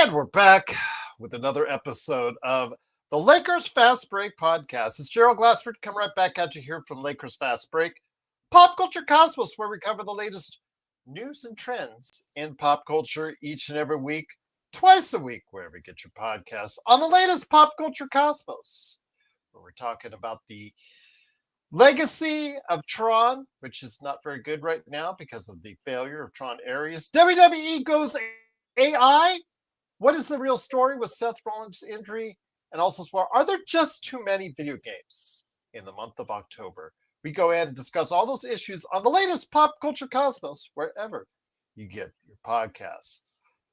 And we're back with another episode of the Lakers Fast Break podcast. It's Gerald Glassford. Come right back at you here from Lakers Fast Break, Pop Culture Cosmos, where we cover the latest news and trends in pop culture each and every week, twice a week, wherever you get your podcasts, on the latest Pop Culture Cosmos, where we're talking about the legacy of Tron, which is not very good right now because of the failure of Tron Ares. WWE goes AI. What is the real story with Seth Rollins' injury? And also, are there just too many video games in the month of October? We go ahead and discuss all those issues on the latest Pop Culture Cosmos, wherever you get your podcasts.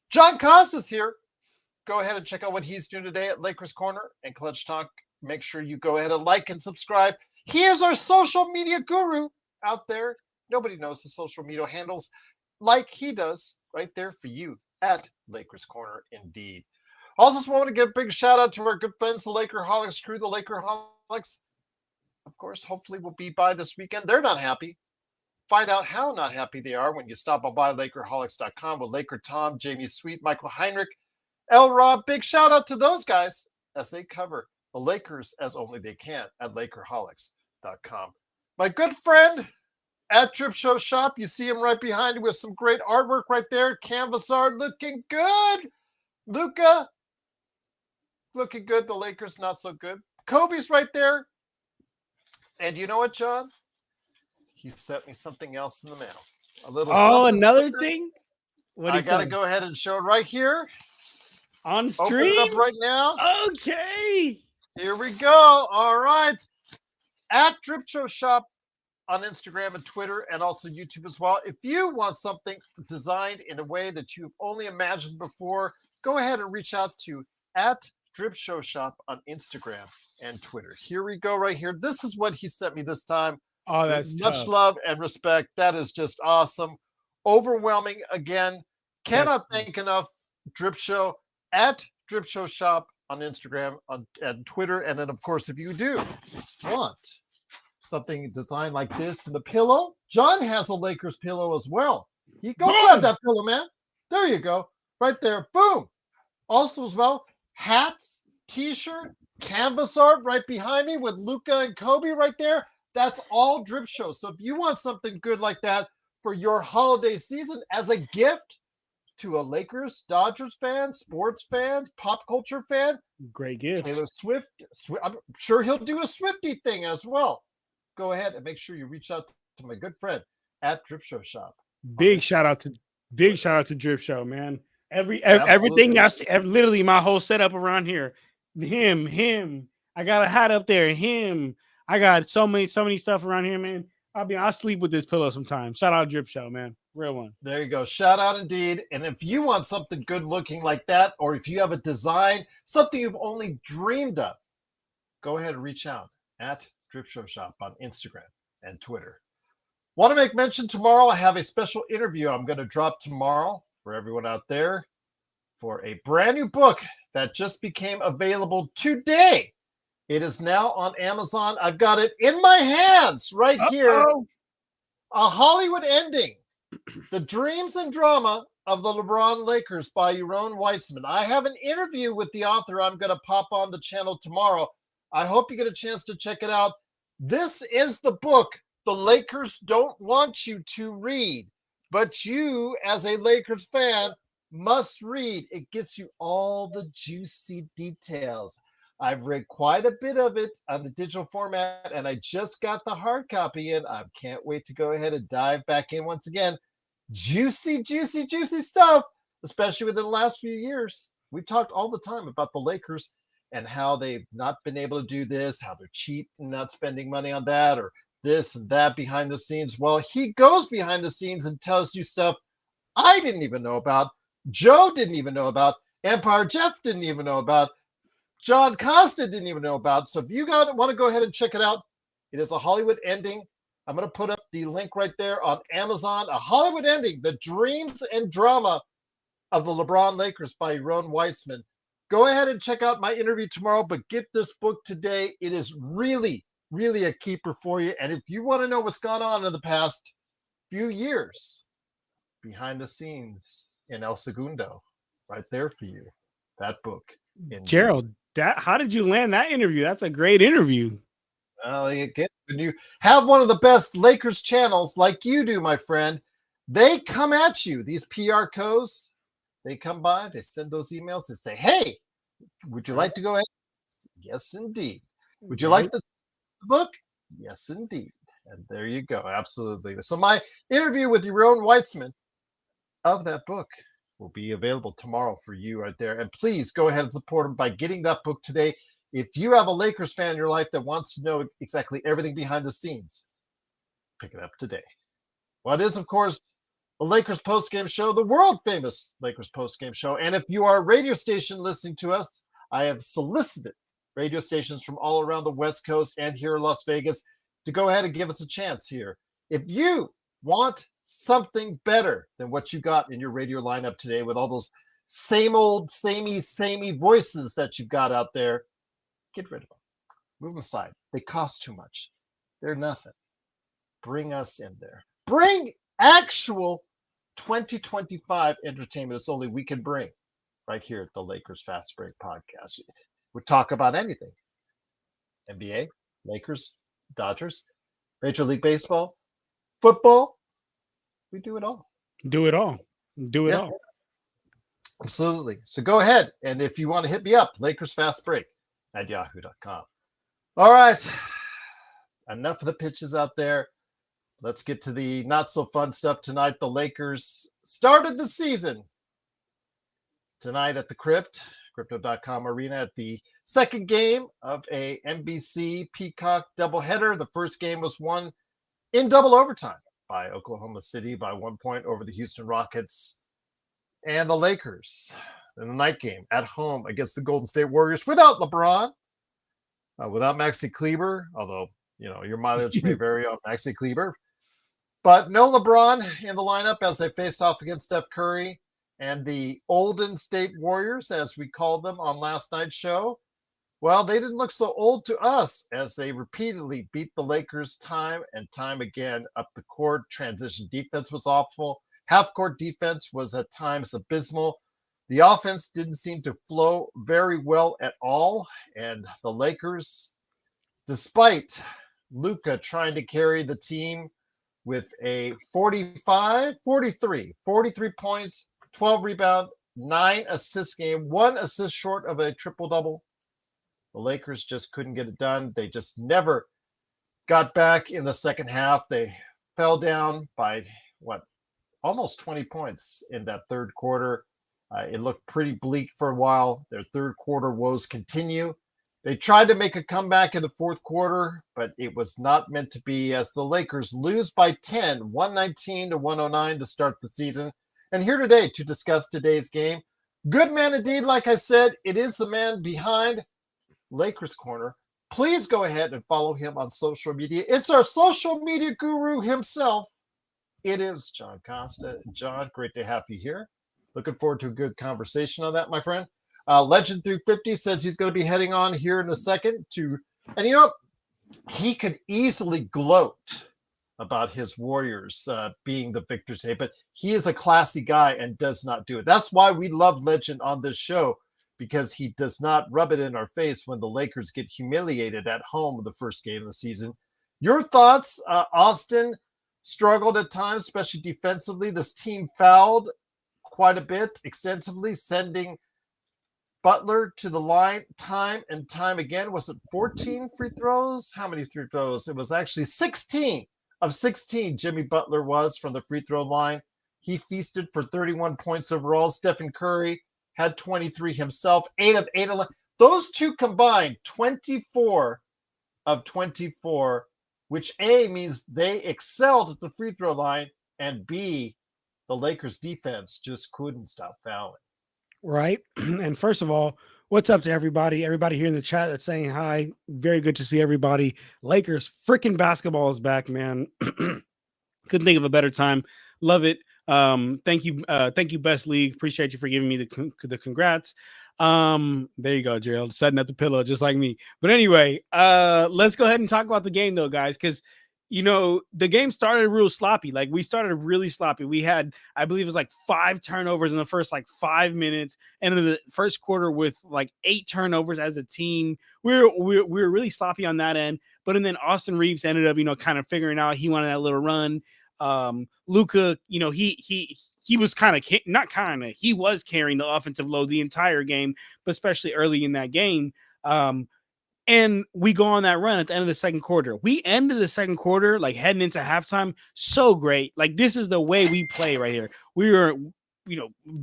John Costa's here. Go ahead and check out what he's doing today at Lakers Corner and Clutch Talk. Make sure you go ahead and like and subscribe. He is our social media guru out there. Nobody knows the social media handles like he does right there for you at Lakers Corner, indeed. Also, just want to give a big shout out to our good friends, the Lakerholics crew. The Lakerholics, of course, hopefully will be by this weekend. They're not happy. Find out how not happy they are when you stop by Lakerholics.com with Laker Tom, Jamie Sweet, Michael Heinrich, L. Rob. Big shout out to those guys as they cover the Lakers as only they can at Lakerholics.com. My good friend at Trip Show Shop, you see him right behind you with some great artwork right there. Canvas art looking good. Luka looking good. The Lakers not so good. Kobe's right there. And you know what, John? He sent me something else in the mail. A little another thing? I got to go ahead and show it right here. On stream? Open it up right now. Okay. Here we go. All right. At Drip Show Shop on Instagram and Twitter and also YouTube as well. If you want something designed in a way that you've only imagined before, go ahead and reach out to at Drip Show Shop on Instagram and Twitter. Here we go right here. This is what he sent me this time. Oh, that's much love and respect. That is just awesome. Overwhelming again. Cannot thank enough Drip Show at Drip Show Shop on Instagram and Twitter. And then, of course, if you do want something designed like this and a pillow, John has a Lakers pillow as well. Go grab that pillow, man. There you go. Right there. Boom. Also as well, hats, t-shirt, canvas art right behind me with Luka and Kobe right there. That's all Drip Show. So if you want something good like that for your holiday season as a gift to a Lakers, Dodgers fan, sports fan, pop culture fan, great gift. Taylor Swift, I'm sure he'll do a Swiftie thing as well. Go ahead and make sure you reach out to my good friend at Drip Show Shop. Big shout out to Drip Show, man. Everything I see, literally my whole setup around here. Him. I got a hat up there. Him. I got so many stuff around here, man. I sleep with this pillow sometimes. Shout out Drip Show, man. Real one. There you go. Shout out indeed. And if you want something good looking like that, or if you have a design, something you've only dreamed of, go ahead and reach out at Drip Show Shop on Instagram and Twitter. Want to make mention tomorrow, I have a special interview I'm going to drop tomorrow for everyone out there for a brand new book that just became available today. It is now on Amazon. I've got it in my hands right here. A Hollywood Ending. The Dreams and Drama of the LeBron Lakers by Yaron Weitzman. I have an interview with the author. I'm going to pop on the channel tomorrow. I hope you get a chance to check it out. This is the book the Lakers don't want you to read, but you, as a Lakers fan, must read. It gets you all the juicy details. I've read quite a bit of it on the digital format, and I just got the hard copy in. I can't wait to go ahead and dive back in once again. Juicy stuff, especially within the last few years. We talked all the time about the Lakers and how they've not been able to do this, how they're cheap and not spending money on that, or this and that behind the scenes. Well, he goes behind the scenes and tells you stuff I didn't even know about, Joe didn't even know about, Empire Jeff didn't even know about, John Costa didn't even know about. So if you want to go ahead and check it out, it is A Hollywood Ending. I'm going to put up the link right there on Amazon. A Hollywood Ending, The Dreams and Drama of the LeBron Lakers by Yaron Weitzman. Go ahead and check out my interview tomorrow, but get this book today. It is really a keeper for you. And if you want to know what's gone on in the past few years behind the scenes in El Segundo, right there for you. that book. Indeed. Gerald, how did you land that interview? That's a great interview. Again, when you have one of the best Lakers channels like you do, my friend, they come at you. These PR codes, they come by, they send those emails, they say, hey, would you like to go ahead? Yes, indeed. Would you like the book? Yes, indeed. And there you go. Absolutely. So my interview with Yaron Weitzman of that book will be available tomorrow for you right there. And please go ahead and support him by getting that book today. If you have a Lakers fan in your life that wants to know exactly everything behind the scenes, pick it up today. Well, it is, of course, the Lakers postgame show, the world famous Lakers postgame show. And if you are a radio station listening to us, I have solicited radio stations from all around the West Coast and here in Las Vegas to go ahead and give us a chance here. If you want something better than what you got in your radio lineup today with all those same old, samey voices that you've got out there, get rid of them. Move them aside. They cost too much. They're nothing. Bring us in there. Bring actual 2025 entertainment. It's only we can bring right here at the Lakers Fast Break Podcast. We talk about anything. NBA, Lakers, Dodgers, Major League Baseball, football. We do it all. Do it all. Do it all. Absolutely. So go ahead. And if you want to hit me up, Lakers Fast Break at yahoo.com. All right. Enough of the pitches out there. Let's get to the not so fun stuff tonight. The started the season tonight at the Crypto.com arena at the second game of a NBC Peacock doubleheader. The first game was won in double overtime by Oklahoma City by 1 point over the Houston Rockets. And the Lakers in the night game at home against the Golden State Warriors without LeBron, without Maxi Kleber, although, your mileage may vary on Maxi Kleber. But no LeBron in the lineup as they faced off against Steph Curry and the Olden State Warriors, as we called them on last night's show. Well, they didn't look so old to us as they repeatedly beat the Lakers time and time again up the court. Transition defense was awful. Half-court defense was at times abysmal. The offense didn't seem to flow very well at all. And the Lakers, despite Luka trying to carry the team with a 43 points, 12 rebound, 9 assist game, 1 assist short of a triple-double. The Lakers just couldn't get it done. They just never got back in the second half. They fell down by, almost 20 points in that third quarter. It looked pretty bleak for a while. Their third quarter woes continue. They tried to make a comeback in the fourth quarter, but it was not meant to be as the Lakers lose by 10, 119-109 to start the season. And here today to discuss today's game. Good man indeed, like I said, it is the man behind Lakers Corner. Please go ahead and follow him on social media. It's our social media guru himself. It is John Costa. John, great to have you here. Looking forward to a good conversation on that, my friend. Legend 350 says he's going to be heading on here in a second and he could easily gloat about his Warriors being the victors today, but he is a classy guy and does not do it. That's why we love Legend on this show, because he does not rub it in our face when the Lakers get humiliated at home in the first game of the season. Your thoughts? Austin struggled at times, especially defensively. This team fouled quite a bit, extensively, sending Butler to the line time and time again. Was it 14 free throws? How many free throws? It was actually 16 of 16 Jimmy Butler was from the free throw line. He feasted for 31 points overall. Stephen Curry had 23 himself, 8 of 8. Those two combined, 24 of 24, which A, means they excelled at the free throw line, and B, the Lakers defense just couldn't stop fouling. Right. And first of all, what's up to everybody? Everybody here in the chat that's saying hi. Very good to see everybody. Lakers freaking basketball is back, man. Couldn't think of a better time. Love it. Thank you, Best League. Appreciate you for giving me the congrats. There you go, Gerald, setting up the pillow just like me. But anyway, let's go ahead and talk about the game though, guys, because the game started real sloppy. Like we started really sloppy. We had, I believe it was like 5 turnovers in the first like 5 minutes, and then the first quarter with like 8 turnovers as a team. We were really sloppy on that end. But and then Austin Reeves ended up, kind of figuring out he wanted that little run. Luka, he was he was carrying the offensive load the entire game, but especially early in that game. And we go on that run at the end of the second quarter. We ended the second quarter, like heading into halftime, so great. Like this is the way we play right here. We were,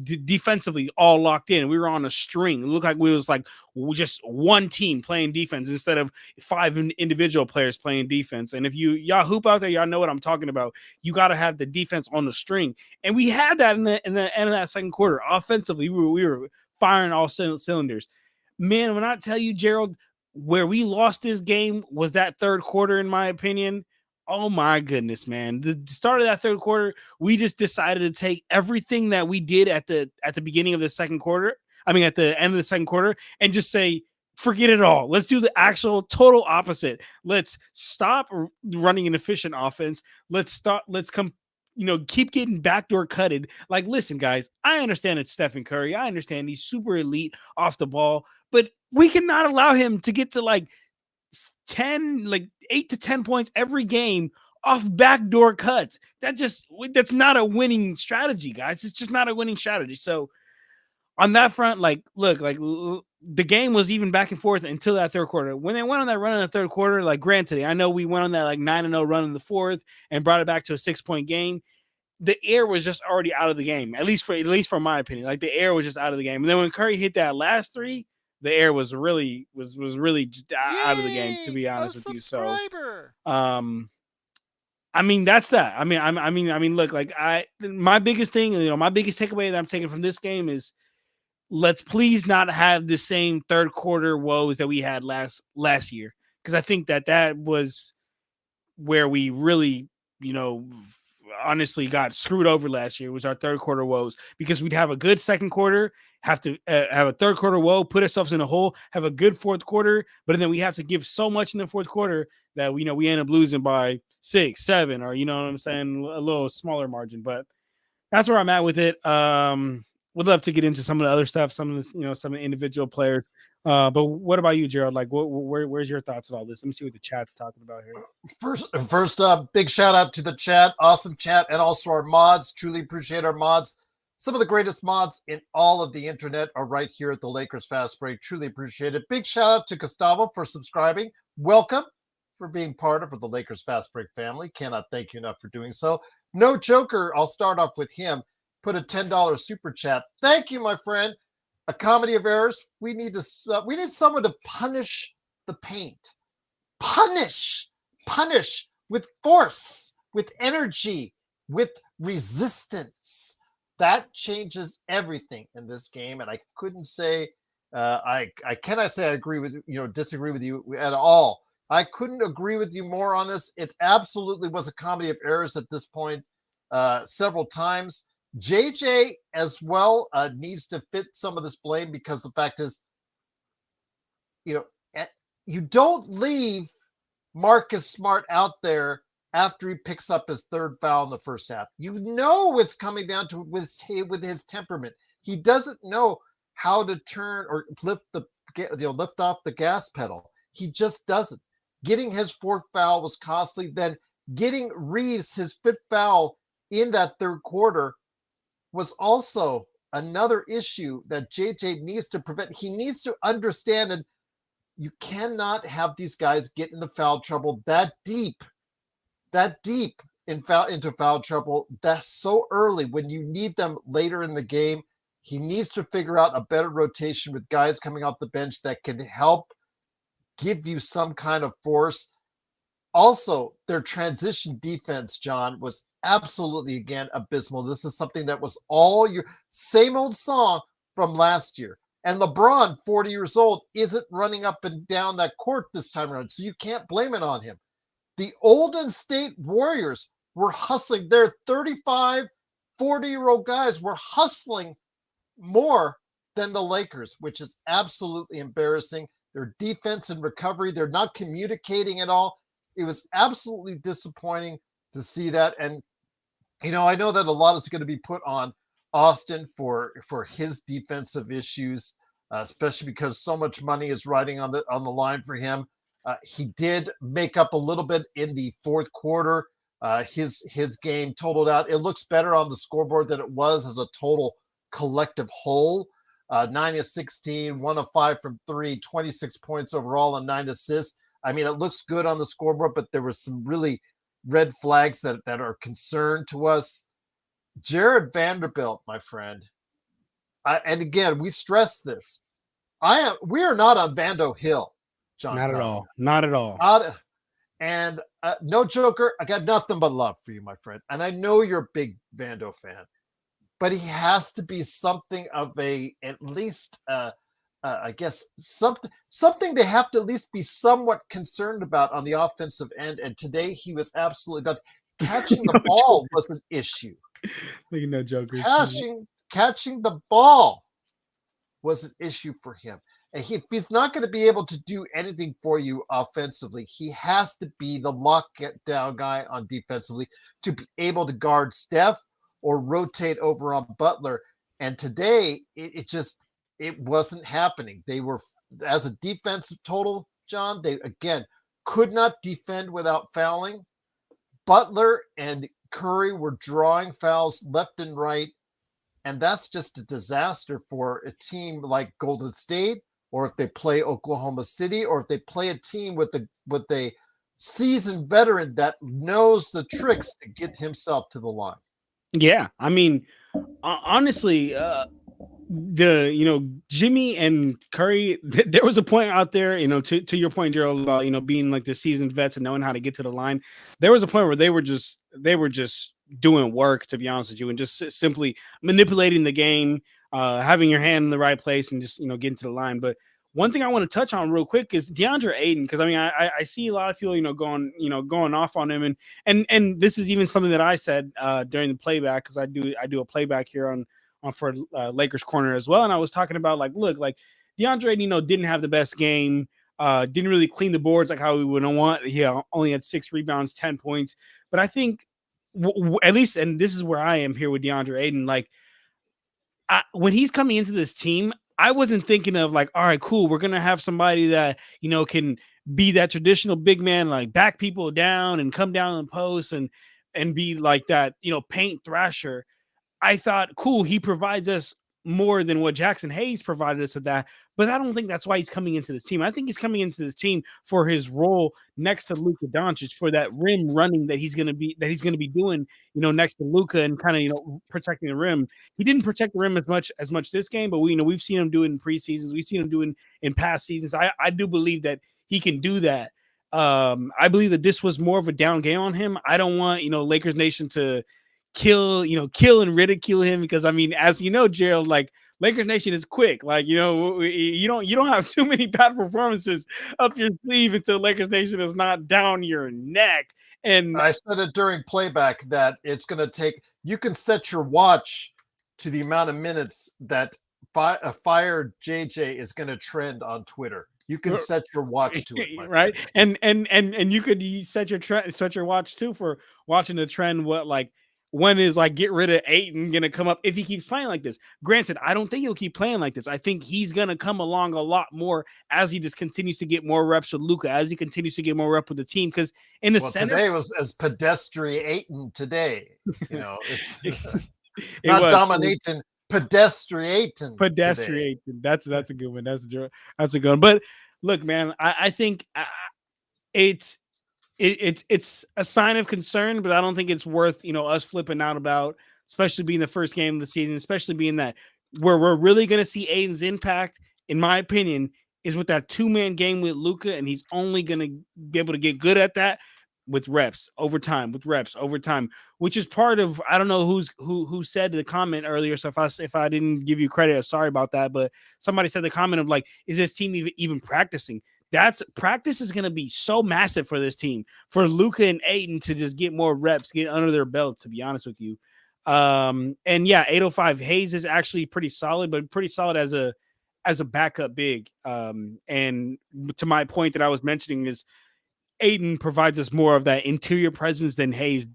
defensively all locked in. We were on a string. It looked like we was like just one team playing defense instead of 5 individual players playing defense. And if y'all hoop out there, y'all know what I'm talking about. You got to have the defense on the string, and we had that in the end of that second quarter. Offensively, we were firing all cylinders. Man, when I tell you, Gerald, where we lost this game was that third quarter, in my opinion. Oh my goodness, man. The start of that third quarter, we just decided to take everything that we did at the beginning of the second quarter. I mean, at the end of the second quarter, and just say, forget it all. Let's do the actual total opposite. Let's stop running an efficient offense. Let's keep getting backdoor cutted. Like, listen, guys, I understand it's Stephen Curry. I understand he's super elite off the ball, but we cannot allow him to get to like 8 to 10 points every game off backdoor cuts. That's not a winning strategy, guys. It's just not a winning strategy. So on that front, the game was even back and forth until that third quarter. When they went on that run in the third quarter, like granted, I know we went on that like 9-0 run in the fourth and brought it back to a 6-point game. The air was just already out of the game, at least for my opinion. Like the air was just out of the game. And then when Curry hit that last 3, the air was really just out of the game, to be honest with you. So, I mean, that's that. I mean, look, like my biggest thing, my biggest takeaway that I'm taking from this game is let's please not have the same third quarter woes that we had last year, because I think that was where we really, honestly got screwed over last year. Was our third quarter woes, because we'd have a good second quarter, have to have a third quarter woe, put ourselves in a hole, have a good fourth quarter, but then we have to give so much in the fourth quarter that we end up losing by 6, 7, or what I'm saying, a little smaller margin. But that's where I'm at with it. Would love to get into some of the other stuff, some of the some of the individual players. But what about you, Gerald? Like, where's your thoughts on all this? Let me see what the chat's talking about here. First up, big shout out to the chat, awesome chat, and also our mods. Truly appreciate our mods. Some of the greatest mods in all of the internet are right here at the Lakers Fast Break. Truly appreciate it. Big shout out to Gustavo for subscribing. Welcome for being part of the Lakers Fast Break family. Cannot thank you enough for doing so. No Joker, I'll start off with him. Put a $10 super chat. Thank you, my friend. A comedy of errors. We need someone to punish the paint. Punish with force, with energy, with resistance. That changes everything in this game. And I couldn't say, I cannot say I agree with disagree with you at all. I couldn't agree with you more on this. It absolutely was a comedy of errors at this point, several times. JJ as well needs to fit some of this blame, because the fact is, you don't leave Marcus Smart out there after he picks up his third foul in the first half. It's coming down to with his temperament. He doesn't know how to turn or lift off the gas pedal. He just doesn't. Getting his fourth foul was costly. Then getting Reeves his fifth foul in that third quarter was also another issue that JJ needs to prevent. He needs to understand that you cannot have these guys get into foul trouble that deep into foul trouble that's so early when you need them later in the game. He needs to figure out a better rotation with guys coming off the bench that can help give you some kind of force. Also, their transition defense, John, was absolutely, again, abysmal. This is something that was all your same old song from last year. And LeBron, 40 years old, isn't running up and down that court this time around, so you can't blame it on him. The Golden State Warriors were hustling. Their 35, 40-year-old guys were hustling more than the Lakers, which is absolutely embarrassing. Their defense and recovery, they're not communicating at all. It was absolutely disappointing to see that. And I know that a lot is going to be put on Austin for his defensive issues, especially because so much money is riding on the line for him. He did make up a little bit in the fourth quarter. His game totaled out. It looks better on the scoreboard than it was as a total collective whole. 9 of 16, 1 of 5 from 3, 26 points overall, and 9 assists. I mean, it looks good on the scoreboard, but there was some really red flags that are concerned to us. Jared Vanderbilt, my friend, and again, we stress this. We are not on Vando Hill, John. Not Costa. at all. Not at all. And no joker. I got nothing but love for you, my friend. And I know you're a big Vando fan, but he has to be something of at least I guess something they have to at least be somewhat concerned about on the offensive end. And today he was absolutely done. Catching the ball was an issue. No joker. Catching the ball was an issue for him. And if he's not going to be able to do anything for you offensively, he has to be the lock-down guy on defensively to be able to guard Steph or rotate over on Butler. And today, it wasn't happening. They were, as a defensive total, John, they, again, could not defend without fouling. Butler and Curry were drawing fouls left and right. And that's just a disaster for a team like Golden State, or if they play Oklahoma City, or if they play a team with a seasoned veteran that knows the tricks to get himself to the line. Yeah, I mean, honestly, Jimmy and Curry, there was a point out there, to your point, Gerald, about being like the seasoned vets and knowing how to get to the line. There was a point where they were just doing work, to be honest with you, and just simply manipulating the game, having your hand in the right place, and just getting to the line. But one thing I want to touch on real quick is DeAndre Ayton, because I mean I see a lot of people going off on him, and this is even something that I said during the playback, because I do a playback here on for Lakers Corner as well, and I was talking about look, DeAndre Ayton didn't have the best game, didn't really clean the boards like how we would want. He only had 6 rebounds, 10 points, but I think at least, and this is where I am here with DeAndre Ayton, when he's coming into this team, I wasn't thinking of all right, cool, we're gonna have somebody that can be that traditional big man, back people down and come down in post and be like that, paint thrasher. I thought, cool, he provides us more than what Jackson Hayes provided us with that, but I don't think that's why he's coming into this team. I think he's coming into this team for his role next to Luka Doncic, for that rim running that he's gonna be doing, next to Luka, and kind of protecting the rim. He didn't protect the rim as much this game, but we've seen him do it in preseasons. We've seen him do it in past seasons. I do believe that he can do that. I believe that this was more of a down game on him. I don't want Lakers Nation to kill and ridicule him, because I mean, as Gerald, Lakers Nation is quick. You don't have too many bad performances up your sleeve until Lakers Nation is not down your neck. And I said it during playback that it's going to take. You can set your watch to the amount of minutes that fired JJ is going to trend on Twitter. You can set your watch to it, right? And you could set your watch too for watching the trend. When is get rid of Ayton gonna come up if he keeps playing like this? Granted, I don't think he'll keep playing like this. I think he's gonna come along a lot more as he just continues to get more reps with Luka, as he continues to get more reps with the team. Because in the center, today was as pedestrian Ayton today. It's it not was dominating pedestriating. That's a good one. That's a good one. But look, man, I think it's a sign of concern, but I don't think it's worth us flipping out about, especially being the first game of the season, especially being that where we're really going to see Aiden's impact, in my opinion, is with that 2-man game with Luka, and he's only going to be able to get good at that with reps over time, which is part of, I don't know who said the comment earlier. So if I didn't give you credit, I'm sorry about that. But somebody said the comment of is this team even practicing? Practice is going to be so massive for this team, for Luka and Ayton to just get more reps, get under their belt, to be honest with you. And yeah, 805 Hayes is actually pretty solid, but pretty solid as a backup big. And to my point that I was mentioning is Aiden provides us more of that interior presence than Hayes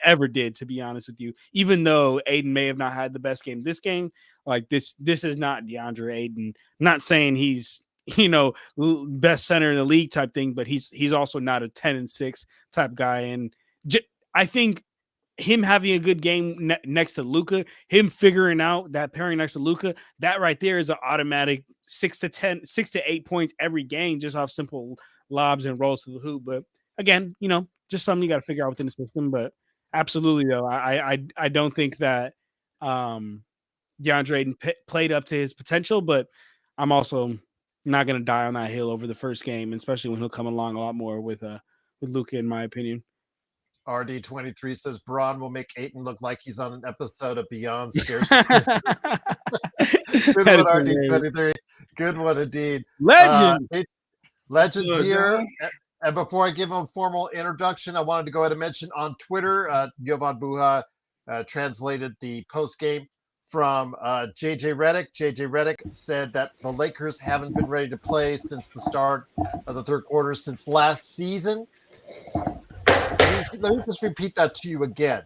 ever did, to be honest with you. Even though Aiden may have not had the best game this game, like this is not DeAndre Aiden. I'm not saying he's best center in the league type thing, but he's also not a 10-6 type guy. And I think him having a good game next to Luka, him figuring out that pairing next to Luka, that right there is an automatic 6 to 8 points every game just off simple lobs and rolls to the hoop. But again, just something you got to figure out within the system. But absolutely, though, I don't think that DeAndre Ayton played up to his potential, but I'm also not going to die on that hill over the first game, especially when he'll come along a lot more with Luka, in my opinion. RD23 says Braun will make Ayton look like he's on an episode of Beyond Scarcity. Good one, RD23. Good one indeed. Legend. Legend's here. And before I give him a formal introduction, I wanted to go ahead and mention on Twitter, Jovan Buha translated the post game from JJ Redick. JJ Redick said that the Lakers haven't been ready to play since the start of the third quarter since last season. Let me just repeat that to you again.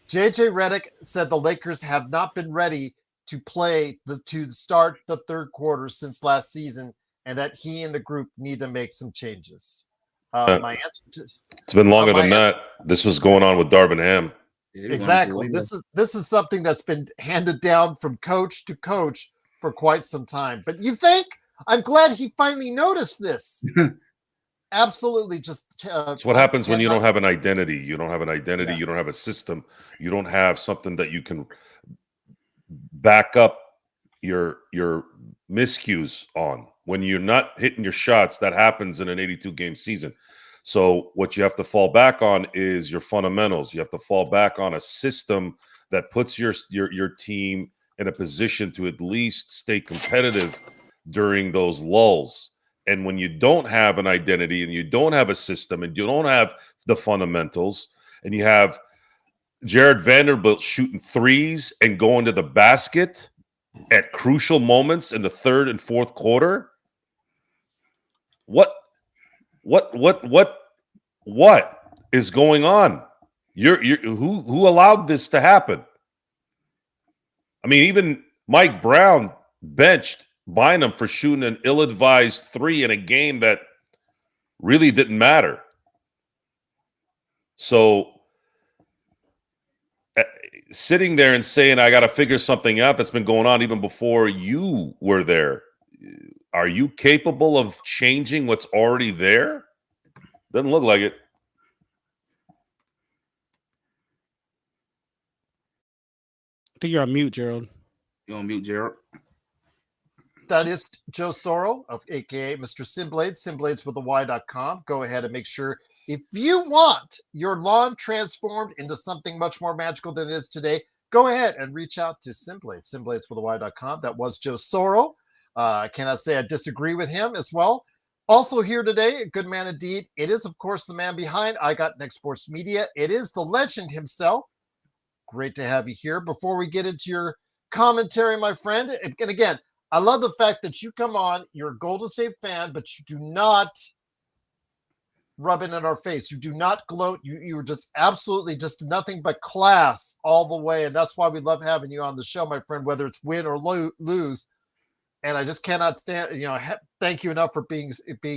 JJ Redick said the Lakers have not been ready to play to start the third quarter since last season, and that he and the group need to make some changes. My answer it's been longer than that. This was going on with Darvin Ham. Exactly. This is something that's been handed down from coach to coach for quite some time. But you think? I'm glad he finally noticed this. Absolutely. Just it's what happens when you don't have an identity. You don't have an identity. Yeah. You don't have a system. You don't have something that you can back up your miscues on. When you're not hitting your shots, that happens in an 82-game season. So what you have to fall back on is your fundamentals. You have to fall back on a system that puts your team in a position to at least stay competitive during those lulls. And when you don't have an identity and you don't have a system and you don't have the fundamentals and you have Jared Vanderbilt shooting threes and going to the basket at crucial moments in the third and fourth quarter, what is going on? Who allowed this to happen? I mean, even Mike Brown benched Bynum for shooting an ill-advised three in a game that really didn't matter. So sitting there and saying, I got to figure something out that's been going on even before you were there. Are you capable of changing what's already there? Doesn't look like it. I think you're on mute, Gerald. You're on mute, Gerald. That is Joe Soro, a.k.a. Mr. Simblades, simblades.com. Go ahead and make sure if you want your lawn transformed into something much more magical than it is today, go ahead and reach out to Simblades, simblades.com. That was Joe Soro. I cannot say I disagree with him as well. Also here today, a good man indeed. It is, of course, the man behind I Got Next Sports Media. It is the legend himself. Great to have you here. Before we get into your commentary, my friend, and again, I love the fact that you come on, you're a Golden State fan, but you do not rub it in our face. You do not gloat. You were just absolutely just nothing but class all the way. And that's why we love having you on the show, my friend, whether it's win or lose. And I just cannot stand, thank you enough for being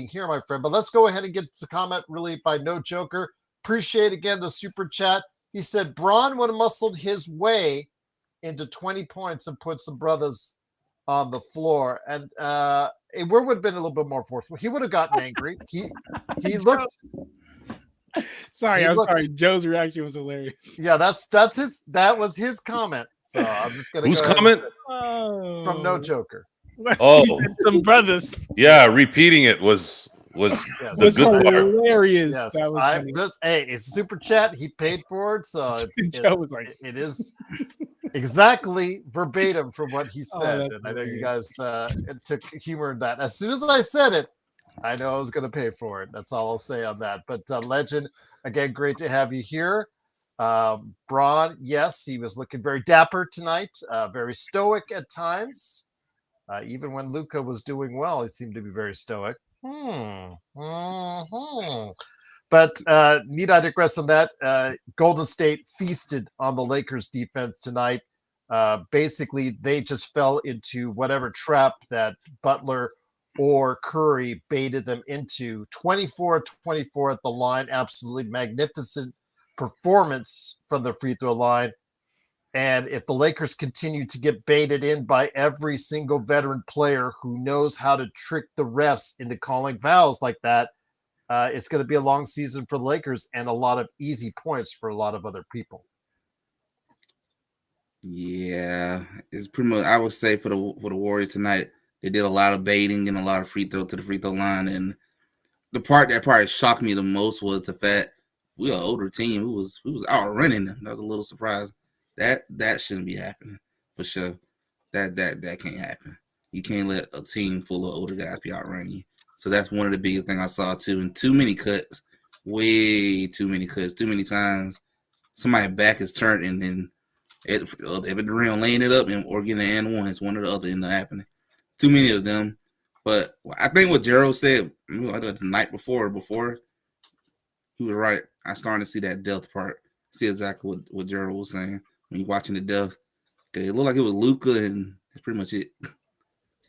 here, my friend. But let's go ahead and get to comment really by No Joker. Appreciate again the super chat. He said Braun would have muscled his way into 20 points and put some brothers on the floor, and it would have been a little bit more forceful. He would have gotten angry. He looked. Sorry, I'm sorry. Joe's reaction was hilarious. Yeah, that was his comment. So I'm just gonna. Whose comment? From No Joker. Oh, some brothers. Yeah, repeating it was yes. The good hilarious. Yes, that was hey, it's super chat. He paid for it, so Joe was like, it is. Exactly verbatim from what he said. And I know you guys took humor in that. As soon as I said it, I know I was going to pay for it. That's all I'll say on that. But Legend, again, great to have you here. Braun, yes, he was looking very dapper tonight, very stoic at times. Even when Luka was doing well, he seemed to be very stoic. But need I digress on that? Golden State feasted on the Lakers defense tonight. Basically, they just fell into whatever trap that Butler or Curry baited them into. 24-24 at the line. Absolutely magnificent performance from the free throw line. And if the Lakers continue to get baited in by every single veteran player who knows how to trick the refs into calling fouls like that, it's going to be a long season for the Lakers and a lot of easy points for a lot of other people. Yeah, it's pretty much. I would say for the Warriors tonight, they did a lot of baiting and a lot of free throw to the free throw line. And the part that probably shocked me the most was the fact we're an older team who was outrunning them. That was a little surprise. That shouldn't be happening for sure. That can't happen. You can't let a team full of older guys be outrunning you. So that's one of the biggest things I saw too. And too many cuts, way too many cuts, too many times. Somebody's back is turned and then if Durant laying it up or getting an and one, it's one or the other end up happening. Too many of them. But I think what Gerald said the night before, he was right. I'm starting to see that depth part. See exactly what Gerald was saying when you're watching the depth. Okay, it looked like it was Luka, and that's pretty much it.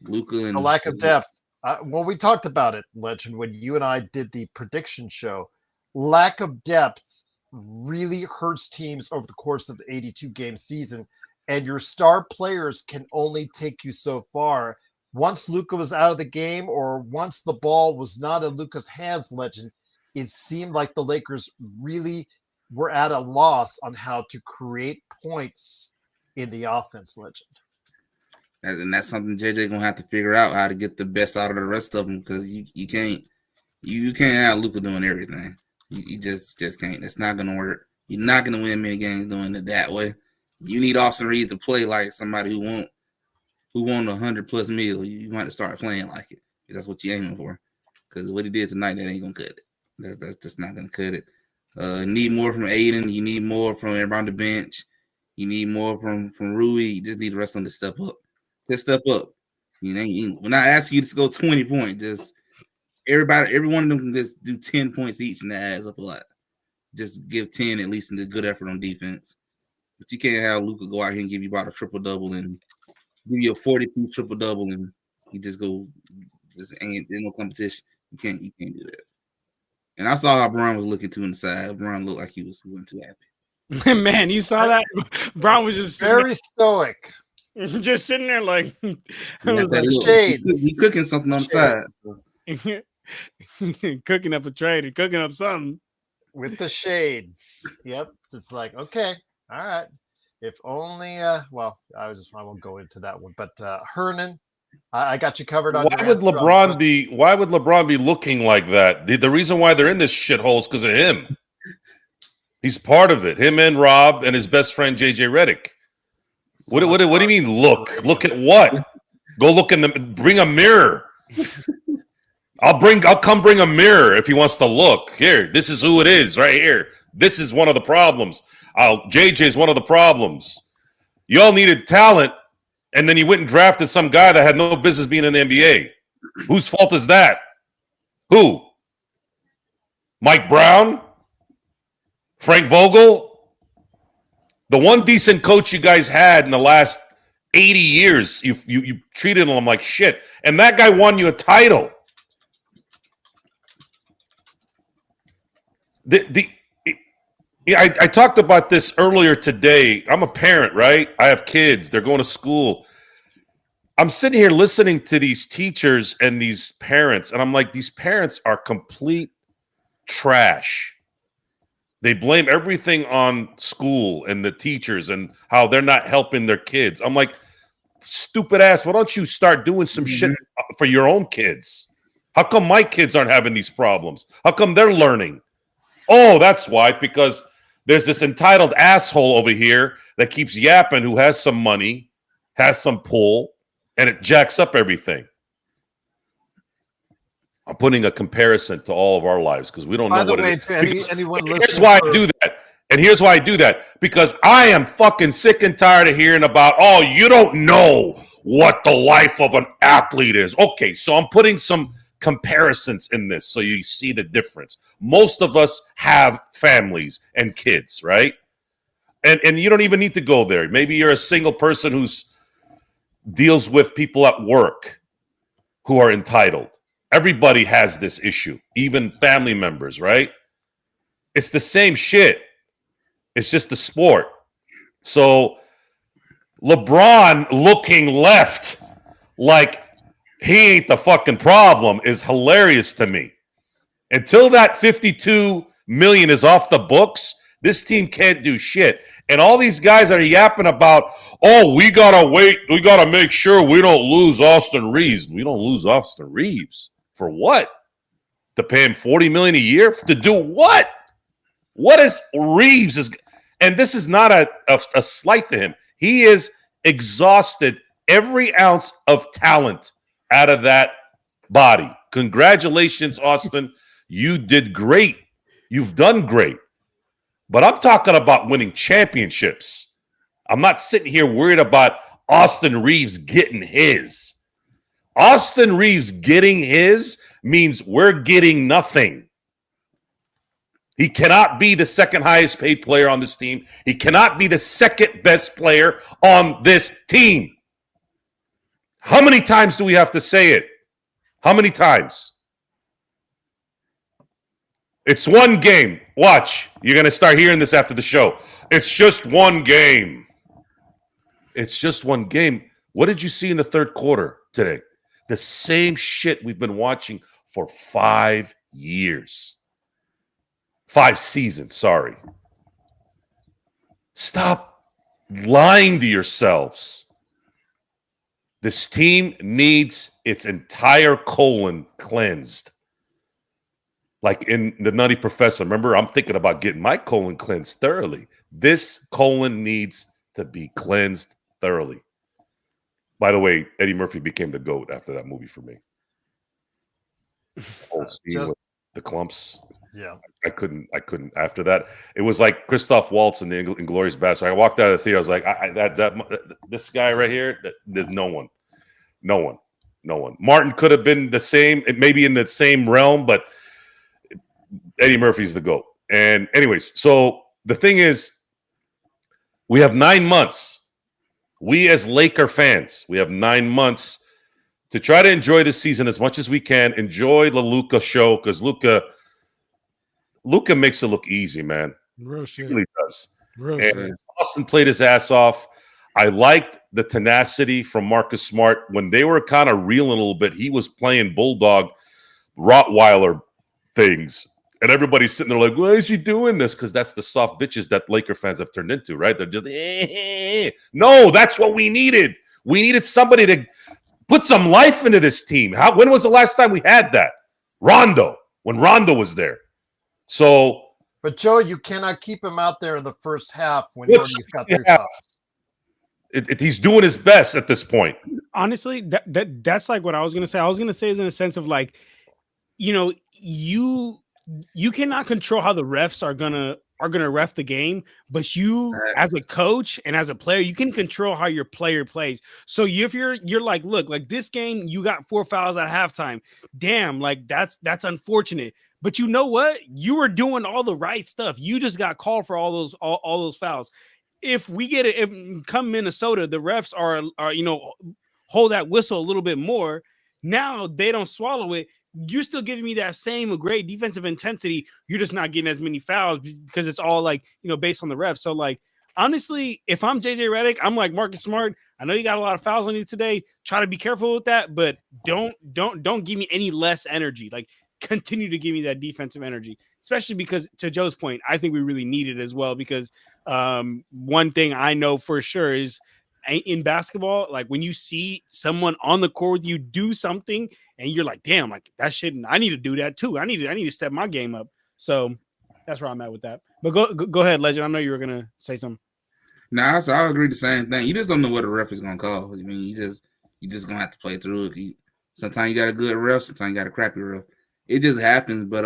Luka and the lack of depth. Well, we talked about it, Legend, when you and I did the prediction show. Lack of depth really hurts teams over the course of the 82-game season, and your star players can only take you so far. Once Luka was out of the game or once the ball was not in Luka's hands, Legend, it seemed like the Lakers really were at a loss on how to create points in the offense, Legend. And that's something JJ gonna have to figure out how to get the best out of the rest of them because you can't have Luka doing everything. You just can't. It's not gonna work. You're not gonna win many games doing it that way. You need Austin Reeves to play like somebody who won $100+ million. You want to start playing like it. That's what you're aiming for. Because what he did tonight, that ain't gonna cut it. That's just not gonna cut it. You need more from Aiden. You need more from everybody on the bench. You need more from Rui. You just need the rest of them to step up. Just step up. We're not asking you to go 20 points. Just every one of them can just do 10 points each, and that adds up a lot. Just give 10 at least and a good effort on defense. But you can't have Luka go out here and give you about a triple-double and give you a 40-piece triple-double and you just go, there's no competition. You can't do that. And I saw how Brown was looking too inside. Brown looked like he wasn't too happy. Man, you saw that? Brown was just very stoic. Just sitting there like shades. He's cooking something on the side. So. Cooking up a trade or cooking up something. With the shades. Yep. It's like, okay, all right. If only well, I won't go into that one. But Hernan, I got you covered on why would LeBron be looking like that? The reason why they're in this shithole is because of him. He's part of it. Him and Rob and his best friend JJ Redick. What do you mean look? Look at what? Go look in bring a mirror. I'll come bring a mirror if he wants to look. Here, this is who it is right here. This is one of the problems. JJ is one of the problems. Y'all needed talent, and then you went and drafted some guy that had no business being in the NBA. Whose fault is that? Who? Mike Brown? Frank Vogel? The one decent coach you guys had in the last 80 years, you treated him like shit. And that guy won you a title. I talked about this earlier today. I'm a parent, right? I have kids. They're going to school. I'm sitting here listening to these teachers and these parents, and I'm like, these parents are complete trash. They blame everything on school and the teachers and how they're not helping their kids. I'm like, stupid ass, why don't you start doing some shit for your own kids? How come my kids aren't having these problems? How come they're learning? Oh, that's why, because there's this entitled asshole over here that keeps yapping who has some money, has some pull, and it jacks up everything. I'm putting a comparison to all of our lives because we don't know what it is. Here's why I do that. And here's why I do that. Because I am fucking sick and tired of hearing about, oh, you don't know what the life of an athlete is. Okay, so I'm putting some comparisons in this so you see the difference. Most of us have families and kids, right? And you don't even need to go there. Maybe you're a single person who's deals with people at work who are entitled. Everybody has this issue, even family members, right? It's the same shit. It's just the sport. So LeBron looking left like he ain't the fucking problem is hilarious to me. Until that 52 million is off the books, this team can't do shit. And all these guys are yapping about, oh, we got to wait. We got to make sure we don't lose Austin Reeves. We don't lose Austin Reeves. For what? To pay him $40 million a year? To do what? What is Reeves? And this is not a slight to him. He is exhausted every ounce of talent out of that body. Congratulations, Austin. You did great. You've done great. But I'm talking about winning championships. I'm not sitting here worried about Austin Reeves getting his. Austin Reeves getting his means we're getting nothing. He cannot be the second highest paid player on this team. He cannot be the second best player on this team. How many times do we have to say it? How many times? It's one game. Watch. You're going to start hearing this after the show. It's just one game. It's just one game. What did you see in the third quarter today? The same shit we've been watching for 5 years. 5 seasons, sorry. Stop lying to yourselves. This team needs its entire colon cleansed. Like in the Nutty Professor. Remember, I'm thinking about getting my colon cleansed thoroughly. This colon needs to be cleansed thoroughly. By the way, Eddie Murphy became the GOAT after that movie for me. Old scene with the clumps. Yeah. I couldn't after that. It was like Christoph Waltz in the Inglourious Basterds. I walked out of the theater. I was like, this guy right here, there's no one. Martin could have been the same, maybe in the same realm, but Eddie Murphy's the GOAT. And anyways, so the thing is, we have 9 months. We as Laker fans, we have 9 months to try to enjoy this season as much as we can. Enjoy the Luka show because Luka makes it look easy, man. Real shit. He really does. Real And shit. Austin played his ass off. I liked the tenacity from Marcus Smart. When they were kind of reeling a little bit, he was playing Bulldog, Rottweiler things. And everybody's sitting there like, why is he doing this? Because that's the soft bitches that Laker fans have turned into, right? They're just, No, that's what we needed. We needed somebody to put some life into this team. When was the last time we had that? Rondo, when Rondo was there. So, but Joe, you cannot keep him out there in the first half when he's got 3 fouls. He's doing his best at this point. Honestly, that's like what I was gonna say. I was gonna say is in a sense of like, you cannot control how the refs are gonna ref the game, but you as a coach and as a player, you can control how your player plays. So if you're like, look, like this game, you got 4 fouls at halftime. Damn, like that's unfortunate. But you know what? You were doing all the right stuff. You just got called for all those fouls. If we get it, if come Minnesota, the refs are hold that whistle a little bit more. Now they don't swallow it. You're still giving me that same great defensive intensity. You're just not getting as many fouls because it's all like, based on the refs. So like, honestly, if I'm JJ Redick, I'm like Marcus Smart. I know you got a lot of fouls on you today. Try to be careful with that, but don't give me any less energy. Like, continue to give me that defensive energy, especially because, to Joe's point, I think we really need it as well. Because one thing I know for sure is in basketball, like when you see someone on the court with you do something and you're like, damn, like that shit, I need to do that too. I need to step my game up. So that's where I'm at with that. But go ahead, Legend. I know you were gonna say something. Nah, so I agree the same thing. You just don't know what a ref is gonna call. I mean, you just gonna have to play through it. Sometimes you got a good ref, sometimes you got a crappy ref. It just happens. But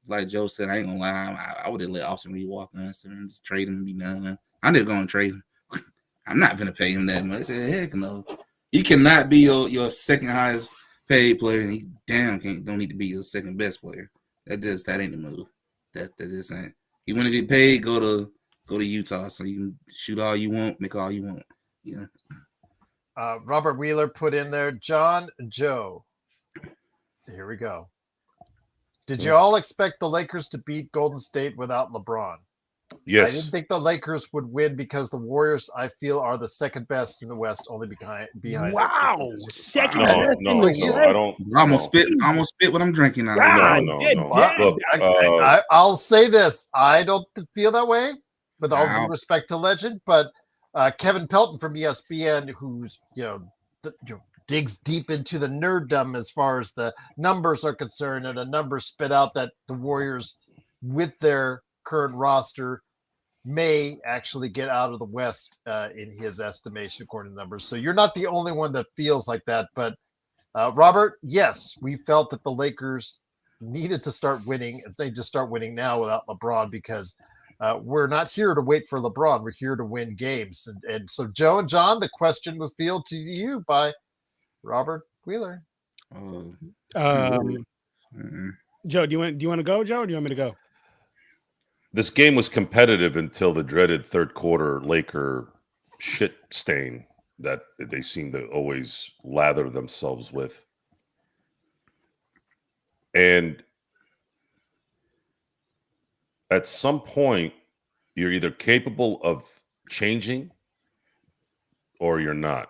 like Joe said, I ain't gonna lie. I would have let Austin Reed walk in and just trade him and be done. I'm never gonna trade him. I'm not gonna pay him that much. Heck no. He cannot be your second highest paid player, and he don't need to be your second best player. That ain't the move. That just ain't. You want to get paid, go to Utah, so you can shoot all you want, make all you want. Yeah. Robert Wheeler put in there, John Joe. Here we go. Did you all expect the Lakers to beat Golden State without LeBron? Yes. I didn't think the Lakers would win because the Warriors, I feel, are the second best in the West, only behind. Wow, second No, best in no, the no, West. I don't. I almost spit what I'm drinking now. God, No. damn. Look, I'll say this: I don't feel that way, with all Wow. due respect to Legend. But Kevin Pelton from ESPN, who's digs deep into the nerddom as far as the numbers are concerned, and the numbers spit out that the Warriors, with their current roster, may actually get out of the West in his estimation, according to numbers. So you're not the only one that feels like that. But Robert, yes, we felt that the Lakers needed to start winning, and they just start winning now without LeBron, because we're not here to wait for LeBron. We're here to win games. And so, Joe and John, the question was fielded to you by Robert Wheeler. Joe, do you want to go, Joe, or do you want me to go? this game was competitive until the dreaded third quarter Laker shit stain that they seem to always lather themselves with. And at some point, you're either capable of changing or you're not.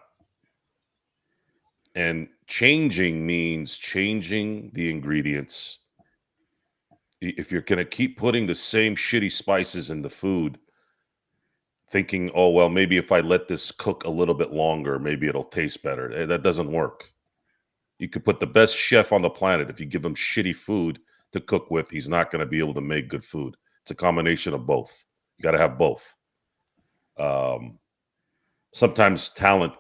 And changing means changing the ingredients. If you're going to keep putting the same shitty spices in the food, thinking, oh, well, maybe if I let this cook a little bit longer, maybe it'll taste better. That doesn't work. You could put the best chef on the planet. If you give him shitty food to cook with, he's not going to be able to make good food. It's a combination of both. You got to have both. Sometimes talent,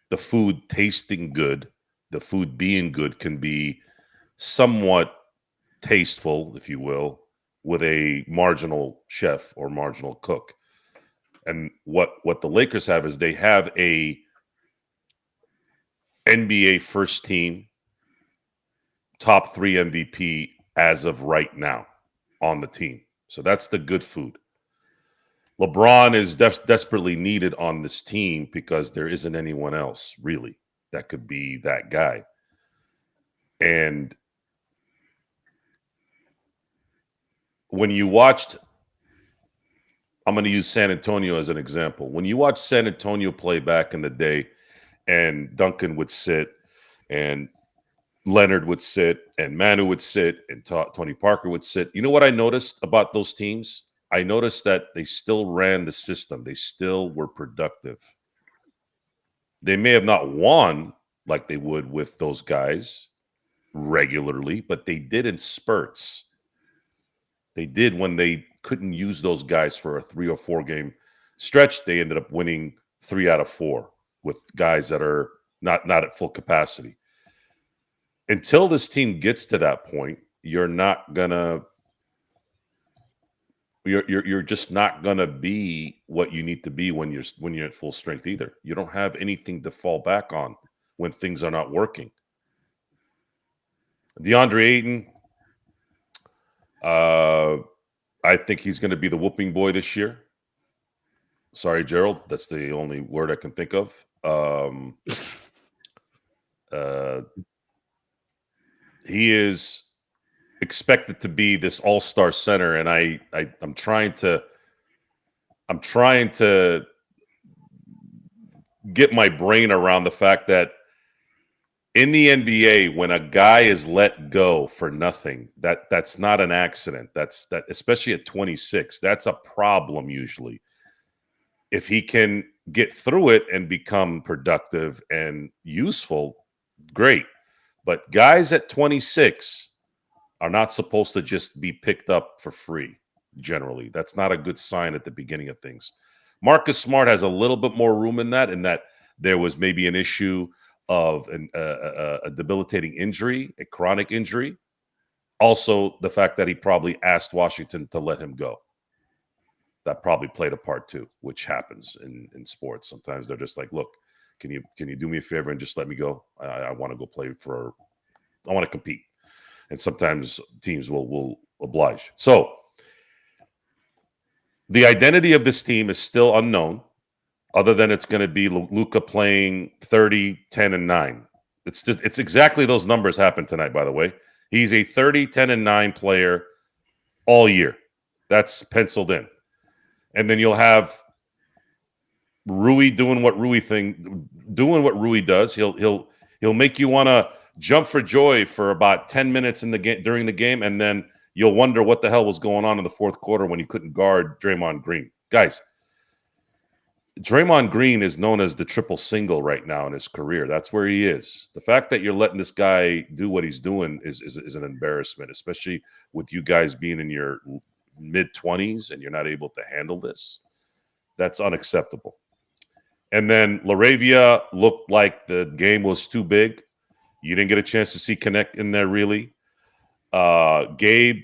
the food tasting good, the food being good, can be somewhat tasteful, if you will, with a marginal chef or marginal cook. And what the Lakers have is they have a NBA first team, top 3 MVP as of right now on the team. So that's the good food. LeBron is desperately needed on this team because there isn't anyone else really that could be that guy. And when you watched, I'm going to use San Antonio as an example. When you watch San Antonio play back in the day, and Duncan would sit, and Leonard would sit, and Manu would sit, and Tony Parker would sit. You know what I noticed about those teams? I noticed that they still ran the system. They still were productive. They may have not won like they would with those guys regularly, but they did in spurts. They did when they couldn't use those guys for a 3 or 4 game stretch. They ended up winning 3 out of 4 with guys that are not at full capacity. Until this team gets to that point, you're just not gonna be what you need to be when you're at full strength either. You don't have anything to fall back on when things are not working. DeAndre Ayton, I think he's going to be the whooping boy this year. Sorry, Gerald. That's the only word I can think of. He is expected to be this all-star center, and I'm trying to get my brain around the fact that in the NBA, when a guy is let go for nothing, that's not an accident. That especially at 26, that's a problem usually. If he can get through it and become productive and useful, great. But guys at 26 are not supposed to just be picked up for free, generally. That's not a good sign at the beginning of things. Marcus Smart has a little bit more room in that there was maybe an issue of a debilitating injury, a chronic injury. Also, the fact that he probably asked Washington to let him go. That probably played a part too, which happens in sports. Sometimes they're just like, look, Can you do me a favor and just let me go? I want to go play I want to compete. And sometimes teams will oblige. So the identity of this team is still unknown, other than it's going to be Luka playing 30, 10, and 9. It's exactly those numbers happened tonight, by the way. He's a 30, 10, and 9 player all year. That's penciled in. And then you'll have Rui doing what Rui does. He'll make you want to jump for joy for about 10 minutes in the game during the game, and then you'll wonder what the hell was going on in the fourth quarter when you couldn't guard Draymond Green. Guys, Draymond Green is known as the triple single right now in his career. That's where he is. The fact that you're letting this guy do what he's doing is an embarrassment, especially with you guys being in your mid-20s and you're not able to handle this. That's unacceptable. And then LaRavia looked like the game was too big. You didn't get a chance to see Connect in there, really. Gabe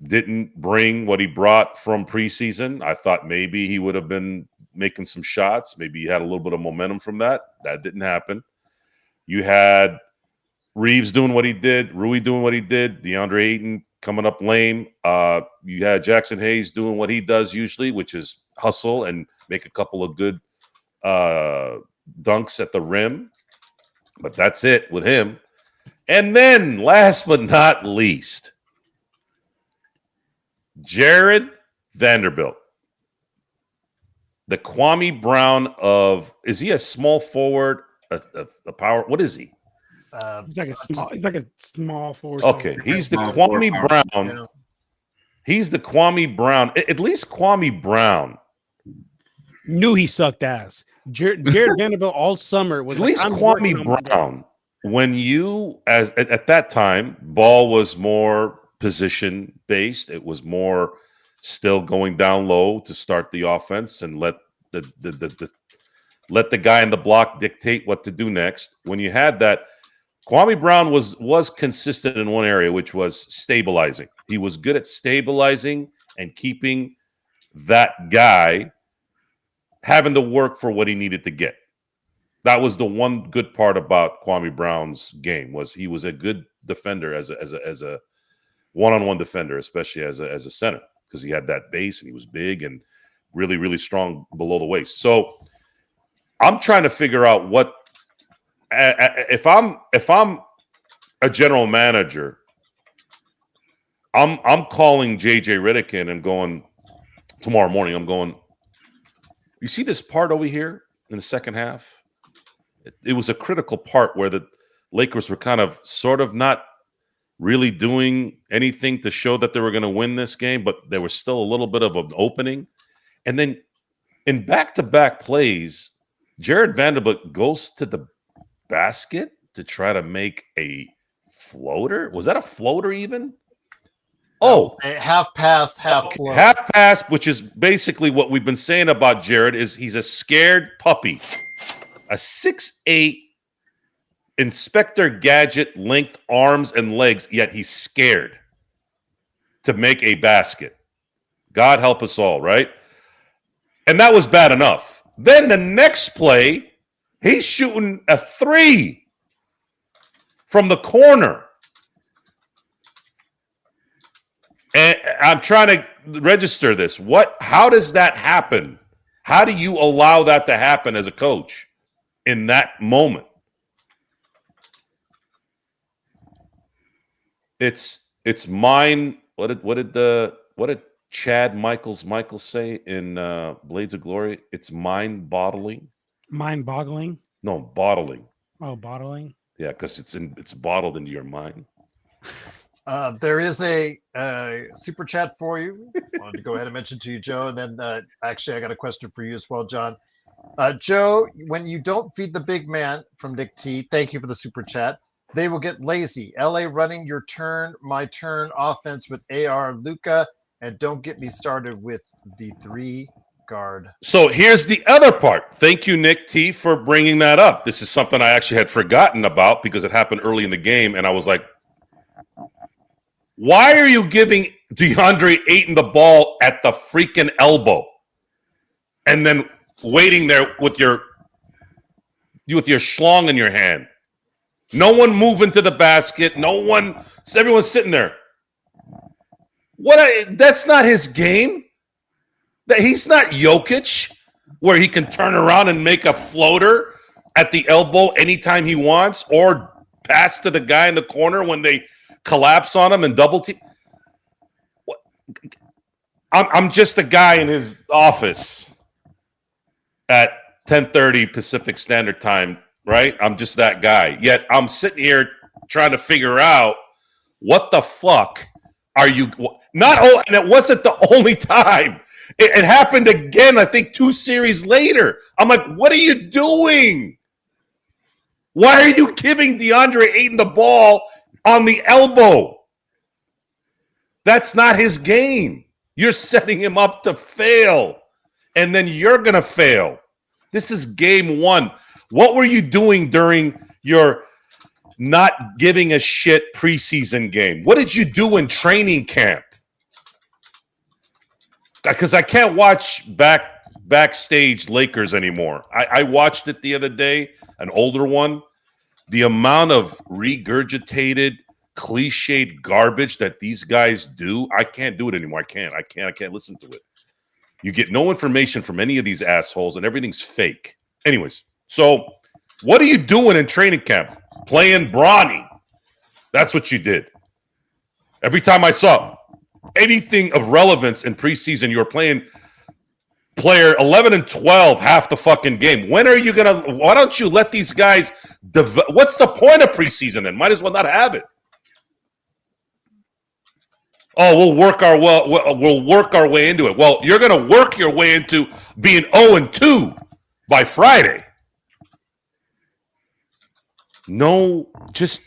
didn't bring what he brought from preseason. I thought maybe he would have been making some shots. Maybe he had a little bit of momentum from that. That didn't happen. You had Reeves doing what he did, Rui doing what he did, DeAndre Ayton coming up lame. You had Jackson Hayes doing what he does usually, which is hustle and make a couple of good dunks at the rim. But that's it with him. And then, last but not least, Jared Vanderbilt. The Kwame Brown is he a small forward, a power? What is he? He's like a small forward. Okay, he's the Kwame Brown. Yeah. He's the Kwame Brown. At least Kwame Brown knew he sucked ass. Jared Vanderbilt all summer was at least Kwame Brown. When you, at that time, ball was more position based. It was more still going down low to start the offense and let the guy in the block dictate what to do next. When you had that, Kwame Brown was consistent in one area, which was stabilizing. He was good at stabilizing and keeping that guy having to work for what he needed to get. That was the one good part about Kwame Brown's game, was he was a good defender as a one-on-one defender, especially as a center, because he had that base and he was big and really, really strong below the waist. So I'm trying to figure out what if I'm a general manager, I'm calling JJ Redick in and going tomorrow morning. I'm going, you see this part over here in the second half? It was a critical part where the Lakers were kind of sort of not really doing anything to show that they were going to win this game, but there was still a little bit of an opening. And then in back-to-back plays, Jared Vanderbilt goes to the basket to try to make a floater. Was that a floater even? Oh, a half pass, half float. Half pass, which is basically what we've been saying about Jared, is he's a scared puppy. A 6'8" Inspector Gadget length arms and legs, yet he's scared to make a basket. God help us all, right? And that was bad enough. Then the next play, he's shooting a 3 from the corner. And I'm trying to register this. How does that happen? How do you allow that to happen as a coach in that moment? It's mine. What did Chad Michael say in Blades of Glory? It's mind-boggling. Mind-boggling? No, bottling. Oh, bottling. Yeah, because it's bottled into your mind. There is a super chat for you. I wanted to go ahead and mention to you, Joe, and then actually I got a question for you as well, John. Joe, when you don't feed the big man from Nick T, thank you for the super chat. They will get lazy. LA running your turn, my turn offense with AR Luka, and don't get me started with the 3-guard. So here's the other part. Thank you, Nick T, for bringing that up. This is something I actually had forgotten about because it happened early in the game, and I was like, why are you giving DeAndre Ayton the ball at the freaking elbow and then waiting there with your You with your schlong in your hand. No one moving to the basket. No one. Everyone's sitting there. That's not his game. He's not Jokic, where he can turn around and make a floater at the elbow anytime he wants, or pass to the guy in the corner when they collapse on him and double team. I'm just a guy in his office at 10:30 Pacific Standard Time, right? I'm just that guy. Yet I'm sitting here trying to figure out what the fuck are you not? Oh, and it wasn't the only time. It happened again, I think 2 series later. I'm like, what are you doing? Why are you giving DeAndre Ayton the ball on the elbow? That's not his game. You're setting him up to fail, and then you're going to fail. This is game 1. What were you doing during your not giving a shit preseason game? What did you do in training camp? Because I can't watch backstage Lakers anymore. I watched it the other day, an older one. The amount of regurgitated, cliched garbage that these guys do, I can't do it anymore. I can't listen to it. You get no information from any of these assholes, and everything's fake. Anyways, so what are you doing in training camp? Playing Bronny. That's what you did. Every time I saw anything of relevance in preseason, you were playing player 11 and 12 half the fucking game. When are you going to – why don't you let these guys – what's the point of preseason then? Might as well not have it. Oh, we'll work our way into it. Well, you're going to work your way into being 0-2 by Friday. No, just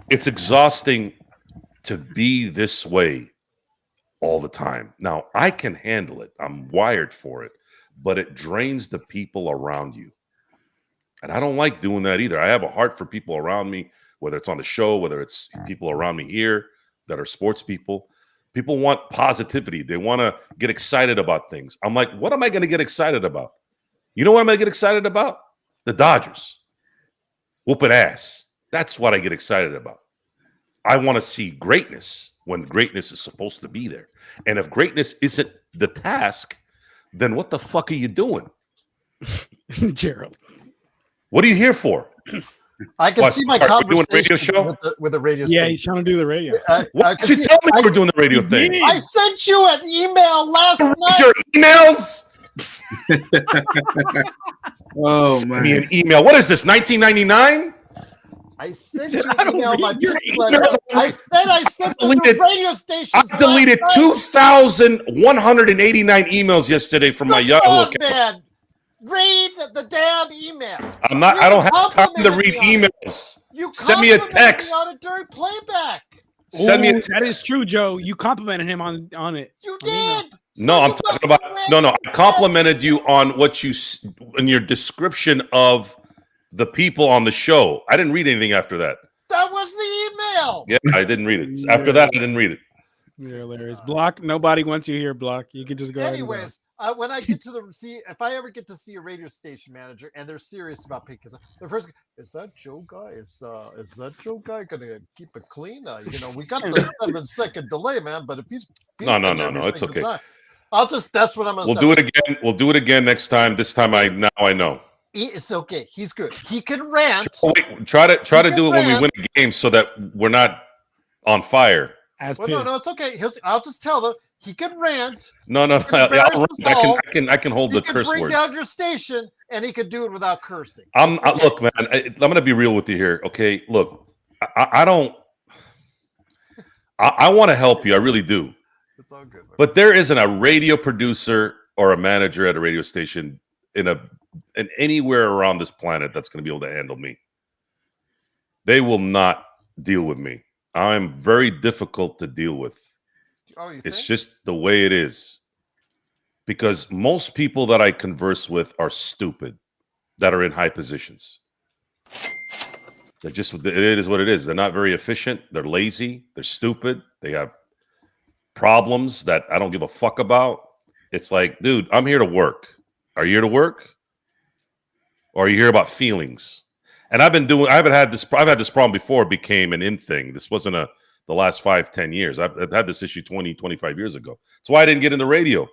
it's exhausting to be this way all the time. Now, I can handle it. I'm wired for it, but it drains the people around you. And I don't like doing that either. I have a heart for people around me, whether it's on the show, whether it's people around me here that are sports people. People want positivity. They want to get excited about things. I'm like, what am I going to get excited about? You know what I'm going to get excited about? The Dodgers. Whooping ass. That's what I get excited about. I want to see greatness when greatness is supposed to be there. And if greatness isn't the task, then what the fuck are you doing? Gerald. What are you here for? I can see my conversation doing a radio show? with the radio station. Yeah, he's trying to do the radio. Why did you tell me you were doing the radio thing? I sent you an email last night. Your emails? Oh, man. Send me an email. What is this, 1999? I sent you an email. I sent I the radio station. I deleted 2,189 emails yesterday from my Yahoo account. Man. Read the damn email. I don't have time to read emails. Send me a text. On it during playback. Send me a text. That is true, Joe. You complimented him on it. You did. No, I'm talking about no. I complimented you on what you in your description of the people on the show. I didn't read anything after that. That was the email. Yeah, I didn't read it. After that, I didn't read it. You're hilarious. Block. Nobody wants you here, Block. You can just go Anyways, when I get to if I ever get to see a radio station manager and they're serious about picking, the first is that Joe guy? Is that Joe guy gonna keep it clean? We got the 7-second delay, man. But if he's no, it's okay. That's what I'm gonna. We'll do it again. We'll do it again next time. This time I know. It's okay. He's good. He can rant. Try to do it when we win a game so that we're not on fire. No, it's okay. I'll just tell them he can rant. No. I can hold the curse words. He can bring down your station, and he can do it without cursing. Look, man. I'm going to be real with you here. Okay, look, I don't. I want to help you. I really do. It's all good. But there isn't a radio producer or a manager at a radio station in anywhere around this planet that's going to be able to handle me. They will not deal with me. I'm very difficult to deal with. Oh, you it's think? Just the way it is. Because most people that I converse with are stupid that are in high positions. It is what it is. They're not very efficient. They're lazy. They're stupid. They have problems that I don't give a fuck about. It's like, dude, I'm here to work. Are you here to work? Or are you here about feelings? And I've had this problem before it became an in thing. This wasn't the last 5-10 years. I've had this issue 20, 25 years ago. That's why I didn't get in the radio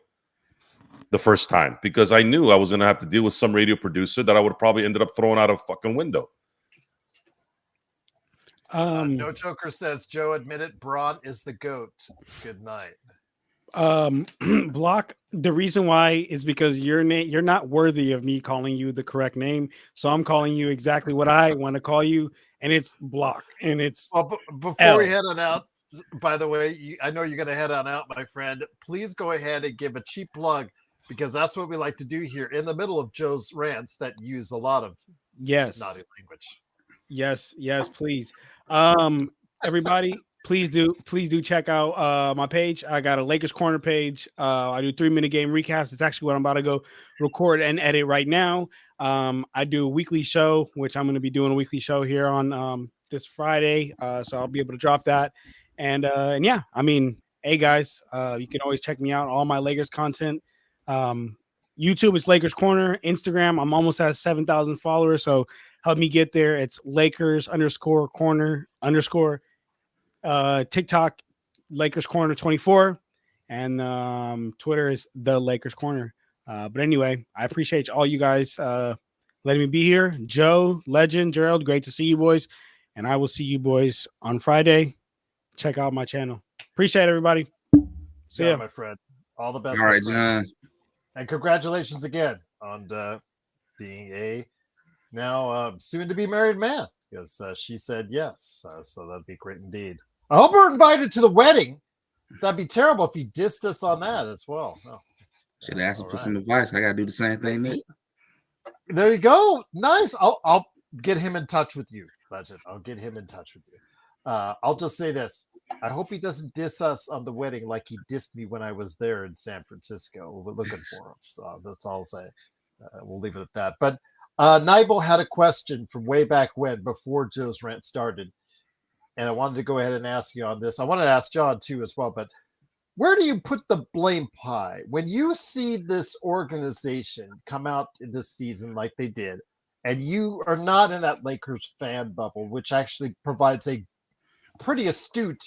the first time, because I knew I was going to have to deal with some radio producer that I would have probably ended up throwing out a fucking window. No Joker says, Joe admitted Braun is the GOAT. Good night. Block, the reason why is because you're not worthy of me calling you the correct name, so I'm calling you exactly what I want to call you, and it's Block, and it's before we head on out, by the way, I know you're going to head on out, my friend. Please go ahead and give a cheap plug, because that's what we like to do here in the middle of Joe's rants that use a lot of naughty language. Yes, please. Everybody, please do check out my page. I got a Lakers Corner page. I do 3-minute game recaps. It's actually what I'm about to go record and edit right now. I do a weekly show, which I'm going to be doing a weekly show here on this Friday. So I'll be able to drop that. And yeah, I mean, hey guys, you can always check me out. All my Lakers content. YouTube is Lakers Corner. Instagram, I'm almost at 7,000 followers. So help me get there. It's Lakers_Corner_. TikTok, Lakers Corner 24, and Twitter is the Lakers Corner. But anyway, I appreciate all you guys letting me be here. Joe, Legend, Gerald, great to see you boys, and I will see you boys on Friday. Check out my channel. Appreciate everybody. See ya, my friend. All the best. All right, John. And congratulations again on being a now soon to be married man, because she said yes. So that'd be great indeed. I hope we're invited to the wedding. That'd be terrible if he dissed us on that as well. No. Should ask him for some advice. I gotta do the same thing. There you go. Nice. I'll get him in touch with you, Legend. I'll get him in touch with you. I'll just say this. I hope he doesn't diss us on the wedding like he dissed me when I was there in San Francisco. We're looking for him. So that's all I'll say. We'll leave it at that. But Nibel had a question from way back when, before Joe's rant started. And I wanted to go ahead and ask you on this. I wanted to ask John too as well, but where do you put the blame pie when you see this organization come out this season like they did, and you are not in that Lakers fan bubble, which actually provides a pretty astute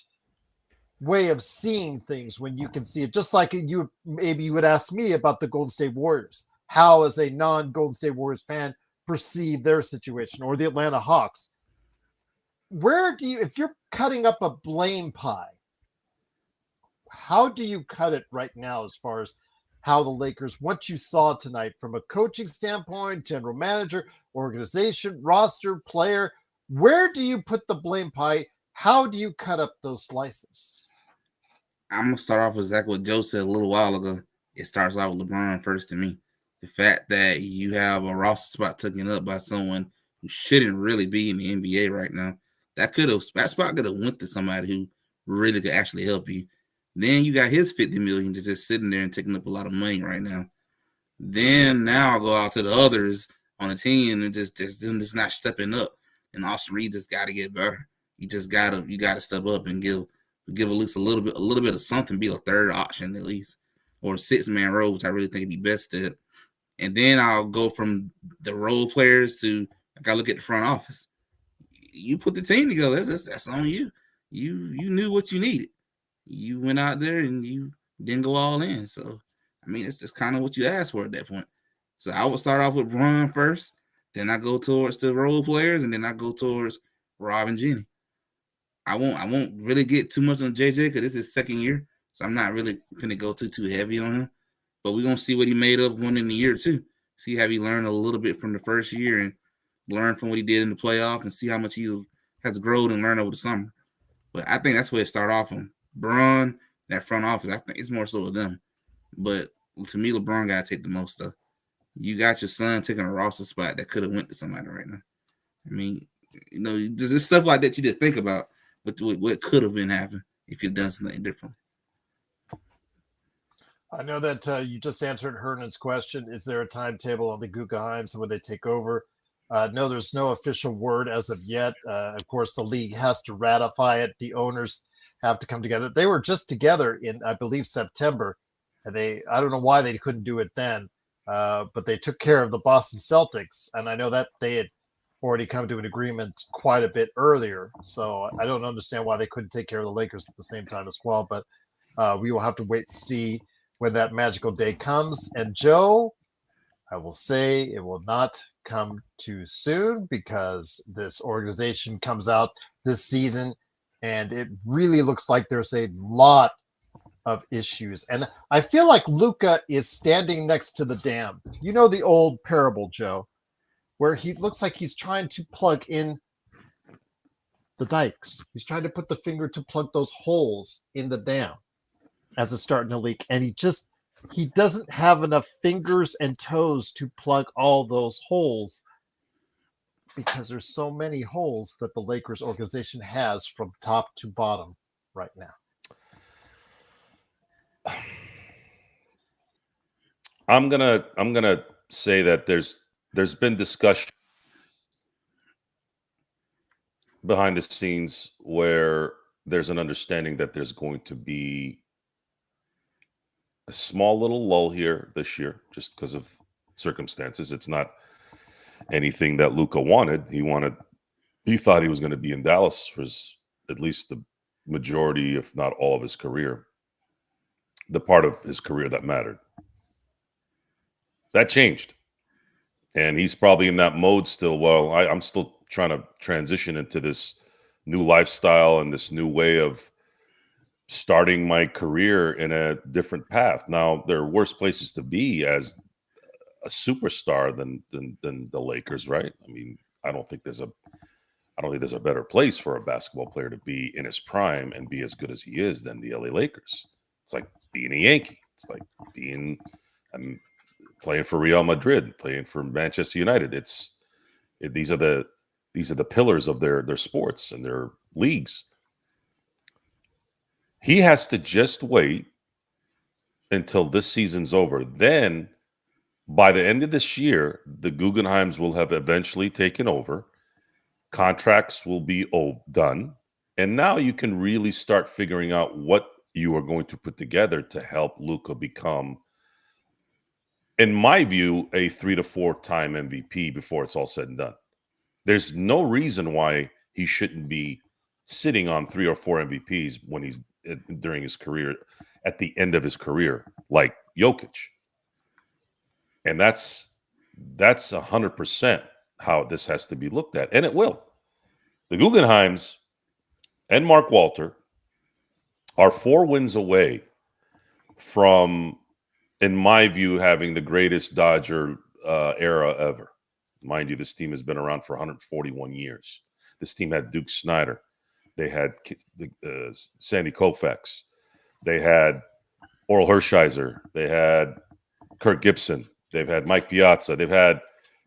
way of seeing things when you can see it, just like you would ask me about the Golden State Warriors, how as a non-Golden State Warriors fan perceive their situation, or the Atlanta Hawks. Where do you, if you're cutting up a blame pie, how do you cut it right now as far as how the Lakers, what you saw tonight from a coaching standpoint, general manager, organization, roster, player, where do you put the blame pie? How do you cut up those slices? I'm going to start off with exactly what Joe said a little while ago. It starts off with LeBron first to me. The fact that you have a roster spot taken up by someone who shouldn't really be in the NBA right now. That spot could have went to somebody who really could actually help you. Then you got his $50 million just sitting there and taking up a lot of money right now. Then now I'll go out to the others on the team and just not stepping up. And Austin Reed just got to get better. You gotta step up and give at least a little bit of something, be a third option at least, or a 6-man role, which I really think would be best at. And then I'll go from the role players to I gotta look at the front office. You put the team together. That's on you. You knew what you needed. You went out there and you didn't go all in. So, I mean, it's just kind of what you asked for at that point. So I would start off with Bron first. Then I go towards the role players, and then I go towards Rob and Jenny. I won't really get too much on JJ because this is his second year. So I'm not really going to go too heavy on him. But we're going to see what he made of going in the year two. See how he learned a little bit from the first year and learn from what he did in the playoff and see how much he has grown and learned over the summer. But I think that's where it started off on. Braun, that front office, I think it's more so with them. But to me, LeBron got to take the most stuff. You got your son taking a roster spot that could have went to somebody right now. I mean, there's stuff like that you just think about, but what could have been happening if you'd done something differently. I know that you just answered Hernan's question. Is there a timetable on the Guggenheim so when they take over? No, there's no official word as of yet. Of course, the league has to ratify it. The owners have to come together. They were just together in, I believe, September. And I don't know why they couldn't do it then. but they took care of the Boston Celtics, and I know that they had already come to an agreement quite a bit earlier. So I don't understand why they couldn't take care of the Lakers at the same time as well. But we will have to wait to see when that magical day comes. And Joe, I will say it will not come too soon because this organization comes out this season, and it really looks like there's a lot of issues. And I feel like Luka is standing next to the dam. You know the old parable, Joe, where he looks like he's trying to plug in the dikes. He's trying to put the finger to plug those holes in the dam as it's starting to leak. And he doesn't have enough fingers and toes to plug all those holes because there's so many holes that the Lakers organization has from top to bottom right now. I'm gonna say that there's been discussion behind the scenes where there's an understanding that there's going to be a small little lull here this year just because of circumstances. It's not anything that Luka wanted. He thought he was going to be in Dallas for at least the majority, if not all of his career, the part of his career that mattered. That changed. And he's probably in that mode still. Well, I'm still trying to transition into this new lifestyle and this new way of starting my career in a different path. Now, there are worse places to be as a superstar than the Lakers, right? I mean, I don't think there's a better place for a basketball player to be in his prime and be as good as he is than the LA Lakers. It's like being a Yankee. It's like being playing for Real Madrid, playing for Manchester United. These are the pillars of their sports and their leagues. He has to just wait until this season's over. Then, by the end of this year, the Guggenheims will have eventually taken over. Contracts will be done. And now you can really start figuring out what you are going to put together to help Luka become, in my view, a 3 to 4 time MVP before it's all said and done. There's no reason why he shouldn't be sitting on 3 or 4 MVPs when he's during his career, at the end of his career, like Jokic. And that's 100% how this has to be looked at, and it will. The Guggenheims and Mark Walter are 4 wins away from, in my view, having the greatest Dodger era ever. Mind you, this team has been around for 141 years. This team had Duke Snyder. They had Sandy Koufax. They had Oral Hershiser. They had Kirk Gibson. They've had Mike Piazza.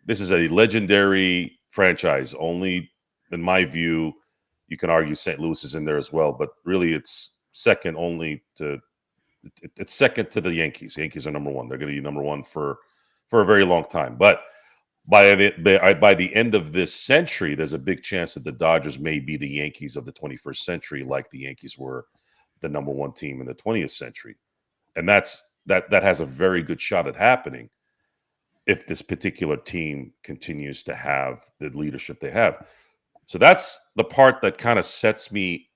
This is a legendary franchise. Only, in my view, you can argue St. Louis is in there as well, but really it's second to the Yankees. The Yankees are number 1. They're going to be number 1 for a very long time. But by the end of this century, there's a big chance that the Dodgers may be the Yankees of the 21st century, like the Yankees were the number 1 team in the 20th century. And that has a very good shot at happening if this particular team continues to have the leadership they have. So that's the part that kind of sets me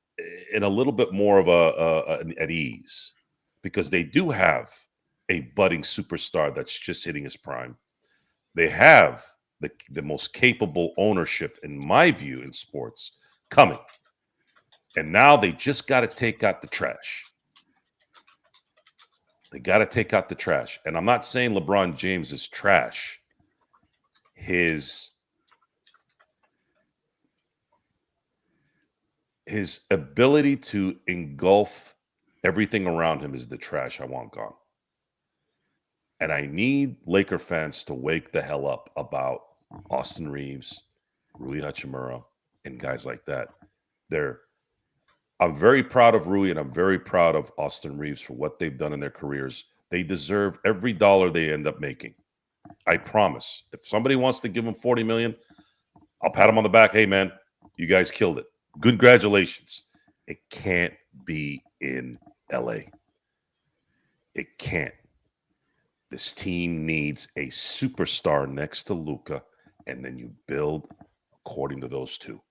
in a little bit more of at ease, because they do have a budding superstar that's just hitting his prime. They have the most capable ownership, in my view, in sports coming. And now they just got to take out the trash. They got to take out the trash. And I'm not saying LeBron James is trash. His ability to engulf everything around him is the trash I want gone. And I need Laker fans to wake the hell up about Austin Reeves, Rui Hachimura, and guys like that. I'm very proud of Rui, and I'm very proud of Austin Reeves for what they've done in their careers. They deserve every dollar they end up making. I promise. If somebody wants to give them $40 million, I'll pat them on the back. Hey, man, you guys killed it. Congratulations. It can't be in LA. It can't. This team needs a superstar next to Luka, and then you build according to those two.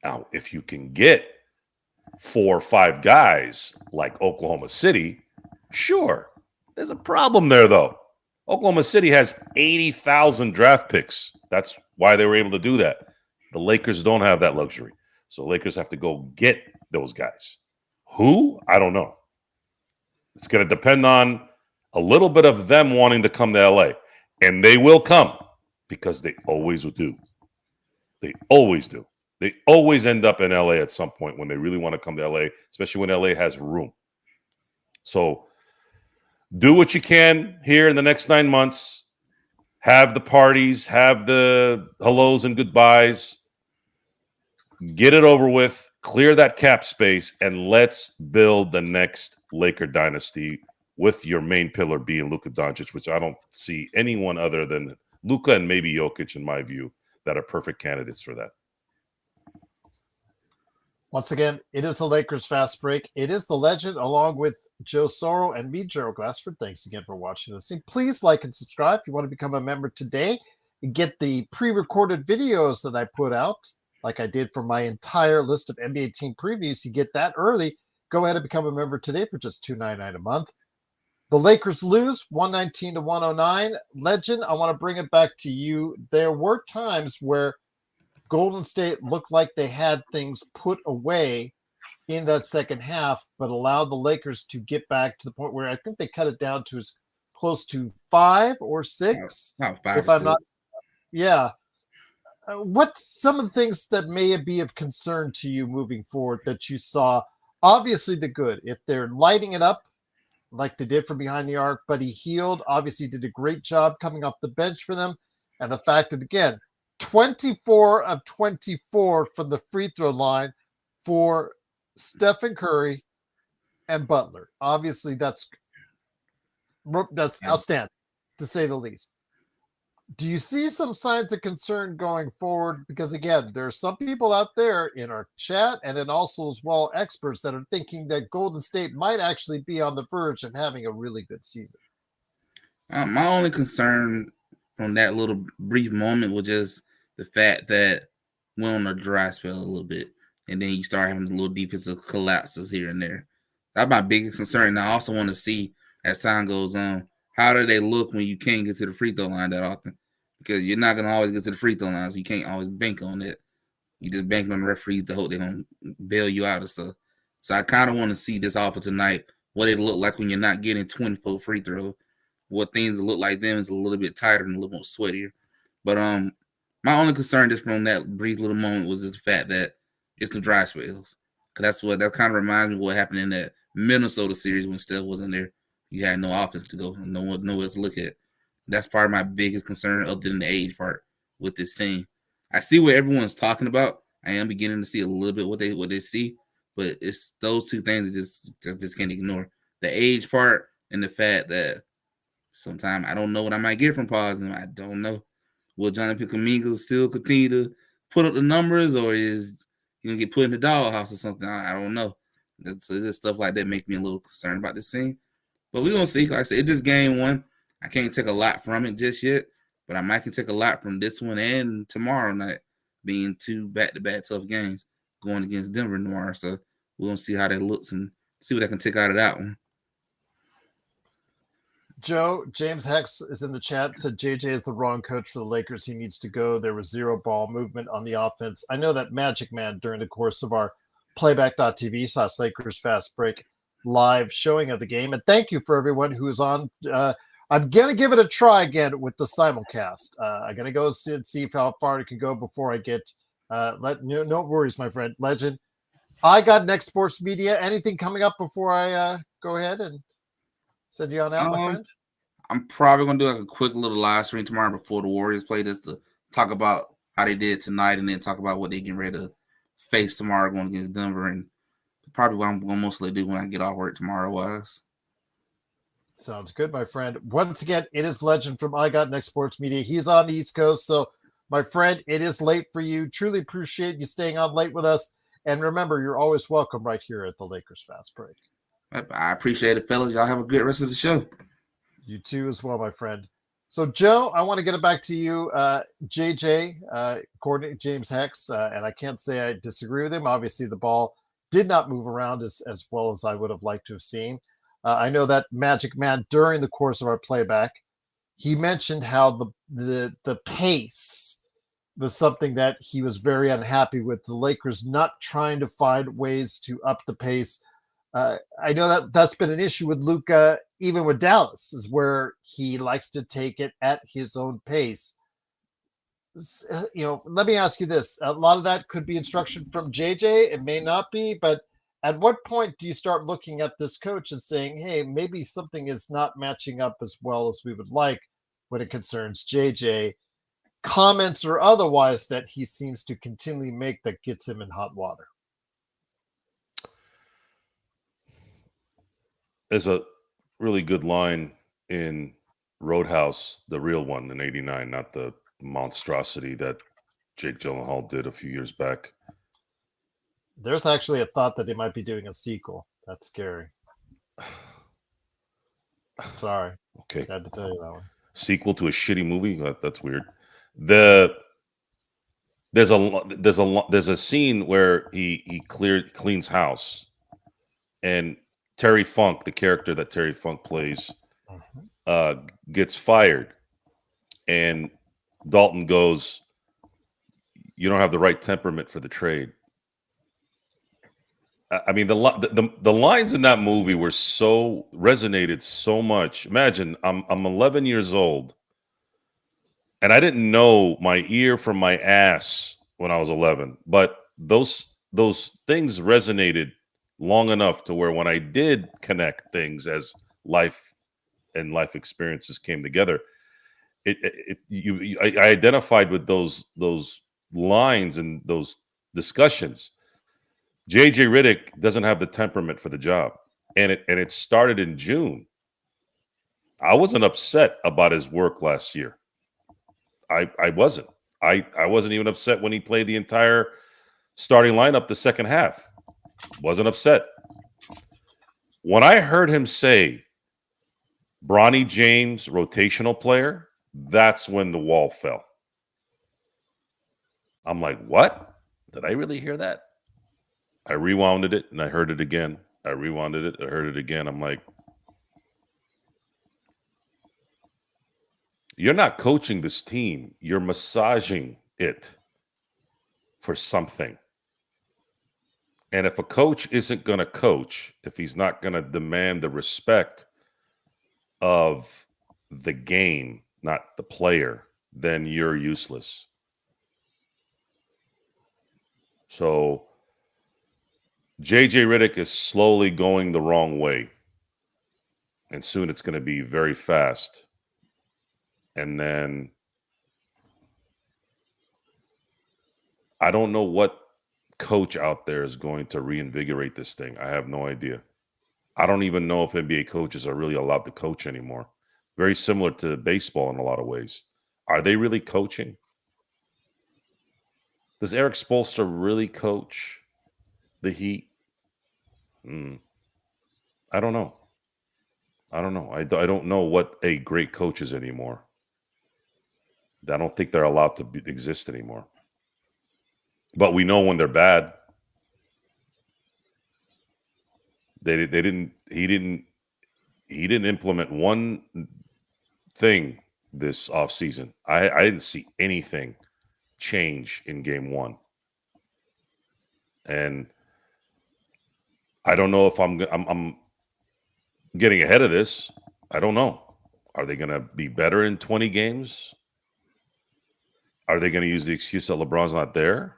Now, if you can get 4 or 5 guys like Oklahoma City, sure. There's a problem there, though. Oklahoma City has 80,000 draft picks. That's why they were able to do that. The Lakers don't have that luxury. So Lakers have to go get those guys. Who? I don't know. It's going to depend on a little bit of them wanting to come to LA. And they will come because they always do. They always do. They always end up in LA at some point when they really want to come to LA, especially when LA has room. So do what you can here in the next 9 months. Have the parties, have the hellos and goodbyes. Get it over with, clear that cap space, and let's build the next Laker dynasty with your main pillar being Luka Doncic, which I don't see anyone other than Luka and maybe Jokic, in my view, that are perfect candidates for that. Once again, it is the Lakers Fast Break. It is the legend, along with Joe Soro and me, Gerald Glassford. Thanks again for watching this thing. Please like and subscribe if you want to become a member today and get the pre-recorded videos that I put out, like I did for my entire list of NBA team previews. You get that early. Go ahead and become a member today for just $2.99 a month. The Lakers lose 119-109. Legend, I want to bring it back to you. There were times where Golden State looked like they had things put away in that second half, but allowed the Lakers to get back to the point where I think they cut it down to as close to 5 or 6. Not 5 if or I'm 6. not, yeah. What some of the things that may be of concern to you moving forward that you saw? Obviously, the good. If they're lighting it up like they did from behind the arc, Buddy Hield obviously did a great job coming off the bench for them, and the fact that again, 24 of 24 from the free throw line for Stephen Curry and Butler. Obviously, that's outstanding, to say the least. Do you see some signs of concern going forward? Because again, there are some people out there in our chat and then also as well experts that are thinking that Golden State might actually be on the verge of having a really good season. My only concern from that little brief moment was just the fact that we're on a dry spell a little bit, and then you start having little defensive collapses here and there. That's my biggest concern. And I also want to see, as time goes on, how do they look when you can't get to the free throw line that often? Because you're not going to always get to the free throw line, so you can't always bank on it. You just bank on the referees to hope they're going to bail you out and stuff. So I kind of want to see this offense tonight, what it look like when you're not getting 24 free throws, what things look like them is a little bit tighter and a little more sweatier. But my only concern just from that brief little moment was just the fact that it's the dry spells. Because that kind of reminds me of what happened in that Minnesota series when Steph wasn't there. You had no offense to go, nowhere to look at. That's probably my biggest concern, other than the age part, with this team. I see what everyone's talking about. I am beginning to see a little bit what they see, but it's those two things that just can't ignore. The age part and the fact that sometimes I don't know what I might get from pausing. I don't know. Will Jonathan Kuminga still continue to put up the numbers, or is he going to get put in the doghouse or something? I don't know. So just stuff like that make me a little concerned about this team. But we're going to see. Like I said, it's just game one. I can't take a lot from it just yet, but I might can take a lot from this one and tomorrow night, being 2 back-to-back tough games going against Denver tomorrow. So we're going to see how that looks and see what I can take out of that one. Joe, James Hex is in the chat, said JJ is the wrong coach for the Lakers. He needs to go. There was zero ball movement on the offense. I know that Magic Man, during the course of our playback.tv/Lakers Fast Break live showing of the game. And thank you for everyone who is on. I'm going to give it a try again with the simulcast. I'm going to go see how far it can go before I get no worries, my friend. Legend. I got Next Sports Media. Anything coming up before I go ahead and send you on out, my friend? I'm probably going to do like a quick little live stream tomorrow before the Warriors play, just to talk about how they did tonight and then talk about what they getting ready to face tomorrow going against Denver, and probably what I'm going to mostly do when I get off work tomorrow was. Sounds good, my friend. Once again, it is Legend from I Got Next Sports Media. He's on the East Coast, so my friend, it is late for you. Truly appreciate you staying on late with us. And remember, you're always welcome right here at the Lakers Fast Break. I appreciate it, fellas. Y'all have a good rest of the show. You too as well, my friend. So, Joe, I want to get it back to you. JJ, according to James Hex, and I can't say I disagree with him. Obviously, the ball did not move around as well as I would have liked to have seen. I know that Magic Man, during the course of our playback, he mentioned how the pace was something that he was very unhappy with. The Lakers not trying to find ways to up the pace. I know that that's been an issue with Luka, even with Dallas, is where he likes to take it at his own pace. Let me ask you this: a lot of that could be instruction from JJ. It may not be, but at what point do you start looking at this coach and saying, "Hey, maybe something is not matching up as well as we would like when it concerns JJ"? Comments or otherwise that he seems to continually make that gets him in hot water. There's a really good line in Roadhouse, the real one in '89, not the monstrosity that Jake Gyllenhaal did a few years back. There's actually a thought that they might be doing a sequel. That's scary. Sorry. Okay. I had to tell you that one. Sequel to a shitty movie? That's weird. There's a scene where he cleans house, and Terry Funk, the character that Terry Funk plays, gets fired, and Dalton goes, "You don't have the right temperament for the trade." I mean, the lines in that movie were resonated so much. Imagine I'm 11 years old, and I didn't know my ear from my ass when I was 11, but those things resonated long enough to where when I did connect things as life and life experiences came together, I identified with those lines and those discussions. JJ Redick doesn't have the temperament for the job, and it started in June. I wasn't upset about his work last year. I wasn't. I wasn't even upset when he played the entire starting lineup the second half. Wasn't upset. When I heard him say Bronny James rotational player, that's when the wall fell. I'm like, what? Did I really hear that? I rewounded it and I heard it again. I rewounded it. I heard it again. I'm like, you're not coaching this team. You're massaging it for something. And if a coach isn't going to coach, if he's not going to demand the respect of the game, not the player, then you're useless. So JJ Redick is slowly going the wrong way. And soon it's going to be very fast. And then I don't know what coach out there is going to reinvigorate this thing. I have no idea. I don't even know if NBA coaches are really allowed to coach anymore. Very similar to baseball in a lot of ways. Are they really coaching? Does Eric Spoelstra really coach the Heat? I don't know. I don't know. I don't know what a great coach is anymore. I don't think they're allowed to exist anymore. But we know when they're bad. He didn't implement one thing this offseason. I didn't see anything change in game one. And I don't know if I'm getting ahead of this. I don't know. Are they going to be better in 20 games? Are they going to use the excuse that LeBron's not there?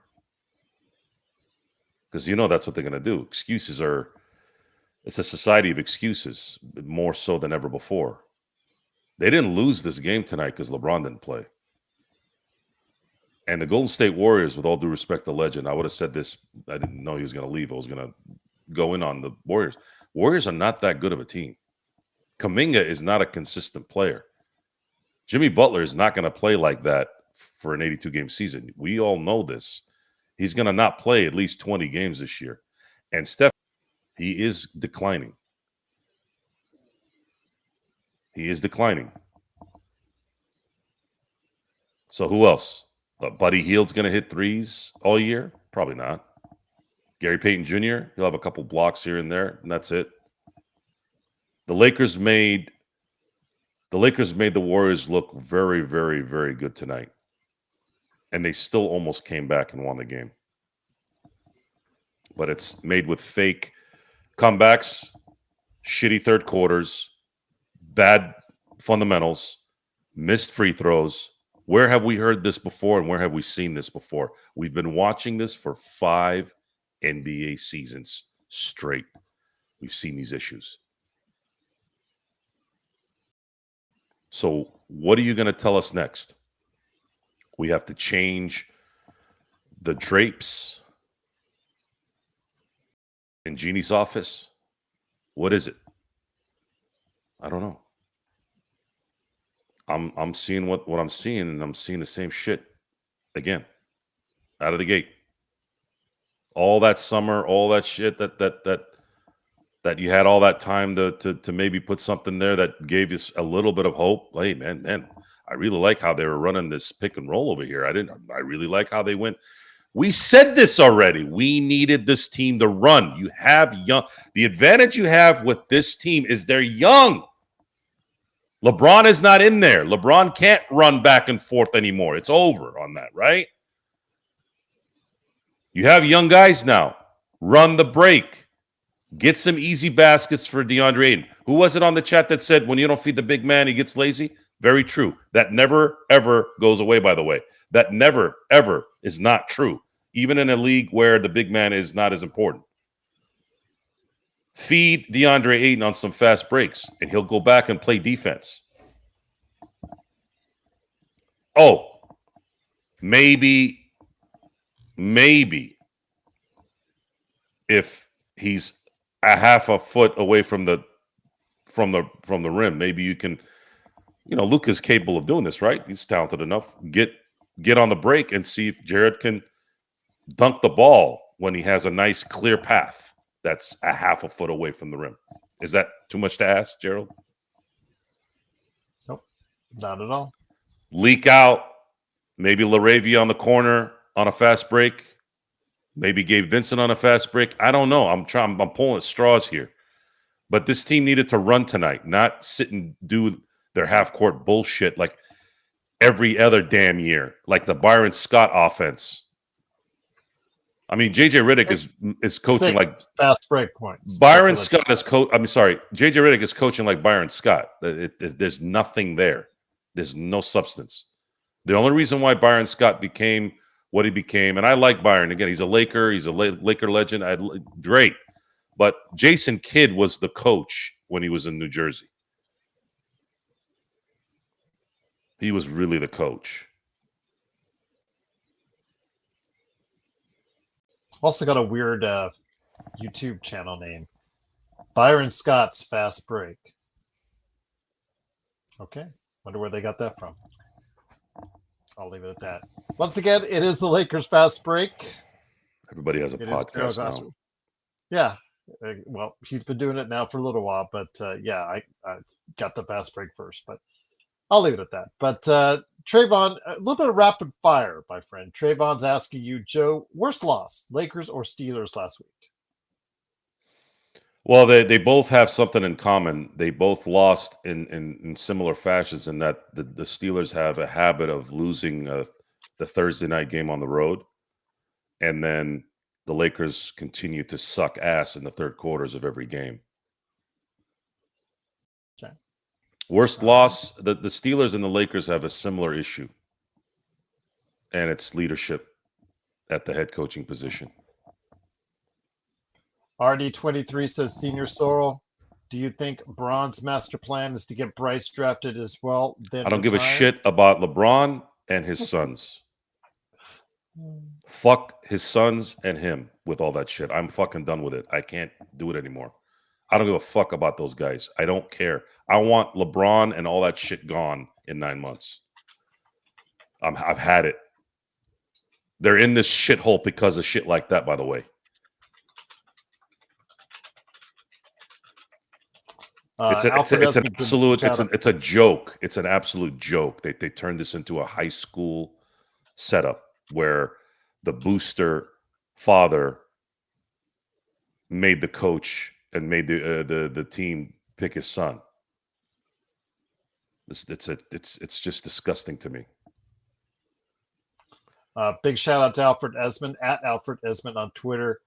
Because that's what they're going to do. It's a society of excuses, more so than ever before. They didn't lose this game tonight because LeBron didn't play. And the Golden State Warriors, with all due respect to Legend, I would have said this. I didn't know he was going to leave. I was going to go in on the Warriors. Warriors are not that good of a team. Kuminga is not a consistent player. Jimmy Butler is not going to play like that for an 82-game season. We all know this. He's going to not play at least 20 games this year. And Steph, he is declining. He is declining. So who else? Buddy Hield's going to hit threes all year? Probably not. Gary Payton Jr., he'll have a couple blocks here and there, and that's it. The Lakers made the Warriors look very, very, very good tonight. And they still almost came back and won the game. But it's made with fake comebacks, shitty third quarters, bad fundamentals, missed free throws. Where have we heard this before and where have we seen this before? We've been watching this for 5 NBA seasons straight. We've seen these issues. So what are you going to tell us next? We have to change the drapes in Jeannie's office. What is it? I don't know. I'm seeing what I'm seeing, and I'm seeing the same shit again out of the gate. All that summer, all that shit that you had all that time to maybe put something there that gave us a little bit of hope. Hey, man, I really like how they were running this pick and roll over here. I really like how they went. We said this already. We needed this team to run. You have young. The advantage you have with this team is they're young. LeBron is not in there. LeBron can't run back and forth anymore. It's over on that, right? You have young guys now. Run the break. Get some easy baskets for DeAndre Ayton. Who was it on the chat that said when you don't feed the big man, he gets lazy? Very true. That never, ever goes away, by the way. That never, ever is not true, even in a league where the big man is not as important. Feed DeAndre Ayton on some fast breaks, and he'll go back and play defense. Oh, maybe if he's a half a foot away from the rim, maybe you can, Luka's capable of doing this, right? He's talented enough. Get on the break and see if Jared can dunk the ball when he has a nice clear path that's a half a foot away from the rim. Is that too much to ask, Gerald? Nope, not at all. Leak out. Maybe LaRavia on the corner on a fast break. Maybe Gabe Vincent on a fast break. I don't know. I'm pulling at straws here. But this team needed to run tonight, not sit and do their half-court bullshit like every other damn year, like the Byron Scott offense. I mean, JJ Redick is coaching like fast break points. Byron Scott is JJ Redick is coaching like Byron Scott. There's nothing there. There's no substance. The only reason why Byron Scott became what he became, and I like Byron. Again, he's a Laker. He's a Laker legend. Great. But Jason Kidd was the coach when he was in New Jersey. He was really the coach. Also got a weird YouTube channel name. Byron Scott's Fast Break. Okay. Wonder where they got that from. I'll leave it at that. Once again, it is the Lakers Fast Break. Everybody has a podcast now. Yeah. Well, he's been doing it now for a little while, but I got the Fast Break first, but I'll leave it at that. But Trayvon, a little bit of rapid fire, my friend. Trayvon's asking you, Joe, worst loss, Lakers or Steelers last week? Well, they both have something in common. They both lost in similar fashions in that the Steelers have a habit of losing the Thursday night game on the road. And then the Lakers continue to suck ass in the third quarters of every game. Okay. Worst loss, the Steelers and the Lakers have a similar issue. And it's leadership at the head coaching position. RD23 says, Senior Sorrel, do you think Braun's master plan is to get Bryce drafted as well? Then I don't give a shit about LeBron and his sons. Fuck his sons and him with all that shit. I'm fucking done with it. I can't do it anymore. I don't give a fuck about those guys. I don't care. I want LeBron and all that shit gone in 9 months. I've had it. They're in this shithole because of shit like that, by the way. Alfred it's an Esmond, absolute shout out. it's a joke. It's an absolute joke. They turned this into a high school setup where the booster father made the coach and made the team pick his son. It's just disgusting to me. Big shout out to Alfred Esmond at Alfred Esmond on Twitter.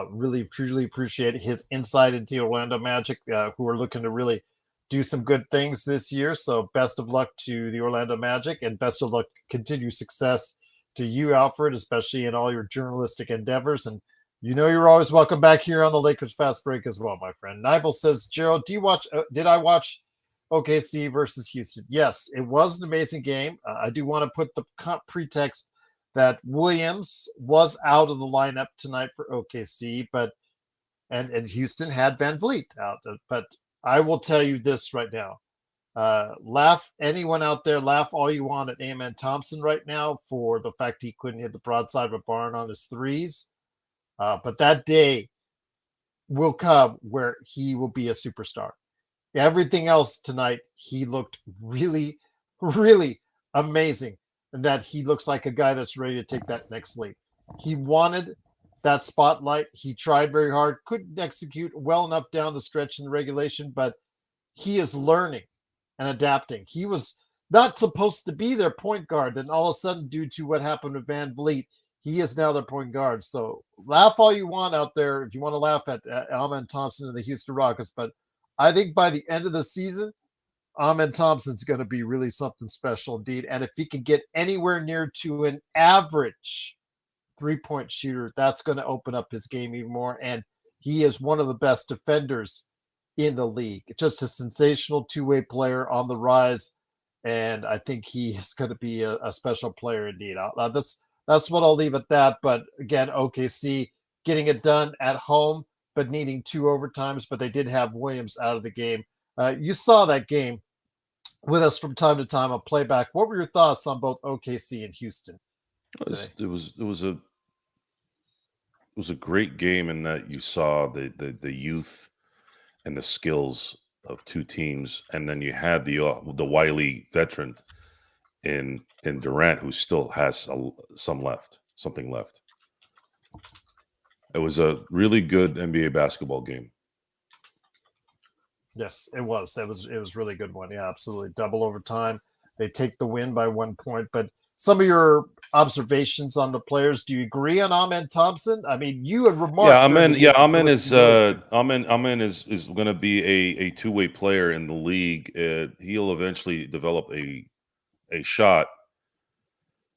Really, truly appreciate his insight into Orlando Magic, who are looking to really do some good things this year. So, best of luck to the Orlando Magic, and best of luck, continued success to you, Alfred, especially in all your journalistic endeavors. And you know you're always welcome back here on the Lakers Fast Break as well, my friend. Nibel says, Gerald, did I watch OKC versus Houston? Yes, it was an amazing game. I do want to put the pretext that Williams was out of the lineup tonight for OKC, but and Houston had Van Vliet out. But I will tell you this right now. Laugh anyone out there, laugh all you want at Amen Thompson right now for the fact he couldn't hit the broadside of a barn on his threes. But that day will come where he will be a superstar. Everything else tonight, he looked really, really amazing. And that he looks like a guy that's ready to take that next leap. He wanted that spotlight. He tried very hard, couldn't execute well enough down the stretch in the regulation, but he is learning and adapting. He was not supposed to be their point guard. Then all of a sudden, due to what happened with Van Vliet, he is now their point guard. So laugh all you want out there if you want to laugh at Amen Thompson and the Houston Rockets. But I think by the end of the season, Amen Thompson's going to be really something special indeed. And if he can get anywhere near to an average three-point shooter, that's going to open up his game even more. And he is one of the best defenders in the league. Just a sensational two-way player on the rise. And I think he is going to be a special player indeed. That's what I'll leave at that. But again, OKC getting it done at home, but needing 2 overtimes. But they did have Williams out of the game. You saw that game with us from time to time on playback. What were your thoughts on both OKC and Houston? It was a great game in that you saw the youth and the skills of two teams, and then you had the wily veteran in Durant, who still has something left. It was a really good NBA basketball game. Yes, it was. It was really good one. Yeah, absolutely. Double overtime. They take the win by 1 point. But some of your observations on the players, do you agree on Amen Thompson? I mean, you had remarked. Amen is going to be a two-way player in the league. He'll eventually develop a shot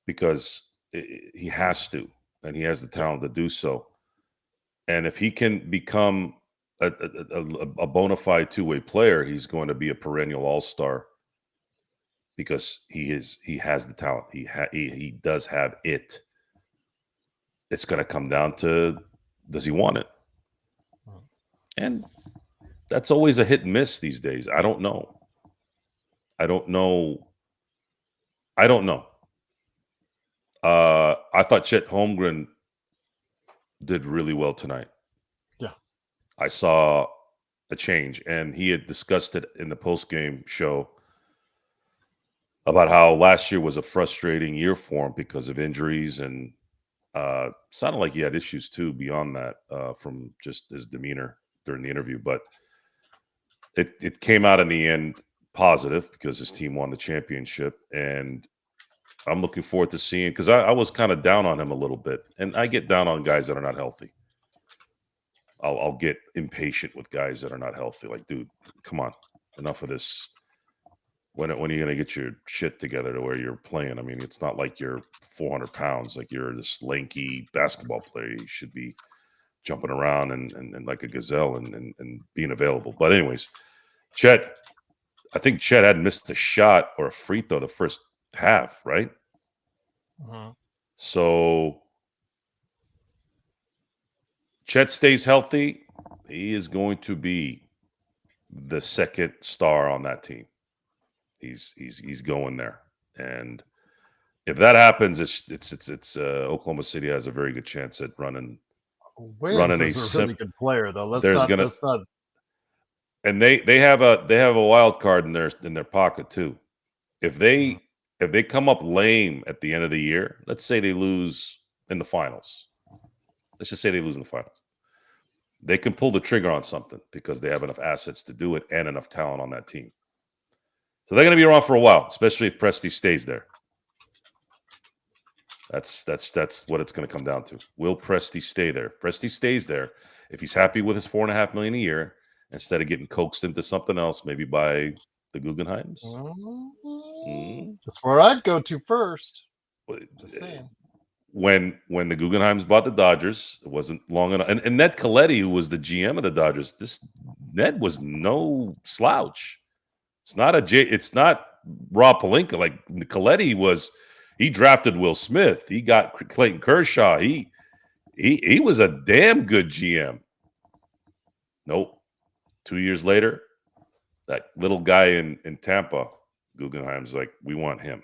because he has to, and he has the talent to do so. And if he can become a bona fide two-way player, he's going to be a perennial all-star because he has the talent. He does have it. It's going to come down to, does he want it? And that's always a hit and miss these days. I don't know. I thought Chet Holmgren did really well tonight. Yeah. I saw a change, and he had discussed it in the post-game show about how last year was a frustrating year for him because of injuries, and sounded like he had issues too beyond that from just his demeanor during the interview. But it came out in the end positive because his team won the championship, and I'm looking forward to seeing, because I was kind of down on him a little bit, and I get down on guys that are not healthy. I'll get impatient with guys that are not healthy. Like, dude, come on, enough of this. When are you going to get your shit together to where you're playing? I mean, it's not like you're 400 pounds, like you're this lanky basketball player. You should be jumping around and like a gazelle and being available. But anyways, I think Chet had missed a shot or a free throw the first half, right? Uh-huh. So Chet stays healthy, he is going to be the second star on that team. He's going there, and if that happens, it's Oklahoma City has a very good chance at running. Williams is a really good player, though. Let's not. And they have a wild card in their pocket too. If they come up lame at the end of the year, let's say they lose in the finals. Let's just say they lose in the finals. They can pull the trigger on something because they have enough assets to do it and enough talent on that team. So they're going to be around for a while, especially if Presti stays there. That's what it's going to come down to. Will Presti stay there? If Presti stays there, if he's happy with his $4.5 million a year, instead of getting coaxed into something else, maybe by the Guggenheims. That's where I'd go to first. Just saying. When the Guggenheims bought the Dodgers, it wasn't long enough. And Ned Colletti, who was the GM of the Dodgers, Ned was no slouch. It's not Rob Pelinka. Like Colletti he drafted Will Smith. He got Clayton Kershaw. He was a damn good GM. Nope. 2 years later, that little guy in Tampa, Guggenheim's like, we want him.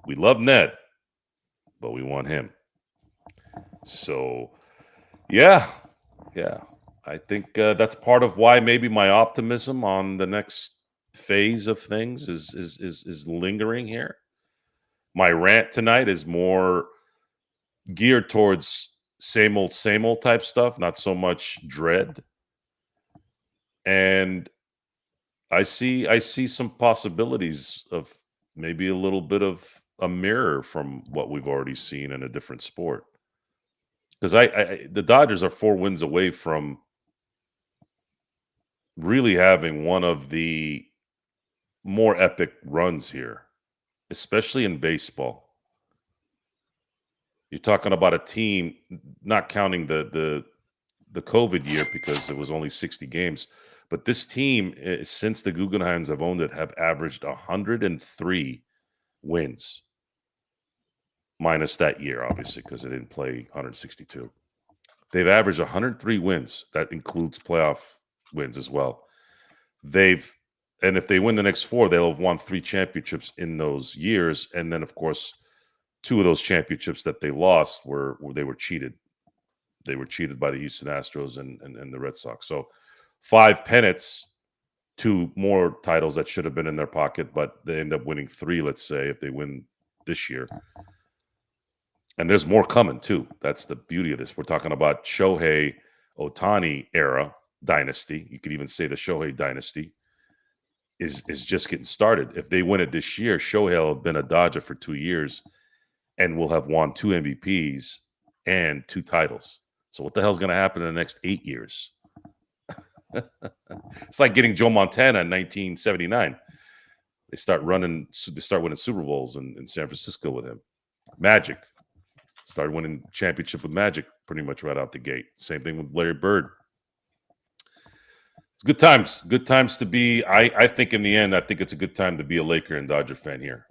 We love Ned, but we want him. So, yeah. I think that's part of why maybe my optimism on the next phase of things is lingering here. My rant tonight is more geared towards same old type stuff, not so much dread. And I see some possibilities of maybe a little bit of a mirror from what we've already seen in a different sport. Because the Dodgers are 4 wins away from really having one of the more epic runs here, especially in baseball. You're talking about a team, not counting the COVID year because it was only 60 games, but this team, since the Guggenheims have owned it, have averaged 103 wins, minus that year, obviously, because they didn't play 162. They've averaged 103 wins. That includes playoff wins as well. And if they win the next 4, they'll have won 3 championships in those years. And then, of course, 2 of those championships that they lost were they were cheated. They were cheated by the Houston Astros and the Red Sox. So 5 pennants, 2 more titles that should have been in their pocket, but they end up winning 3, let's say, if they win this year. And there's more coming, too. That's the beauty of this. We're talking about Shohei Ohtani era dynasty. You could even say the Shohei dynasty is just getting started. If they win it this year, Shohei will have been a Dodger for 2 years and will have won 2 MVPs and 2 titles. So what the hell's going to happen in the next 8 years? It's like getting Joe Montana in 1979. They start winning Super Bowls in San Francisco with him. Magic started winning championship with Magic pretty much right out the gate. Same thing with Larry Bird. It's good times. Good times to be. I think in the end, I think it's a good time to be a Laker and Dodger fan here.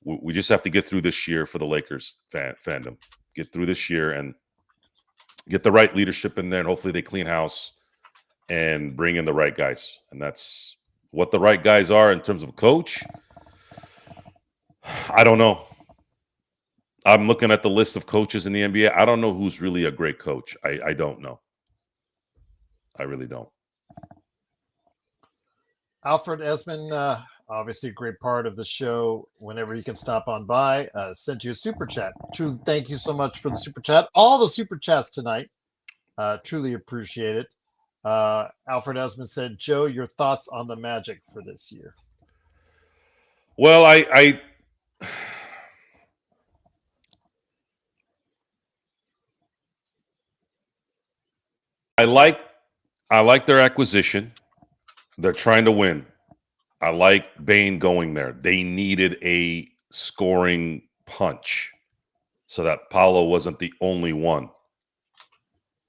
We just have to get through this year for the Lakers fandom. Get through this year and get the right leadership in there, and hopefully they clean house and bring in the right guys. And that's what the right guys are in terms of a coach. I don't know. I'm looking at the list of coaches in the NBA. I don't know who's really a great coach. I don't know. I really don't. Alfred Esmond, obviously a great part of the show. Whenever you can stop on by, sent you a super chat. Truly, thank you so much for the super chat. All the super chats tonight. Truly appreciate it. Alfred Esmond said, Joe, your thoughts on the Magic for this year? Well, I like their acquisition. They're trying to win. I like Bane going there. They needed a scoring punch so that Paolo wasn't the only one.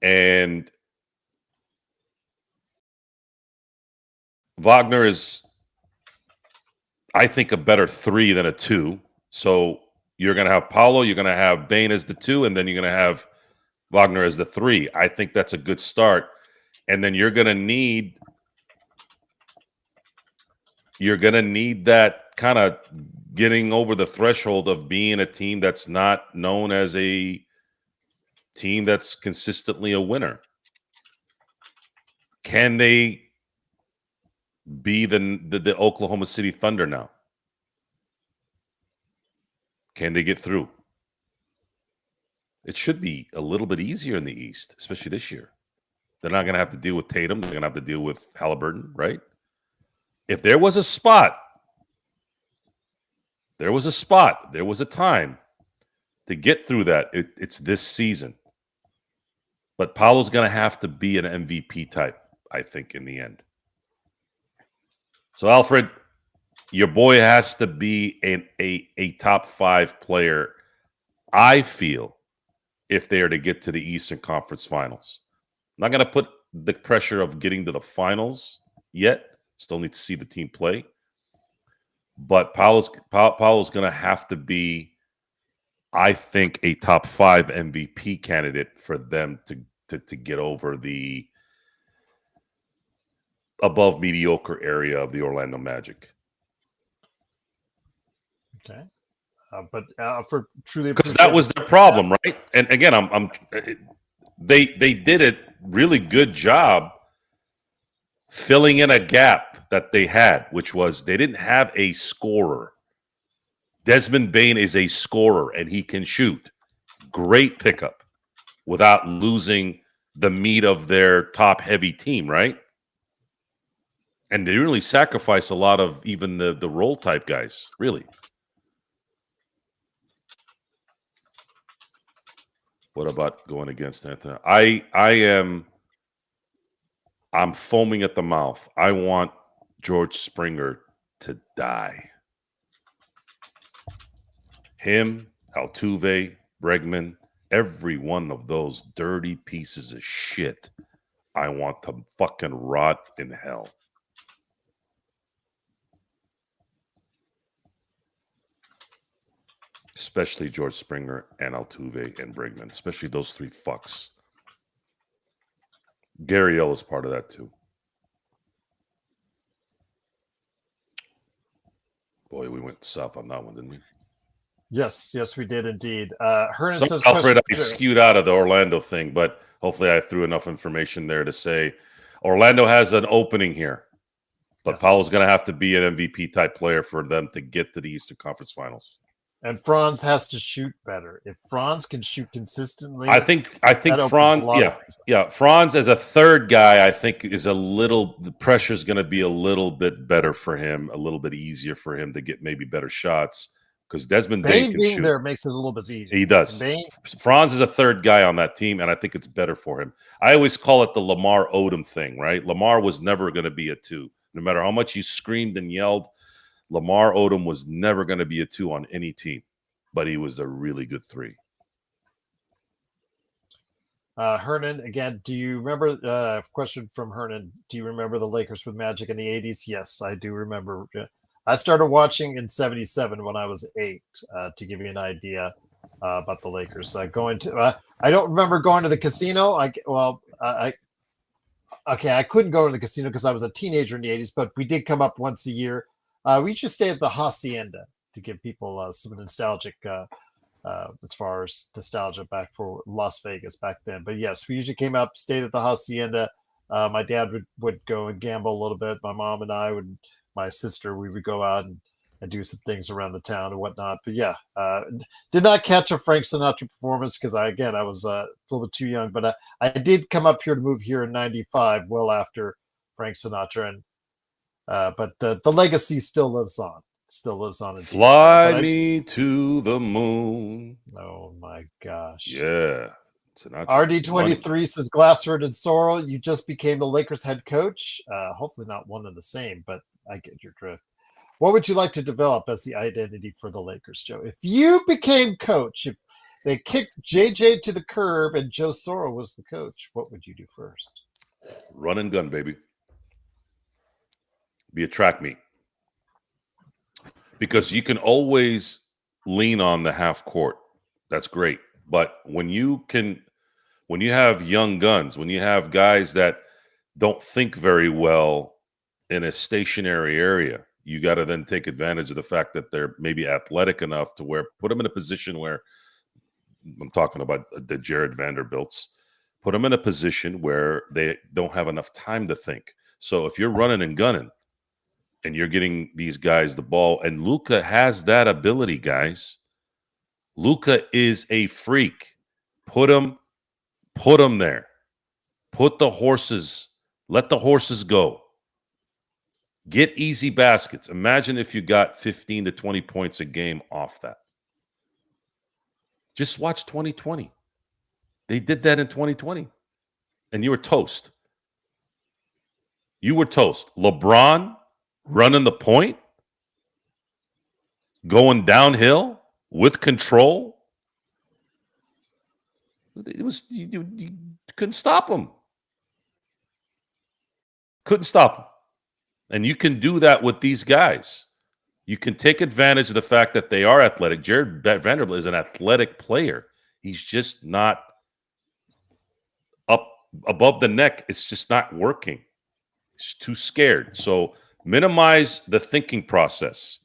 And Wagner is, I think, a better 3 than a 2. So you're going to have Paolo, you're going to have Bane as the 2, and then you're going to have Wagner as the 3. I think that's a good start. And then you're going to need that kind of getting over the threshold of being a team that's not known as a team that's consistently a winner. Can they be the Oklahoma City Thunder now? Can they get through? It should be a little bit easier in the East, especially this year. They're not going to have to deal with Tatum. They're going to have to deal with Halliburton, right? If there was a spot, there was a time to get through that, it's this season. But Paolo's going to have to be an MVP type, I think, in the end. So, Alfred, your boy has to be a top 5 player, I feel, if they are to get to the Eastern Conference Finals. I'm not going to put the pressure of getting to the finals yet. Still need to see the team play. But Paolo's going to have to be, I think, a top 5 MVP candidate for them to get over the above mediocre area of the Orlando Magic. Okay. But for truly, because that was their problem, right? And again, they did a really good job filling in a gap that they had, which was they didn't have a scorer. Desmond Bane is a scorer, and he can shoot. Great pickup without losing the meat of their top-heavy team, right? And they really sacrifice a lot of even the role-type guys, really. What about going against Anthony? I'm foaming at the mouth. I want George Springer to die. Him, Altuve, Bregman, every one of those dirty pieces of shit, I want to fucking rot in hell. Especially George Springer and Altuve and Bregman, especially those 3 fucks. Gary Hill is part of that too. Boy, we went south on that one, didn't we? Yes, we did indeed. Hernan says, Alfred, I skewed out of the Orlando thing, but hopefully I threw enough information there to say Orlando has an opening here. But yes. Paolo's going to have to be an MVP type player for them to get to the Eastern Conference Finals. And Franz has to shoot better. If Franz can shoot consistently, I think Franz, Franz as a third guy, I think is the pressure is going to be a little bit better for him, a little bit easier for him to get maybe better shots because Desmond Bane can being shoot. There makes it a little bit easier. He does. Franz is a third guy on that team, and I think it's better for him. I always call it the Lamar Odom thing, right? Lamar was never going to be a 2. No matter how much you screamed and yelled, Lamar Odom was never going to be a 2 on any team, but he was a really good 3. Hernan, again, do you remember, question from Hernan, do you remember the Lakers with Magic in the 80s? Yes, I do remember. I started watching in 77 when I was 8, to give you an idea about the Lakers. I don't remember going to the casino. I couldn't go to the casino because I was a teenager in the 80s, but we did come up once a year. We used to stay at the Hacienda to give people some nostalgic, as far as nostalgia back for Las Vegas back then. But yes, we usually came up, stayed at the Hacienda. My dad would go and gamble a little bit. My mom and my sister, we would go out and do some things around the town and whatnot. But yeah, did not catch a Frank Sinatra performance because I was a little bit too young. But I did come up here to move here in '95, well after Frank Sinatra, and but the legacy still lives on. Fly me to the moon. Oh my gosh! Yeah. RD23 says Glassford and Sorrell, you just became the Lakers head coach. Hopefully not one and the same, but I get your drift. What would you like to develop as the identity for the Lakers, Joe? If you became coach, if they kicked JJ to the curb and Joe Sorrell was the coach, what would you do first? Run and gun, baby. Be a track meet. Because you can always lean on the half court. That's great. But when you have young guns, when you have guys that don't think very well in a stationary area, you got to then take advantage of the fact that they're maybe athletic enough to put them in a position where I'm talking about the Jared Vanderbilts, Put them in a position where they don't have enough time to think. So if you're running and gunning and you're getting these guys the ball, and Luka has that ability, guys. Luka is a freak. Put him there. Let the horses go. Get easy baskets. Imagine if you got 15 to 20 points a game off that. Just watch 2020. They did that in 2020. And you were toast. You were toast. LeBron running the point, going downhill with control. It was you couldn't stop him. Couldn't stop him. And you can do that with these guys. You can take advantage of the fact that they are athletic. Jared Vanderbilt is an athletic player. He's just not up above the neck. It's just not working. He's too scared. So minimize the thinking process.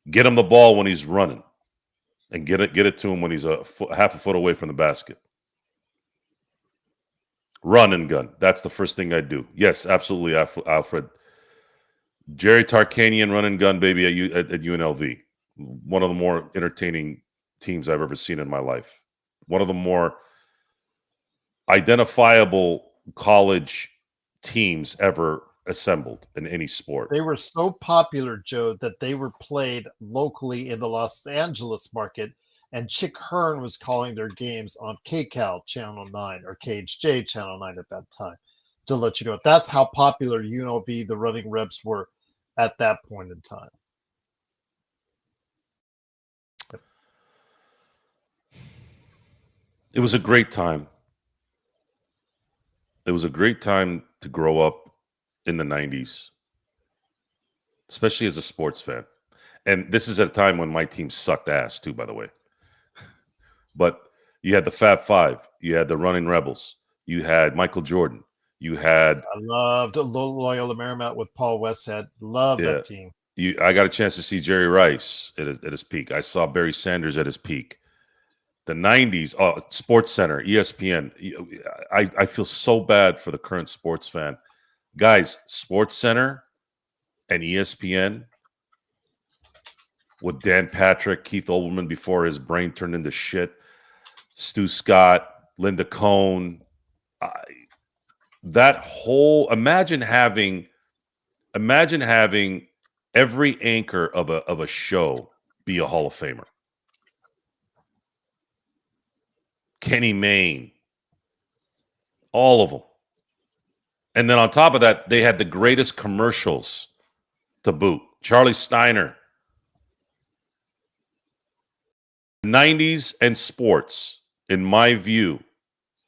Get him the ball when he's running, and get it to him when he's half a foot away from the basket. Run and gun. That's the first thing I do. Yes, absolutely, Alfred. Jerry Tarkanian run and gun, baby, at UNLV. One of the more entertaining teams I've ever seen in my life. One of the more identifiable college teams ever assembled in any sport. They were so popular, Joe, that they were played locally in the Los Angeles market, and Chick Hearn was calling their games on KCAL Channel 9 or KHJ Channel 9 at that time, to let you know. That's how popular UNLV, the Running Rebs, were at that point in time. It was a great time. It was a great time to grow up in the 90s, especially as a sports fan. And this is at a time when my team sucked ass too, by the way. But you had the Fab Five, you had the Running Rebels, you had Michael Jordan, you had... I loved Loyola Marymount with Paul Westhead. Loved that team. I got a chance to see Jerry Rice at his peak. I saw Barry Sanders at his peak. The 90s, Sports Center, ESPN. I feel so bad for the current sports fan. Guys, Sports Center and ESPN with Dan Patrick, Keith Olbermann before his brain turned into shit, Stu Scott, Linda Cohn. That whole, imagine having every anchor of a show be a Hall of Famer. Kenny Mayne, all of them. And then on top of that, they had the greatest commercials to boot. Charlie Steiner. 90s and sports, in my view,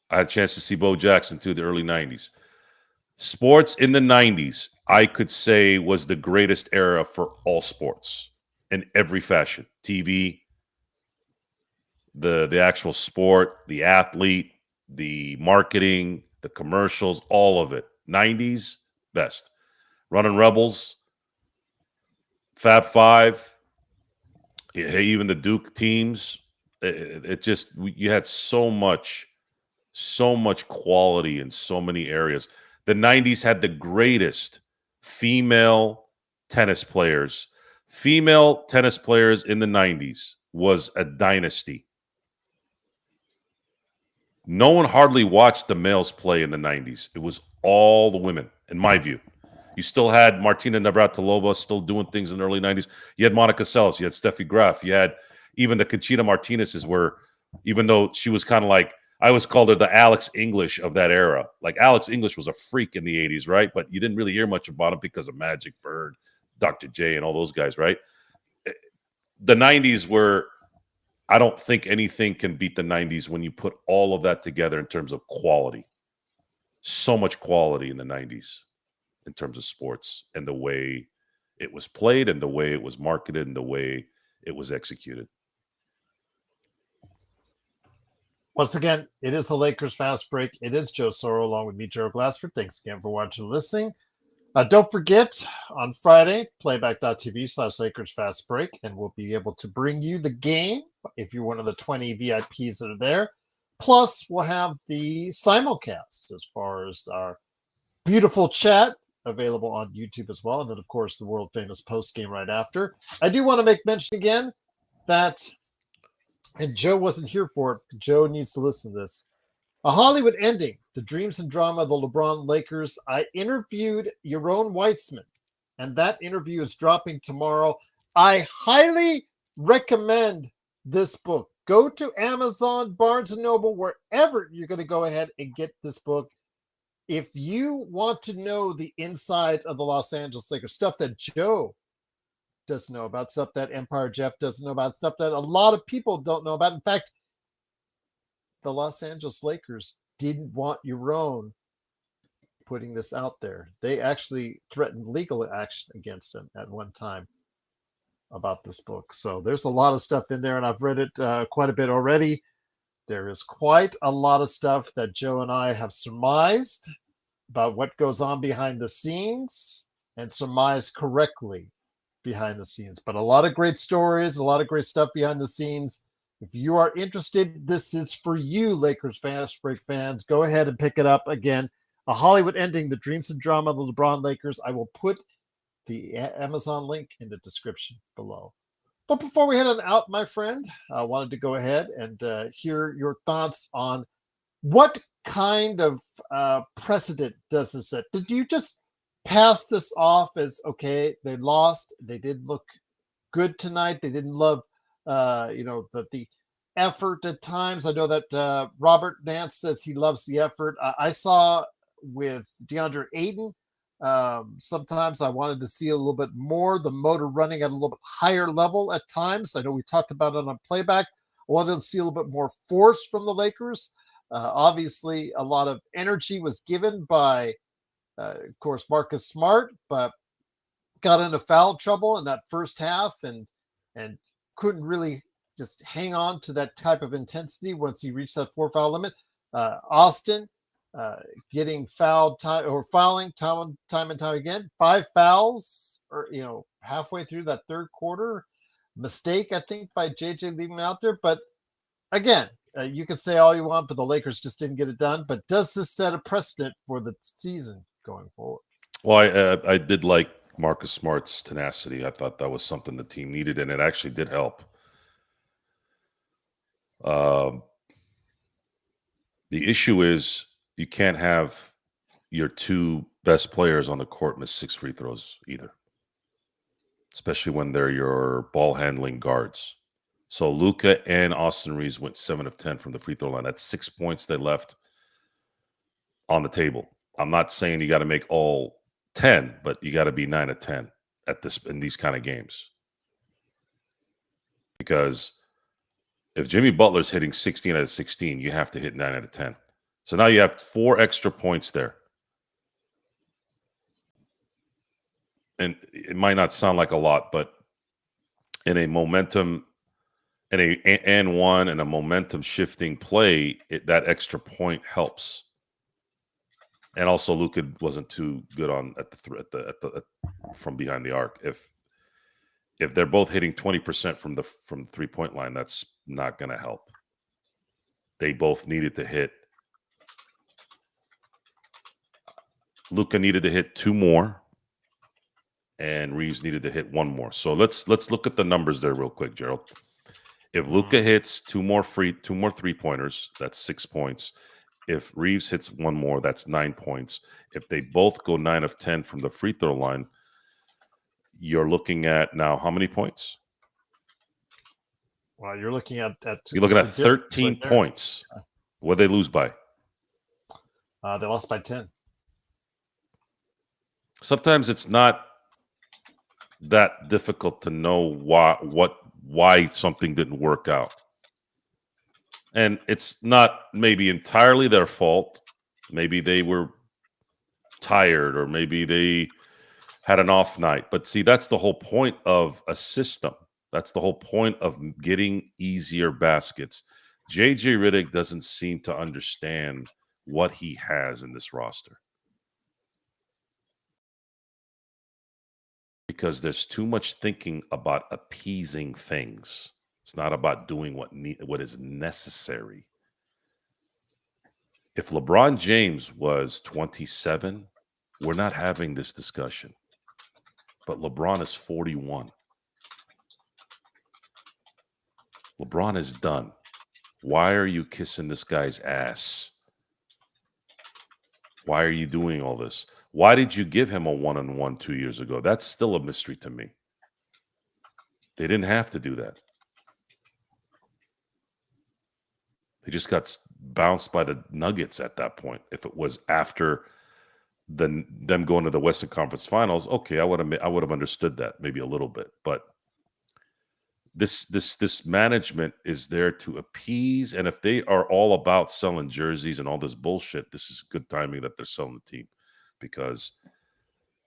I had a chance to see Bo Jackson too, the early 90s. Sports in the 90s, I could say, was the greatest era for all sports in every fashion. TV, the actual sport, the athlete, the marketing, the commercials, all of it. 90s, best. Running Rebels, Fab Five, even the Duke teams. It just, you had so much quality in so many areas. The 90s had the greatest female tennis players. Female tennis players in the 90s was a dynasty. No one hardly watched the males play in the 90s. It was all the women, in my view. You still had Martina Navratilova still doing things in the early 90s. You had Monica Seles. You had Steffi Graf. You had even the Conchita Martinez's, where even though she was kind of like, I always called her the Alex English of that era. Like, Alex English was a freak in the 80s, right? But you didn't really hear much about him because of Magic Bird, Dr. J, and all those guys, right? The 90s were... I don't think anything can beat the 90s when you put all of that together in terms of quality. So much quality in the 90s in terms of sports and the way it was played and the way it was marketed and the way it was executed. Once again, it is the Lakers Fast Break. It is Joe Soro along with me, Joe Glassford. Thanks again for watching and listening. Don't forget, on Friday, playback.tv/Lakers Fast Break, and we'll be able to bring you the game if you're one of the 20 VIPs that are there. Plus, we'll have the simulcast as far as our beautiful chat available on YouTube as well. And then, of course, the world famous post game right after. I do want to make mention again that, and Joe wasn't here for it. Joe needs to listen to this. A Hollywood ending, the dreams and drama of the LeBron Lakers. I interviewed Yaron Weitzman, and that interview is dropping tomorrow. I highly recommend this book. Go to Amazon, Barnes & Noble, wherever you're going to go ahead and get this book. If you want to know the insides of the Los Angeles Lakers, stuff that Joe doesn't know about, stuff that Empire Jeff doesn't know about, stuff that a lot of people don't know about. In fact, the Los Angeles Lakers didn't want Yaron putting this out there. They actually threatened legal action against him at one time about this book. So there's a lot of stuff in there, and I've read it quite a bit already. There is quite a lot of stuff that Joe and I have surmised about what goes on behind the scenes and surmised correctly behind the scenes. But a lot of great stories, a lot of great stuff behind the scenes. If you are interested, this is for you, Lakers Fast Break fans. Go ahead and pick it up. Again, A Hollywood Ending, the dreams and drama of the LeBron Lakers. I will put the Amazon link in the description below. But before we head on out, my friend, I wanted to go ahead and hear your thoughts on what kind of precedent does this set? Did you just pass this off as, okay, they lost, they did look good tonight, they didn't love, the effort at times? I know that Robert Nance says he loves the effort. I saw with DeAndre Ayton, sometimes I wanted to see a little bit more, the motor running at a little bit higher level at times. I know we talked about it on playback. I wanted to see a little bit more force from the Lakers. Obviously, a lot of energy was given by, of course, Marcus Smart, but got into foul trouble in that first half and couldn't really just hang on to that type of intensity once he reached that 4 foul limit. Austin, getting fouled time or fouling time and time again. 5 fouls, or halfway through that third quarter. Mistake, I think, by JJ leaving him out there. But again, you can say all you want, but the Lakers just didn't get it done. But does this set a precedent for the season going forward? Well, I did like Marcus Smart's tenacity. I thought that was something the team needed, and it actually did help. The issue is you can't have your 2 best players on the court miss 6 free throws either, especially when they're your ball handling guards. So Luka and Austin Reeves went 7 of 10 from the free throw line. That's 6 points they left on the table. I'm not saying you got to make all 10, but you got to be 9 of 10 in these kind of games. Because if Jimmy Butler's hitting 16 out of 16, you have to hit 9 out of 10. So now you have 4 extra points there. And it might not sound like a lot, but in a momentum, in a and one and a momentum shifting play, that extra point helps. And also, Luka wasn't too good on from behind the arc. If they're both hitting 20% from the 3-point line, that's not going to help. They both needed to hit. Luka needed to hit 2 more, and Reeves needed to hit 1 more. So let's look at the numbers there real quick, Gerald. If Luka hits 2 more 3-pointers, that's 6 points. If Reeves hits 1 more, that's 9 points. If they both go 9 of 10 from the free throw line, you're looking at now how many points? Well, you're looking at 13 points. What did they lose by? They lost by 10. Sometimes it's not that difficult to know why something didn't work out. And it's not maybe entirely their fault. Maybe they were tired, or maybe they had an off night. But see, that's the whole point of a system. That's the whole point of getting easier baskets. JJ Redick doesn't seem to understand what he has in this roster, because there's too much thinking about appeasing things. It's not about doing what is necessary. If LeBron James was 27, we're not having this discussion. But LeBron is 41. LeBron is done. Why are you kissing this guy's ass? Why are you doing all this? Why did you give him a 1-on-1 2 years ago? That's still a mystery to me. They didn't have to do that. They just got bounced by the Nuggets at that point. If it was after them going to the Western Conference Finals, okay, I would have understood that maybe a little bit. But this management is there to appease, and if they are all about selling jerseys and all this bullshit, this is good timing that they're selling the team, because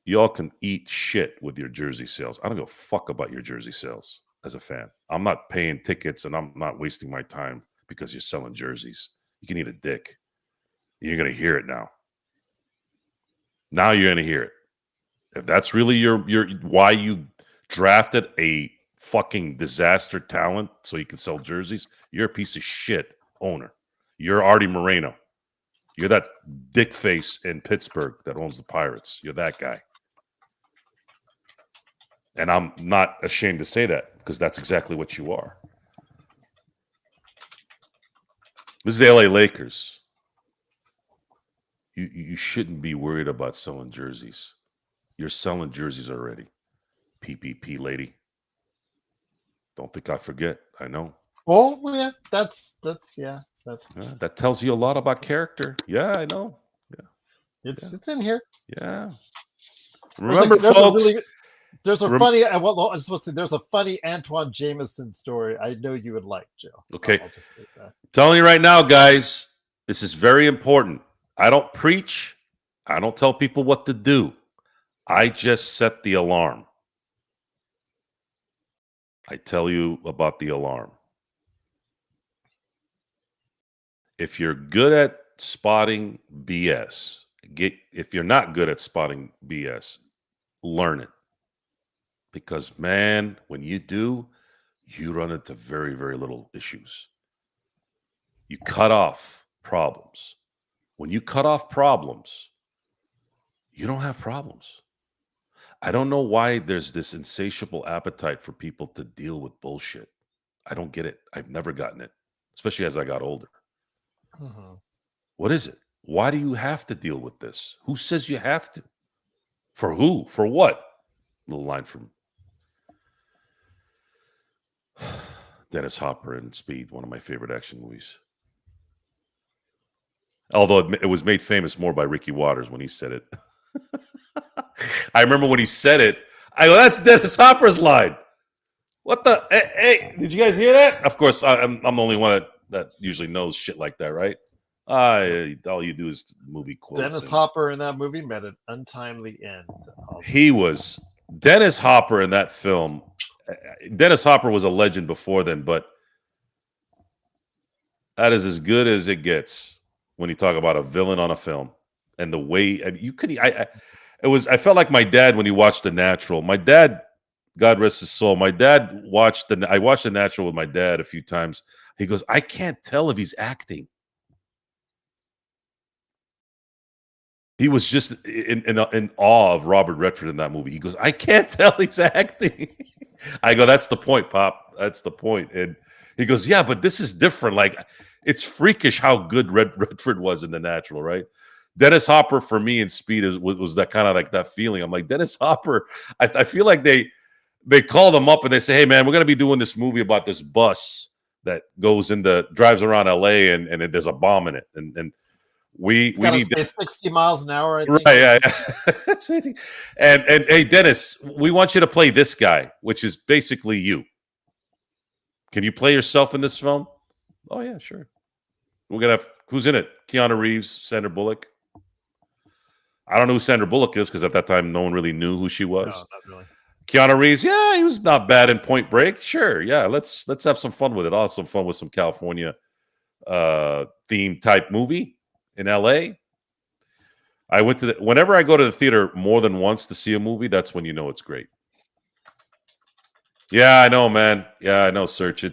y'all can eat shit with your jersey sales. I don't give a fuck about your jersey sales as a fan. I'm not paying tickets and I'm not wasting my time because you're selling jerseys. You can eat a dick. You're going to hear it now. Now you're going to hear it. If that's really your why you drafted a fucking disaster talent so you can sell jerseys, you're a piece of shit owner. You're Artie Moreno. You're that dick face in Pittsburgh that owns the Pirates. You're that guy. And I'm not ashamed to say that, because that's exactly what you are. This is the LA Lakers. You shouldn't be worried about selling jerseys. You're selling jerseys already. PPP lady. Don't think I forget. I know. Oh, yeah, that's That tells you a lot about character. Yeah, I know. Yeah, it's in here. Yeah. Remember, folks. There's a funny. I just want to say, there's a funny Antoine Jameson story I know you would like, Joe. Okay. I'll just say that. Telling you right now, guys, this is very important. I don't preach. I don't tell people what to do. I just set the alarm. I tell you about the alarm. If you're good at spotting BS, if you're not good at spotting BS, learn it. Because, man, when you do, you run into very, very little issues. You cut off problems. When you cut off problems, you don't have problems. I don't know why there's this insatiable appetite for people to deal with bullshit. I don't get it. I've never gotten it, especially as I got older. Mm-hmm. What is it? Why do you have to deal with this? Who says you have to? For who? For what? Little line from Dennis Hopper in Speed, one of my favorite action movies. Although it was made famous more by Ricky Waters when he said it. I remember when he said it, I go, that's Dennis Hopper's line. What the? Hey, did you guys hear that? Of course, I'm the only one that usually knows shit like that, right? All you do is movie quotes. Dennis Hopper in that movie met an untimely end. Dennis Hopper in that film. Dennis Hopper was a legend before then, but that is as good as it gets when you talk about a villain on a film. And the way I felt like my dad when he watched The Natural. My dad, God rest his soul, I watched The Natural with my dad a few times. He goes, I can't tell if he's acting. He was just in awe of Robert Redford in that movie. He goes, I can't tell he's acting. I go, that's the point, Pop. That's the point. And he goes, yeah, but this is different. Like, it's freakish how good Redford was in The Natural, right? Dennis Hopper for me in Speed was that kind of like that feeling. I'm like, Dennis Hopper, I feel like they called him up and they say, hey, man, we're going to be doing this movie about this bus that drives around LA and there's a bomb in it. And we need to 60 miles an hour, I think. Right, yeah. and hey, Dennis, we want you to play this guy, which is basically you. Can you play yourself in this film? Oh, yeah, sure. We're going to have, who's in it? Keanu Reeves, Sandra Bullock. I don't know who Sandra Bullock is because at that time, no one really knew who she was. No, not really. Keanu Reeves, yeah, he was not bad in Point Break. Sure, yeah, let's have some fun with it. I'll have some fun with some California theme type movie in LA. Whenever I go to the theater more than once to see a movie, that's when you know it's great. Yeah, I know, man. Yeah, I know, Search.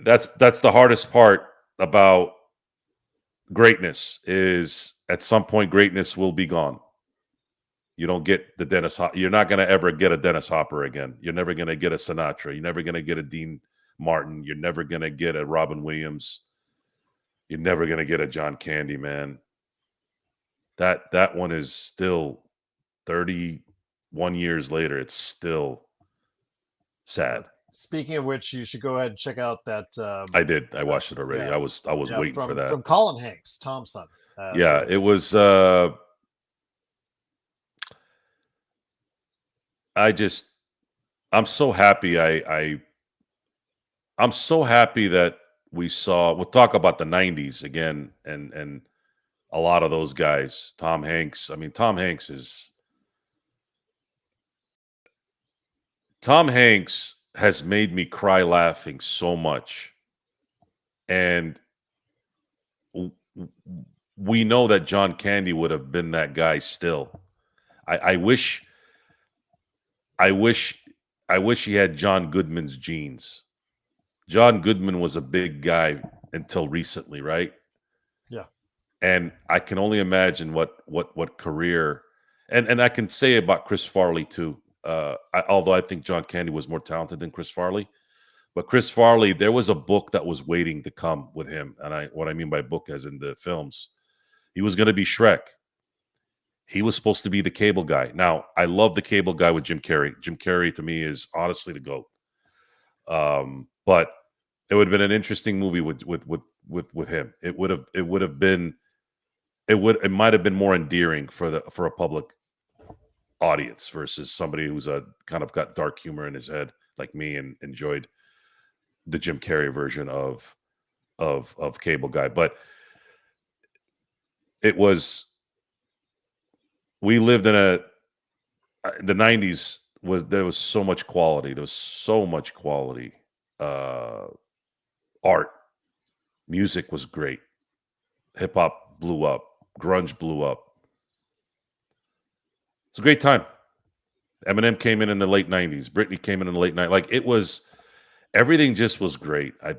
That's the hardest part about greatness is at some point greatness will be gone. You don't get the Dennis Hopper. You're not going to ever get a Dennis Hopper again. You're never going to get a Sinatra. You're never going to get a Dean Martin. You're never going to get a Robin Williams. You're never going to get a John Candy, man. That one is still 31 years later. It's still sad. Speaking of which, you should go ahead and check out that. I did. I watched it already. Yeah. I was waiting for that. From Colin Hanks, Tom's son. Yeah, it was. I'm so happy. I'm so happy that we saw. We'll talk about the '90s again, and a lot of those guys. Tom Hanks. I mean, Tom Hanks has made me cry laughing so much, and we know that John Candy would have been that guy still. I wish he had John Goodman's genes. John Goodman was a big guy until recently, right? Yeah. And I can only imagine what career, and I can say about Chris Farley too. Although I think John Candy was more talented than Chris Farley, but Chris Farley, there was a book that was waiting to come with him, and what I mean by book, as in the films, he was going to be Shrek. He was supposed to be the cable guy. Now, I love the cable guy with Jim Carrey. Jim Carrey to me is honestly the GOAT. But it would have been an interesting movie with him. It might have been more endearing for a public audience versus somebody who's a kind of got dark humor in his head like me and enjoyed the Jim Carrey version of cable guy. But it was. We lived in the 90s there was so much quality. There was so much quality. Art, music was great. Hip hop blew up. Grunge blew up. It's a great time. Eminem came in the late 90s. Britney came in the late 90s. Like it was, everything just was great. I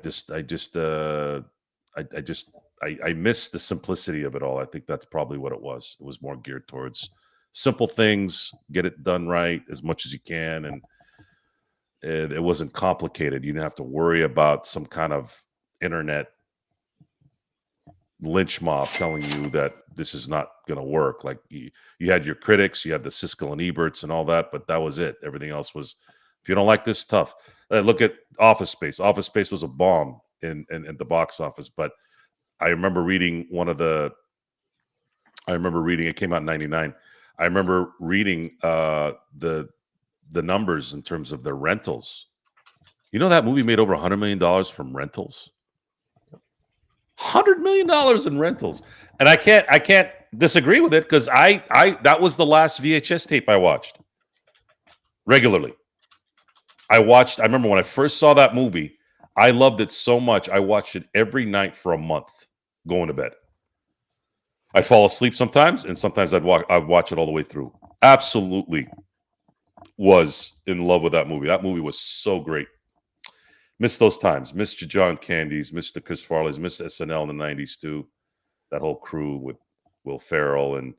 miss the simplicity of it all. I think that's probably what it was. It was more geared towards simple things, get it done right as much as you can. And it wasn't complicated. You didn't have to worry about some kind of internet lynch mob telling you that this is not going to work. Like you had your critics, you had the Siskel and Eberts and all that, but that was it. Everything else was, if you don't like this, tough. Look at Office Space. Office Space was a bomb in the box office, but I remember reading it came out in 99. I remember reading the numbers in terms of the rentals. You know, that movie made over $100 million from rentals. $100 million in rentals. And I can't disagree with it because that was the last VHS tape I watched regularly. I remember when I first saw that movie, I loved it so much. I watched it every night for a month going to bed. I'd fall asleep sometimes, and sometimes I'd watch it all the way through. Absolutely was in love with that movie. That movie was so great. Missed those times. Missed John Candy's, missed the Chris Farley's, missed SNL in the 90s too. That whole crew with Will Ferrell and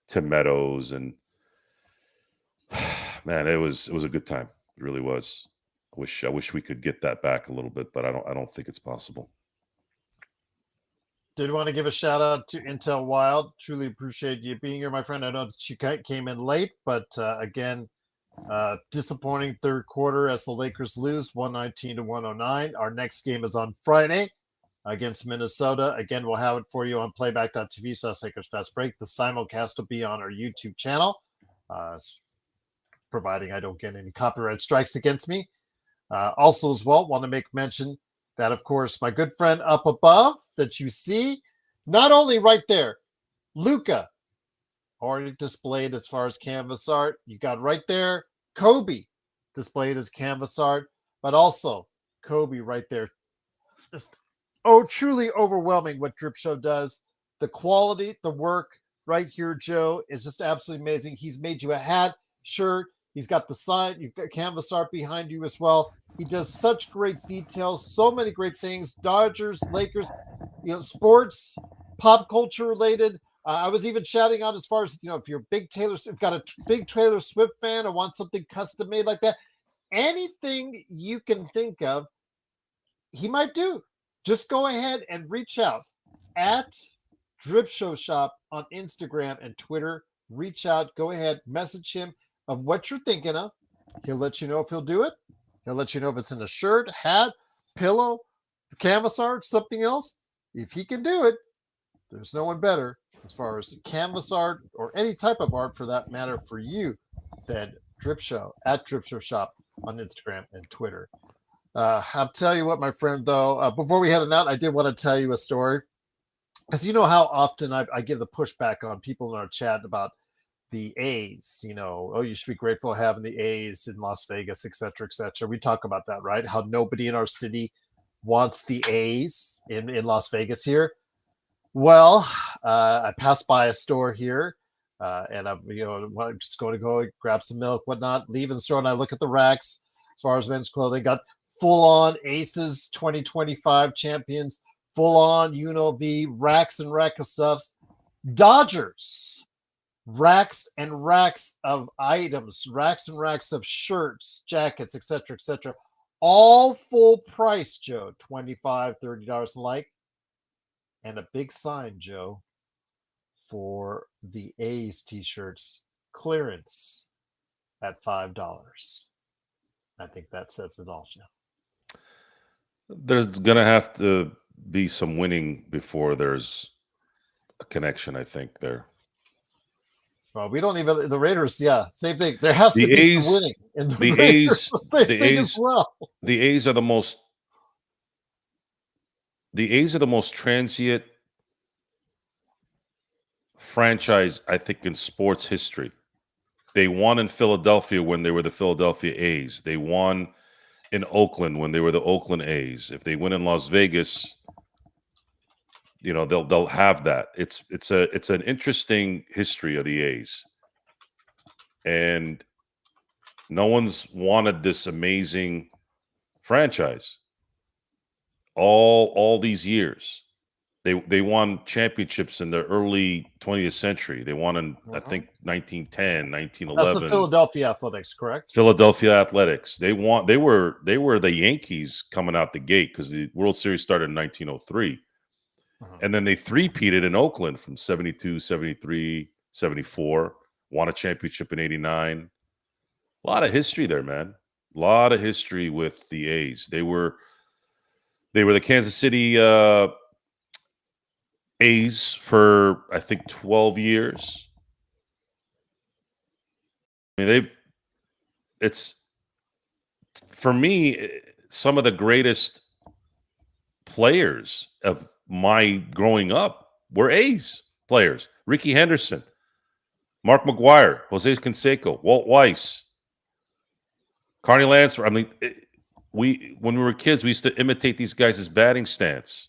Tim Meadows, and man, it was a good time. It really was. I wish we could get that back a little bit, but I don't think it's possible. Did want to give a shout out to Intel Wild. Truly appreciate you being here, my friend. I know that you came in late, but again, disappointing third quarter as the Lakers lose 119-109. Our next game is on Friday against Minnesota. Again, we'll have it for you on playback.tv/Lakers Fast Break. The simulcast will be on our YouTube channel, providing I don't get any copyright strikes against me. Also, as well, want to make mention that, of course, my good friend up above that you see, not only right there, Luca, already displayed as far as canvas art. You got right there, Kobe displayed as canvas art, but also Kobe right there. Just, truly overwhelming what Drip Show does. The quality, the work right here, Joe, is just absolutely amazing. He's made you a hat, shirt. He's got the sign. You've got canvas art behind you as well. He does such great details, so many great things. Dodgers, Lakers, sports, pop culture related. I was even shouting out as far as, if you're a big got a big Taylor Swift fan and want something custom made like that, anything you can think of, he might do. Just go ahead and reach out at Drip Show Shop on Instagram and Twitter. Reach out, go ahead, message him of what you're thinking of. He'll let you know if he'll do it. He'll let you know if it's in a shirt, hat, pillow, canvas art, something else. If he can do it, there's no one better as far as canvas art or any type of art for that matter for you than Drip Show at Drip Show Shop on Instagram and Twitter. I'll tell you what, my friend, though, before we head out, I did want to tell you a story. Because you know how often I give the pushback on people in our chat about the A's, you should be grateful having the A's in Las Vegas, et cetera, et cetera. We talk about that, right? How nobody in our city wants the A's in Las Vegas here. Well, I passed by a store here, and I'm just going to go grab some milk, whatnot, leaving the store, and I look at the racks as far as men's clothing. Got full-on Aces 2025 champions, full-on UNLV racks and rack of stuffs. Dodgers racks and racks of items, racks and racks of shirts, jackets, etc., etc. All full price, Joe, $25, $30 and like. And a big sign, Joe, for the A's t-shirts, clearance at $5. I think that says it all, Joe. There's going to have to be some winning before there's a connection, I think, there. Well, we don't even the Raiders. Yeah, same thing. There has to be A's, some winning in the the Raiders. A's. Same The thing A's as well. The A's are the most. The A's are the most transient franchise, I think, in sports history. They won in Philadelphia when they were the Philadelphia A's. They won in Oakland when they were the Oakland A's. If they win in Las Vegas, they'll have that. It's an interesting history of the A's, and no one's wanted this amazing franchise all these years. They won championships in the early 20th century. They won in, I think, 1910, 1911. That's the Philadelphia Athletics, correct? Philadelphia Athletics. They were the Yankees coming out the gate because the World Series started in 1903. And then they three-peated in Oakland from 72, 73, 74, won a championship in 89. A lot of history there, man. A lot of history with the A's. They were the Kansas City A's for, I think, 12 years. I mean, it's, for me, some of the greatest players of my growing up were A's players. Ricky Henderson, Mark McGuire, Jose Canseco, Walt Weiss, Carney Lansford. I mean, when we were kids, we used to imitate these guys' batting stance.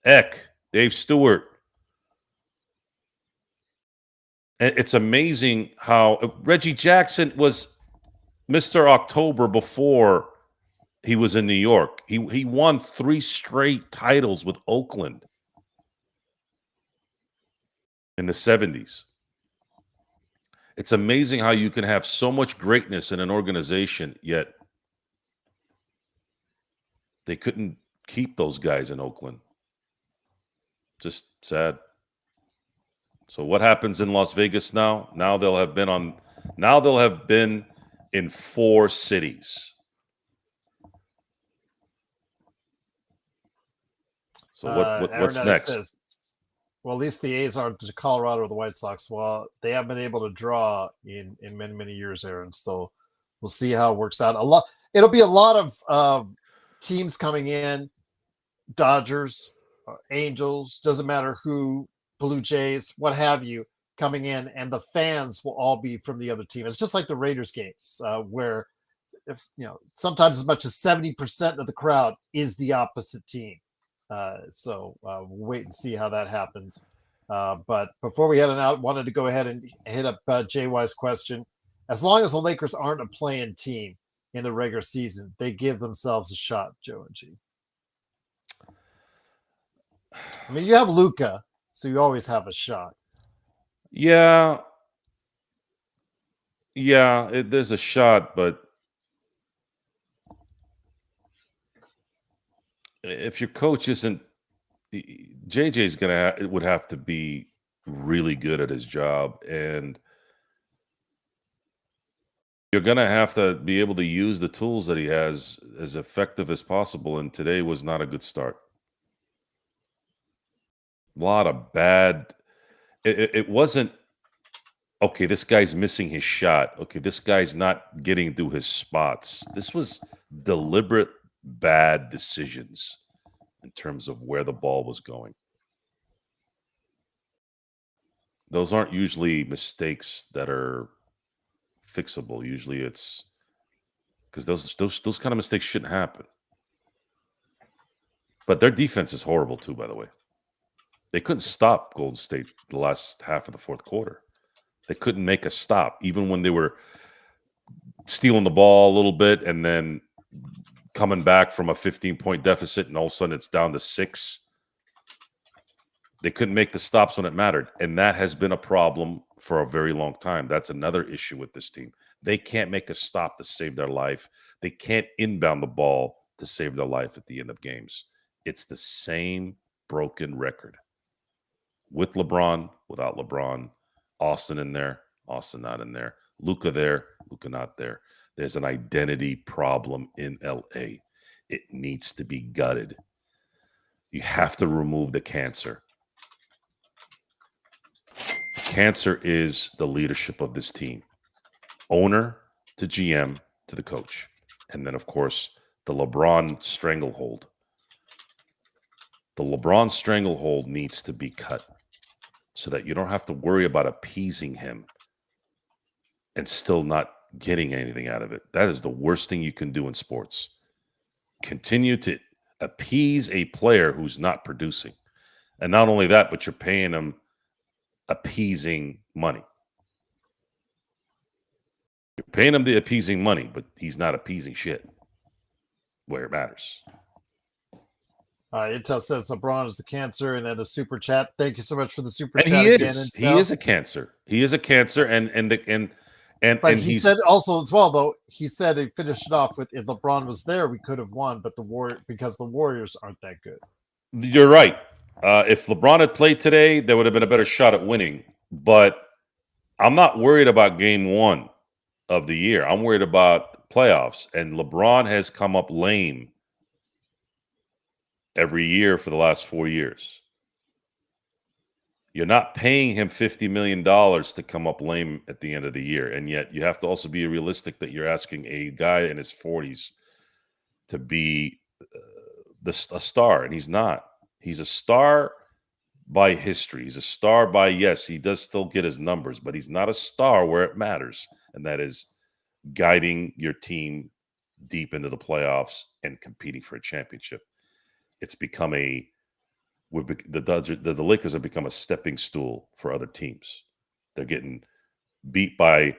Eck, Dave Stewart. And it's amazing how Reggie Jackson was Mr. October before he was in New York. He won 3 straight titles with Oakland in the 70s. It's amazing how you can have so much greatness in an organization, yet they couldn't keep those guys in Oakland. Just sad. So what happens in Las Vegas now? Now they'll have been in 4 cities. So what's next? Says, well, at least the A's aren't to Colorado or the White Sox. Well, they haven't been able to draw in many, many years, Aaron. So we'll see how it works out. It'll be a lot of teams coming in. Dodgers, Angels, doesn't matter who, Blue Jays, what have you, coming in, and the fans will all be from the other team. It's just like the Raiders games, where sometimes as much as 70% of the crowd is the opposite team. So we'll wait and see how that happens. But before we head on out, wanted to go ahead and hit up JY's question. As long as the Lakers aren't a play-in team in the regular season, they give themselves a shot, Joe and G. I mean, you have Luka, So you always have a shot. Yeah. Yeah, there's a shot, but if your coach isn't, JJ's would have to be really good at his job, and you're gonna have to be able to use the tools that he has as effective as possible. And today was not a good start. A lot of bad. It wasn't okay. This guy's missing his shot. Okay, this guy's not getting through his spots. This was deliberate bad decisions in terms of where the ball was going. Those aren't usually mistakes that are fixable. Usually it's because those kind of mistakes shouldn't happen. But their defense is horrible too, by the way. They couldn't stop Golden State the last half of the fourth quarter. They couldn't make a stop, even when they were stealing the ball a little bit and then coming back from a 15-point deficit, and all of a sudden it's down to 6. They couldn't make the stops when it mattered. And that has been a problem for a very long time. That's another issue with this team. They can't make a stop to save their life. They can't inbound the ball to save their life at the end of games. It's the same broken record. With LeBron, without LeBron, Austin in there, Austin not in there, Luka there, Luka not there. There's an identity problem in LA. It needs to be gutted. You have to remove the cancer. Cancer is the leadership of this team. Owner to GM to the coach. And then, of course, the LeBron stranglehold. The LeBron stranglehold needs to be cut so that you don't have to worry about appeasing him and still not getting anything out of it. That is the worst thing you can do in sports. Continue to appease a player who's not producing. And not only that, but you're paying him appeasing money. You're paying him the appeasing money, but he's not appeasing shit where it matters. Intel says LeBron is the cancer, and then a super chat. Thank you so much for the super And chat he again. is. Intel. He is a cancer. He is a cancer, But he said also as well, though, he said he finished it off with, if LeBron was there, we could have won, but because the Warriors aren't that good. You're right. If LeBron had played today, there would have been a better shot at winning. But I'm not worried about game 1 of the year. I'm worried about playoffs. And LeBron has come up lame every year for the last 4 years. You're not paying him $50 million to come up lame at the end of the year. And yet you have to also be realistic that you're asking a guy in his 40s to be a star. And he's not. He's a star by history. He's a star by, yes, he does still get his numbers, but he's not a star where it matters. And that is guiding your team deep into the playoffs and competing for a championship. It's become the Lakers have become a stepping stool for other teams. They're getting beat by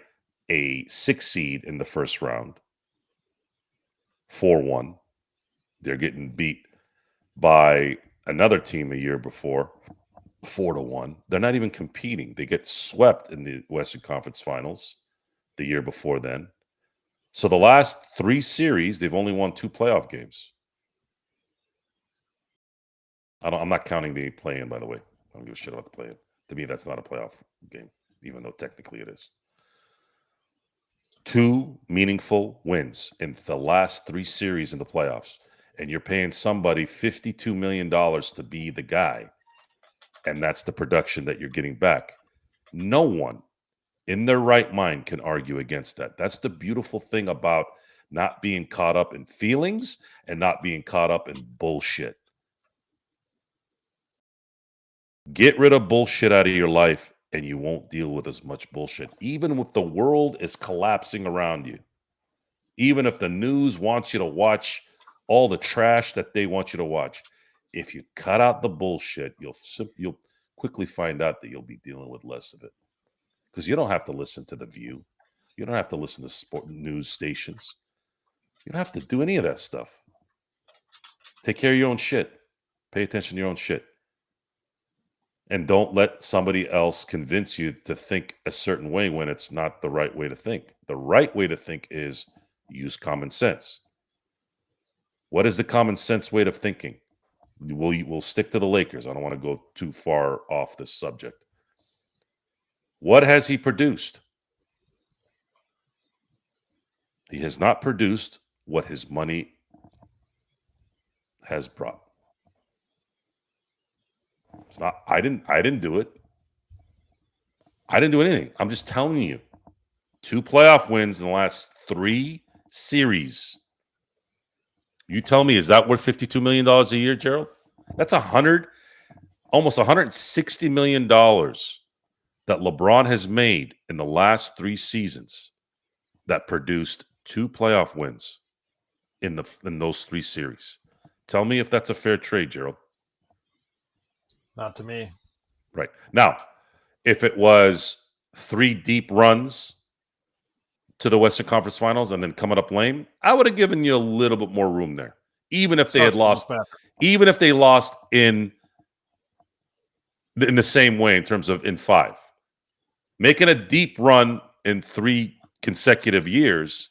a 6 seed in the first round, 4-1. They're getting beat by another team a year before, 4-1. They're not even competing. They get swept in the Western Conference Finals the year before then. So the last 3 series, they've only won 2 playoff games. I'm not counting the play-in, by the way. I don't give a shit about the play-in. To me, that's not a playoff game, even though technically it is. 2 meaningful wins in the last 3 series in the playoffs. And you're paying somebody $52 million to be the guy. And that's the production that you're getting back. No one in their right mind can argue against that. That's the beautiful thing about not being caught up in feelings and not being caught up in bullshit. Get rid of bullshit out of your life and you won't deal with as much bullshit. Even if the world is collapsing around you, even if the news wants you to watch all the trash that they want you to watch, if you cut out the bullshit, you'll quickly find out that you'll be dealing with less of it. Because you don't have to listen to The View. You don't have to listen to sport news stations. You don't have to do any of that stuff. Take care of your own shit. Pay attention to your own shit. And don't let somebody else convince you to think a certain way when it's not the right way to think. The right way to think is use common sense. What is the common sense way of thinking? We'll stick to the Lakers. I don't want to go too far off this subject. What has he produced? He has not produced what his money has brought. It's not. I didn't do it. I didn't do anything. I'm just telling you. 2 playoff wins in the last 3 series. You tell me, is that worth $52 million a year, Gerald? That's almost $160 million that LeBron has made in the last 3 seasons that produced 2 playoff wins in those 3 series. Tell me if that's a fair trade, Gerald. Not to me. Right. Now, if it was 3 deep runs to the Western Conference Finals and then coming up lame, I would have given you a little bit more room there. Even if they had lost, even if they lost in the same way in terms of in 5. Making a deep run in 3 consecutive years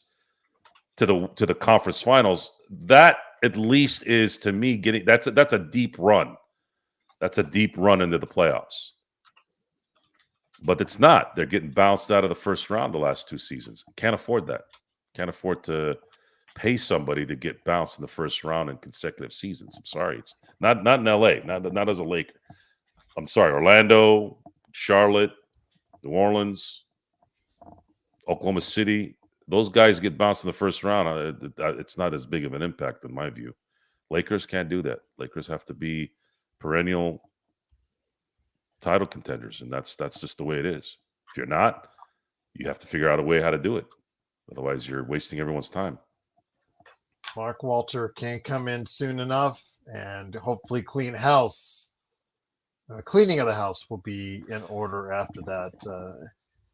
to the conference finals, that at least is, to me, that's a deep run. That's a deep run into the playoffs. But it's not. They're getting bounced out of the first round the last 2 seasons. Can't afford that. Can't afford to pay somebody to get bounced in the first round in consecutive seasons. I'm sorry. It's not in LA, not as a Laker. I'm sorry. Orlando, Charlotte, New Orleans, Oklahoma City. Those guys get bounced in the first round. It's not as big of an impact in my view. Lakers can't do that. Lakers have to be perennial title contenders, and that's just the way it is. If you're not, you have to figure out a way how to do it. Otherwise, you're wasting everyone's time. Mark Walter can't come in soon enough, and hopefully cleaning of the house will be in order after that.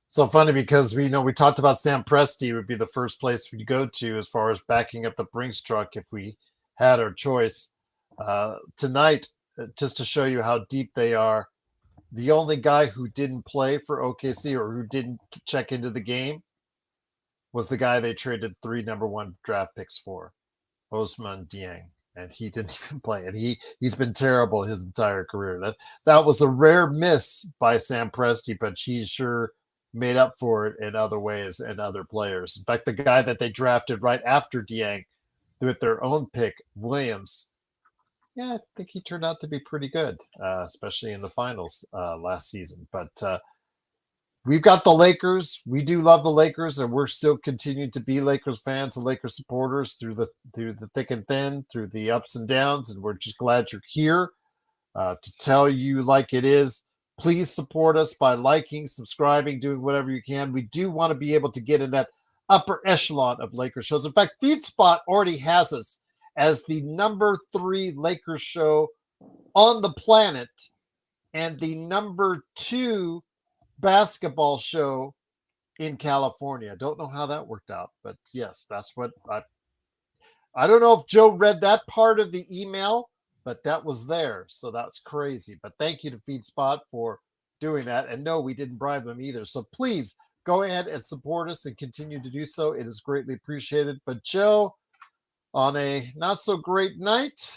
So funny because we talked about Sam Presti would be the first place we'd go to as far as backing up the Brinks truck if we had our choice. Tonight, just to show you how deep they are, the only guy who didn't play for OKC or who didn't check into the game was the guy they traded 3 number 1 draft picks for, Ousmane Dieng, and he didn't even play. And he's been terrible his entire career. That was a rare miss by Sam Presti, but he sure made up for it in other ways and other players. In fact, the guy that they drafted right after Dieng with their own pick, Williams, I think he turned out to be pretty good, especially in the finals last season. But we've got the Lakers. We do love the Lakers, and we're still continuing to be Lakers fans and Lakers supporters through the thick and thin, through the ups and downs. And we're just glad you're here to tell you like it is. Please support us by liking, subscribing, doing whatever you can. We do want to be able to get in that upper echelon of Lakers shows. In fact, FeedSpot already has us as the number 3 Lakers show on the planet and the number 2 basketball show in California. Don't know how that worked out, but yes, that's what I don't know if Joe read that part of the email, but that was there. So that's crazy. But thank you to FeedSpot for doing that. And no, we didn't bribe them either. So please go ahead and support us and continue to do so. It is greatly appreciated. But Joe, on a not so great night,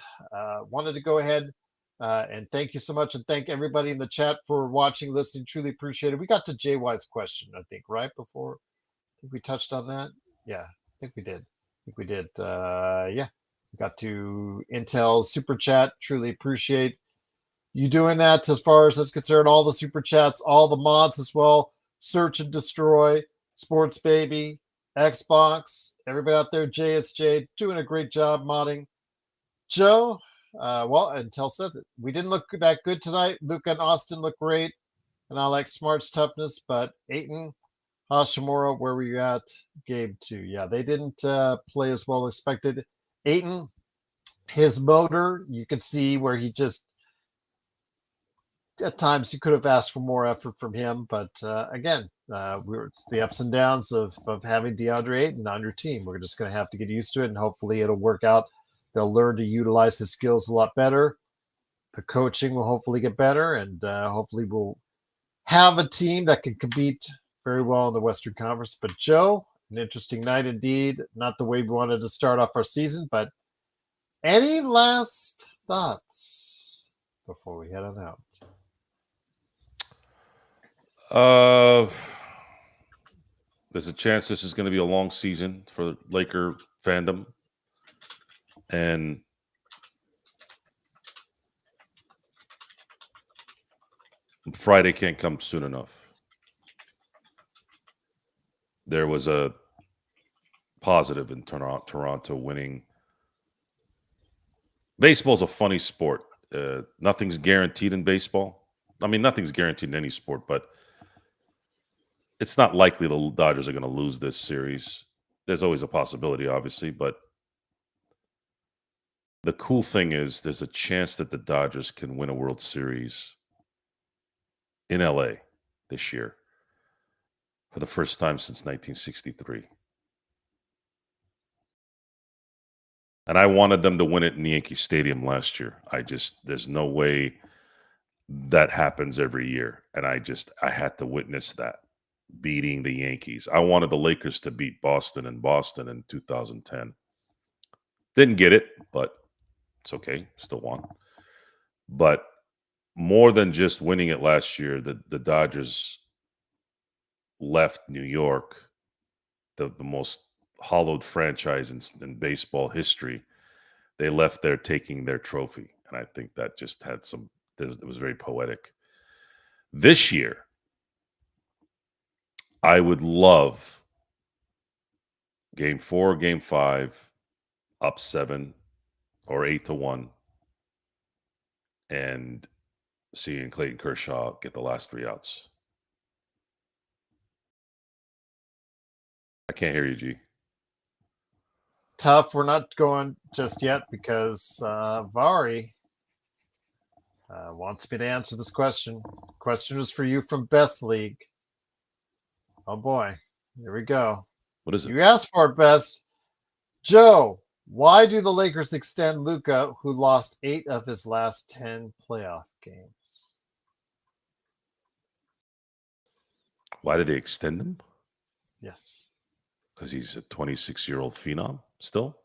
wanted to go ahead and thank you so much, and thank everybody in the chat for watching, listening. Truly appreciate it. We got to JY's question, I think, right before. I think we touched on that. Yeah, I think we did. Yeah, we got to Intel's super chat. Truly appreciate you doing that. As far as that's concerned, all the super chats, all the mods as well. Search and Destroy, Sports Baby, Xbox, everybody out there, JSJ, doing a great job modding. Joe, well, Intel says it. We didn't look that good tonight. Luke and Austin look great, and I like Smart's toughness, but Aiton, Hashimura, where were you at? Gabe, too. Yeah, they didn't play as well as expected. Aiton, his motor, you could see where he just, at times, you could have asked for more effort from him, but again, it's the ups and downs of having DeAndre Ayton on your team. We're just going to have to get used to it, and hopefully it'll work out. They'll learn to utilize his skills a lot better. the coaching will hopefully get better, and hopefully we'll have a team that can compete very well in the Western Conference. But Joe, an interesting night indeed. Not the way we wanted to start off our season, but any last thoughts before we head on out? There's a chance this is going to be a long season for Laker fandom. And Friday can't come soon enough. There was a positive in Toronto winning. Baseball's a funny sport. Nothing's guaranteed in baseball. I mean, nothing's guaranteed in any sport, but it's not likely the Dodgers are going to lose this series. There's always a possibility, obviously, but the cool thing is there's a chance that the Dodgers can win a World Series in LA this year for the first time since 1963. And I wanted them to win it in Yankee Stadium last year. There's no way that happens every year. And I had to witness that, beating the Yankees. I wanted the Lakers to beat Boston in 2010. Didn't get it, but it's okay. Still won. But more than just winning it last year, the Dodgers left New York, the most hollowed franchise in baseball history. They left there taking their trophy. And I think that just had it was very poetic. This year, I would love Game 4, Game 5, up 7 or 8-1, and seeing Clayton Kershaw get the last 3 outs. I can't hear you, G. Tough. We're not going just yet because Vari wants me to answer this question. Question is for you from Best League. Oh boy, here we go. What is it? You asked for it, Best. Joe, why do the Lakers extend Luka, who lost 8 of his last 10 playoff games? Why did they extend him? Yes. Because he's a 26-year-old phenom still.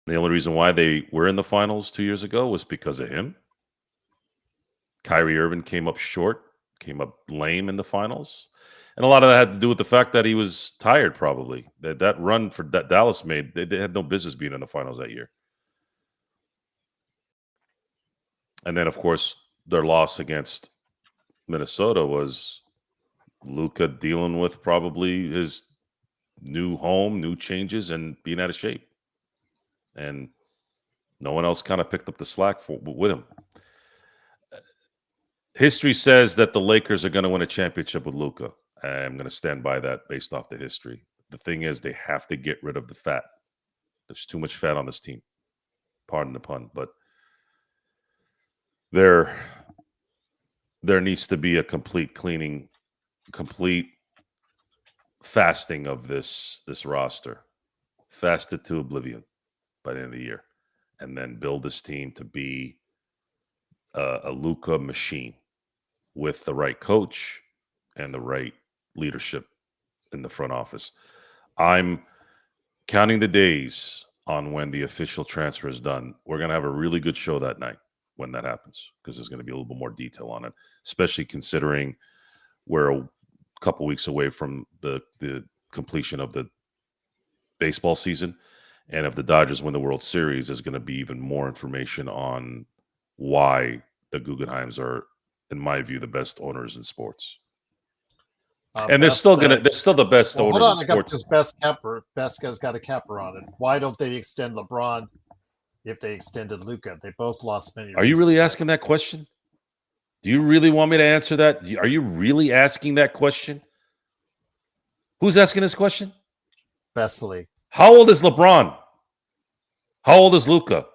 The only reason why they were in the finals 2 years ago was because of him. Kyrie Irving came up short, came up lame in the finals. And a lot of that had to do with the fact that he was tired, probably. That run that Dallas made, they had no business being in the finals that year. And then, of course, their loss against Minnesota was Luka dealing with probably his new home, new changes, and being out of shape. And no one else kind of picked up the slack with him. History says that the Lakers are going to win a championship with Luka. I'm going to stand by that based off the history. The thing is, they have to get rid of the fat. There's too much fat on this team. Pardon the pun, but there needs to be a complete cleaning, complete fasting of this roster. Fast it to oblivion by the end of the year, and then build this team to be a Luka machine with the right coach and the right leadership in the front office. I'm counting the days on when the official transfer is done. We're going to have a really good show that night when that happens, because there's going to be a little bit more detail on it, especially considering we're a couple weeks away from the completion of the baseball season. And if the Dodgers win the World Series, there's going to be even more information on why the Guggenheims are, in my view, the best owners in sports. And they're still the best owners hold on, in I got sports. this best capper. Best guy's got a capper on it. Why don't they extend LeBron if they extended Luka? They both lost many. Are you really asking that question? Do you really want me to answer that? Are you really asking that question? Who's asking this question? Best League. How old is LeBron? How old is Luka?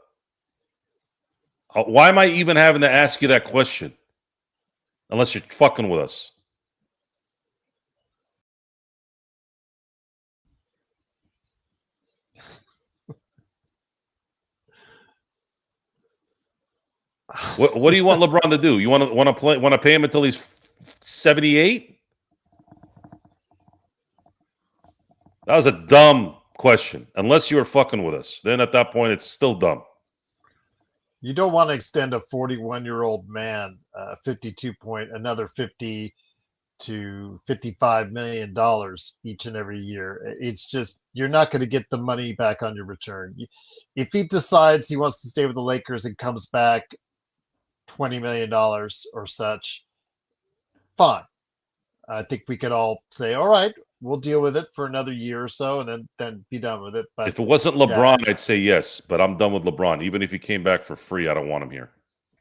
Why am I even having to ask you that question? Unless you're fucking with us. What do you want LeBron to do? You want to pay him until he's 78? That was a dumb question. Unless you were fucking with us, then at that point it's still dumb. You don't want to extend a 41-year-old man, 52 point, another 50 to $55 million each and every year. It's just, you're not going to get the money back on your return. If he decides he wants to stay with the Lakers and comes back $20 million or such, fine. I think we could all say, all right, we'll deal with it for another year or so and then be done with it. But if it wasn't LeBron, I'd say yes, but I'm done with LeBron. Even if he came back for free, I don't want him here.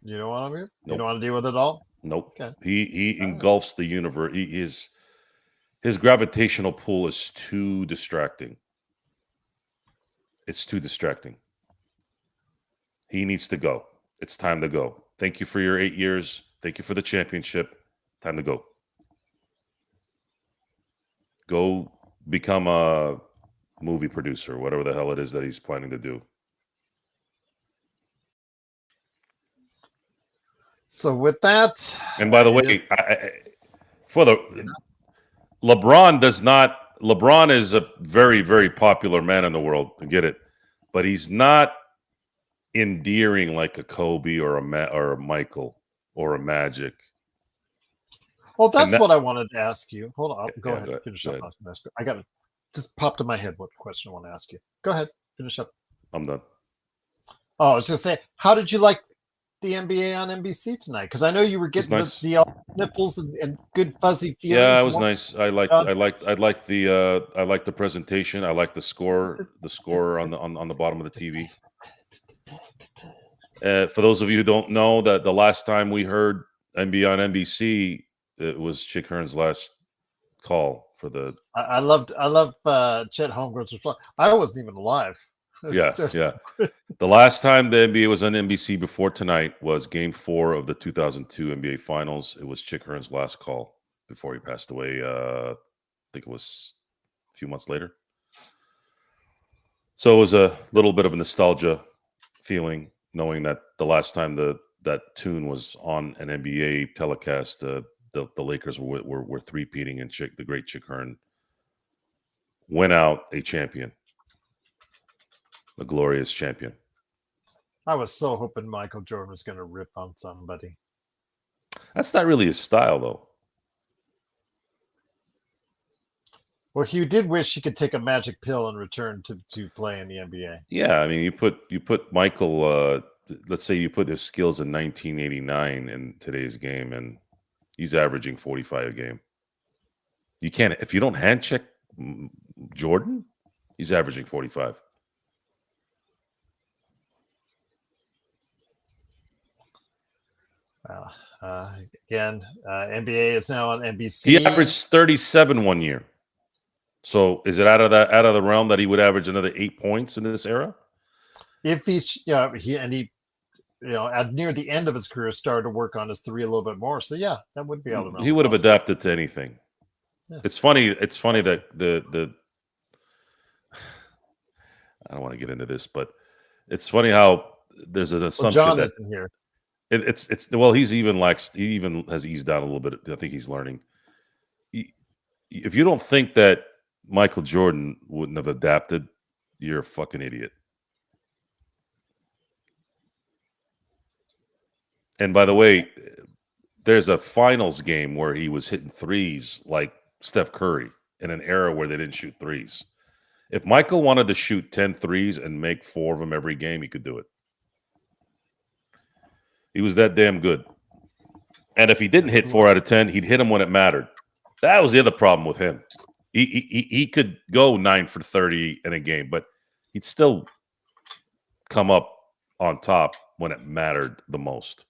You don't want him here? Nope. You don't want to deal with it all? Nope. Okay. He engulfs the universe. His gravitational pull is too distracting. It's too distracting. He needs to go. It's time to go. Thank you for your 8 years. Thank you for the championship. Time to go. Go become a movie producer, whatever the hell it is that he's planning to do. So with that, and by the way, LeBron is a very, very popular man in the world. I get it, but he's not endearing like a Kobe or a Michael or a Magic. Well, that's what I wanted to ask you. Hold on, go ahead. Finish up. Ahead. I got it. Just popped in my head what question I want to ask you. Go ahead, finish up. I'm done. Oh, I was going to say, how did you like the NBA on NBC tonight? Because I know you were getting nice. the nipples and good fuzzy feelings. Yeah, it was nice. I liked the presentation. I liked the score on the bottom of the TV. For those of you who don't know, that the last time we heard NBA on NBC, it was Chick Hearn's last call for the. I love Chet Holmgren's response. I wasn't even alive. Yeah. The last time the NBA was on NBC before tonight was Game 4 of the 2002 NBA Finals. It was Chick Hearn's last call before he passed away. I think it was a few months later. So it was a little bit of a nostalgia feeling, knowing that the last time that tune was on an NBA telecast, the Lakers were three-peating, and the great Chick Hearn went out a champion. A glorious champion. I was so hoping Michael Jordan was going to rip on somebody. That's not really his style, though. Well, he did wish he could take a magic pill and return to play in the NBA. Yeah, I mean, you put Michael. Let's say you put his skills in 1989 in today's game, and he's averaging 45 a game. You can't, if you don't hand check Jordan, he's averaging 45. Again, NBA is now on NBC. He averaged 37 one year. So is it out of the realm that he would average another 8 points in this era? If he at near the end of his career, started to work on his three a little bit more. So yeah, that would be out of the realm. He would have adapted to anything. Yeah. It's funny that the I don't want to get into this, but it's funny how there's an assumption John that isn't here. It's well, he even has eased down a little bit. I think he's learning. If you don't think that Michael Jordan wouldn't have adapted, you're a fucking idiot. And by the way, there's a finals game where he was hitting threes like Steph Curry in an era where they didn't shoot threes. If Michael wanted to shoot 10 threes and make 4 of them every game, he could do it. He was that damn good. And if he didn't hit 4 out of 10, he'd hit them when it mattered. That was the other problem with him. He could go 9 for 30 in a game, but he'd still come up on top when it mattered the most.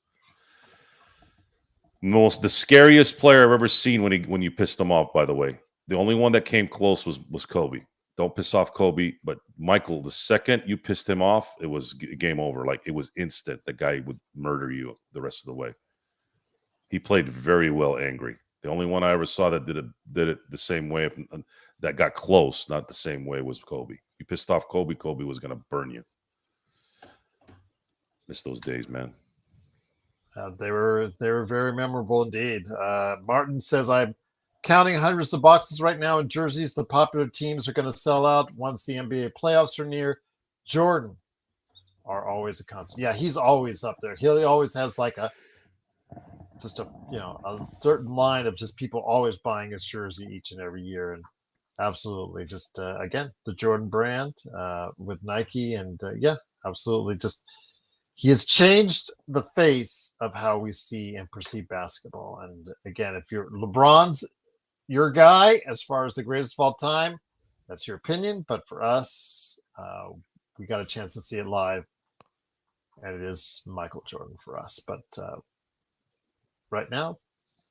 The scariest player I've ever seen when you pissed him off, by the way. The only one that came close was Kobe. Don't piss off Kobe, but Michael, the second you pissed him off, it was game over. Like, it was instant. The guy would murder you the rest of the way. He played very well angry. The only one I ever saw that did it the same way, that got close, not the same way, was Kobe. You pissed off Kobe, Kobe was going to burn you. Miss those days, man. They were very memorable indeed. Martin says, I'm counting hundreds of boxes right now in jerseys. The popular teams are going to sell out once the NBA playoffs are near. Jordan are always a constant. Yeah, he's always up there. He always has like a certain line of just people always buying his jersey each and every year. And absolutely, just again, the Jordan brand with Nike, and absolutely, just he has changed the face of how we see and perceive basketball. And again, if you're LeBron's your guy as far as the greatest of all time, that's your opinion. But for us, we got a chance to see it live, and it is Michael Jordan for us. But right now,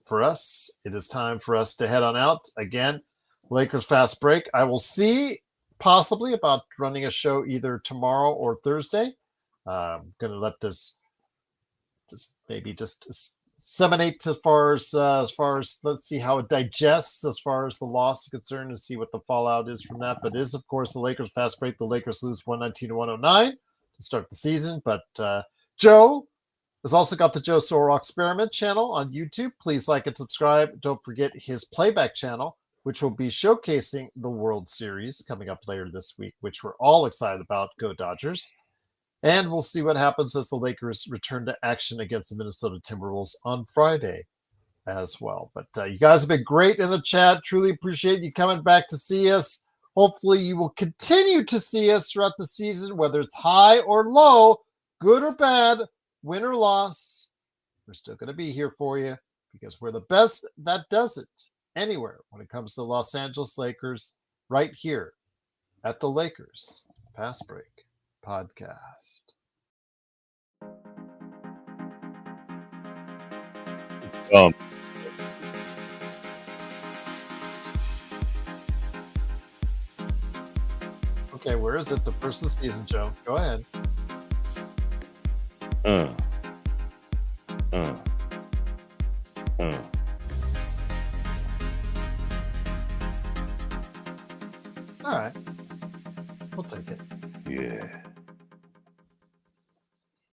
for us, it is time for us to head on out. Again, Lakers fast break. I will see possibly about running a show either tomorrow or Thursday. I'm going to let this just disseminate as far as let's see how it digests as far as the loss is concerned and see what the fallout is from that. But it is, of course, the Lakers fast break. The Lakers lose 119-109 to start the season. But Joe has also got the Joe Sorrell Experiment channel on YouTube. Please like and subscribe. Don't forget his playback channel, which will be showcasing the World Series coming up later this week, which we're all excited about. Go Dodgers. And we'll see what happens as the Lakers return to action against the Minnesota Timberwolves on Friday as well. But you guys have been great in the chat. Truly appreciate you coming back to see us. Hopefully you will continue to see us throughout the season, whether it's high or low, good or bad, win or loss. We're still going to be here for you because we're the best that does it anywhere when it comes to the Los Angeles Lakers, right here at the Lakers Fast Break Podcast. Okay, where is it? The first of the season, Joe. Go ahead. All right. We'll take it. Yeah.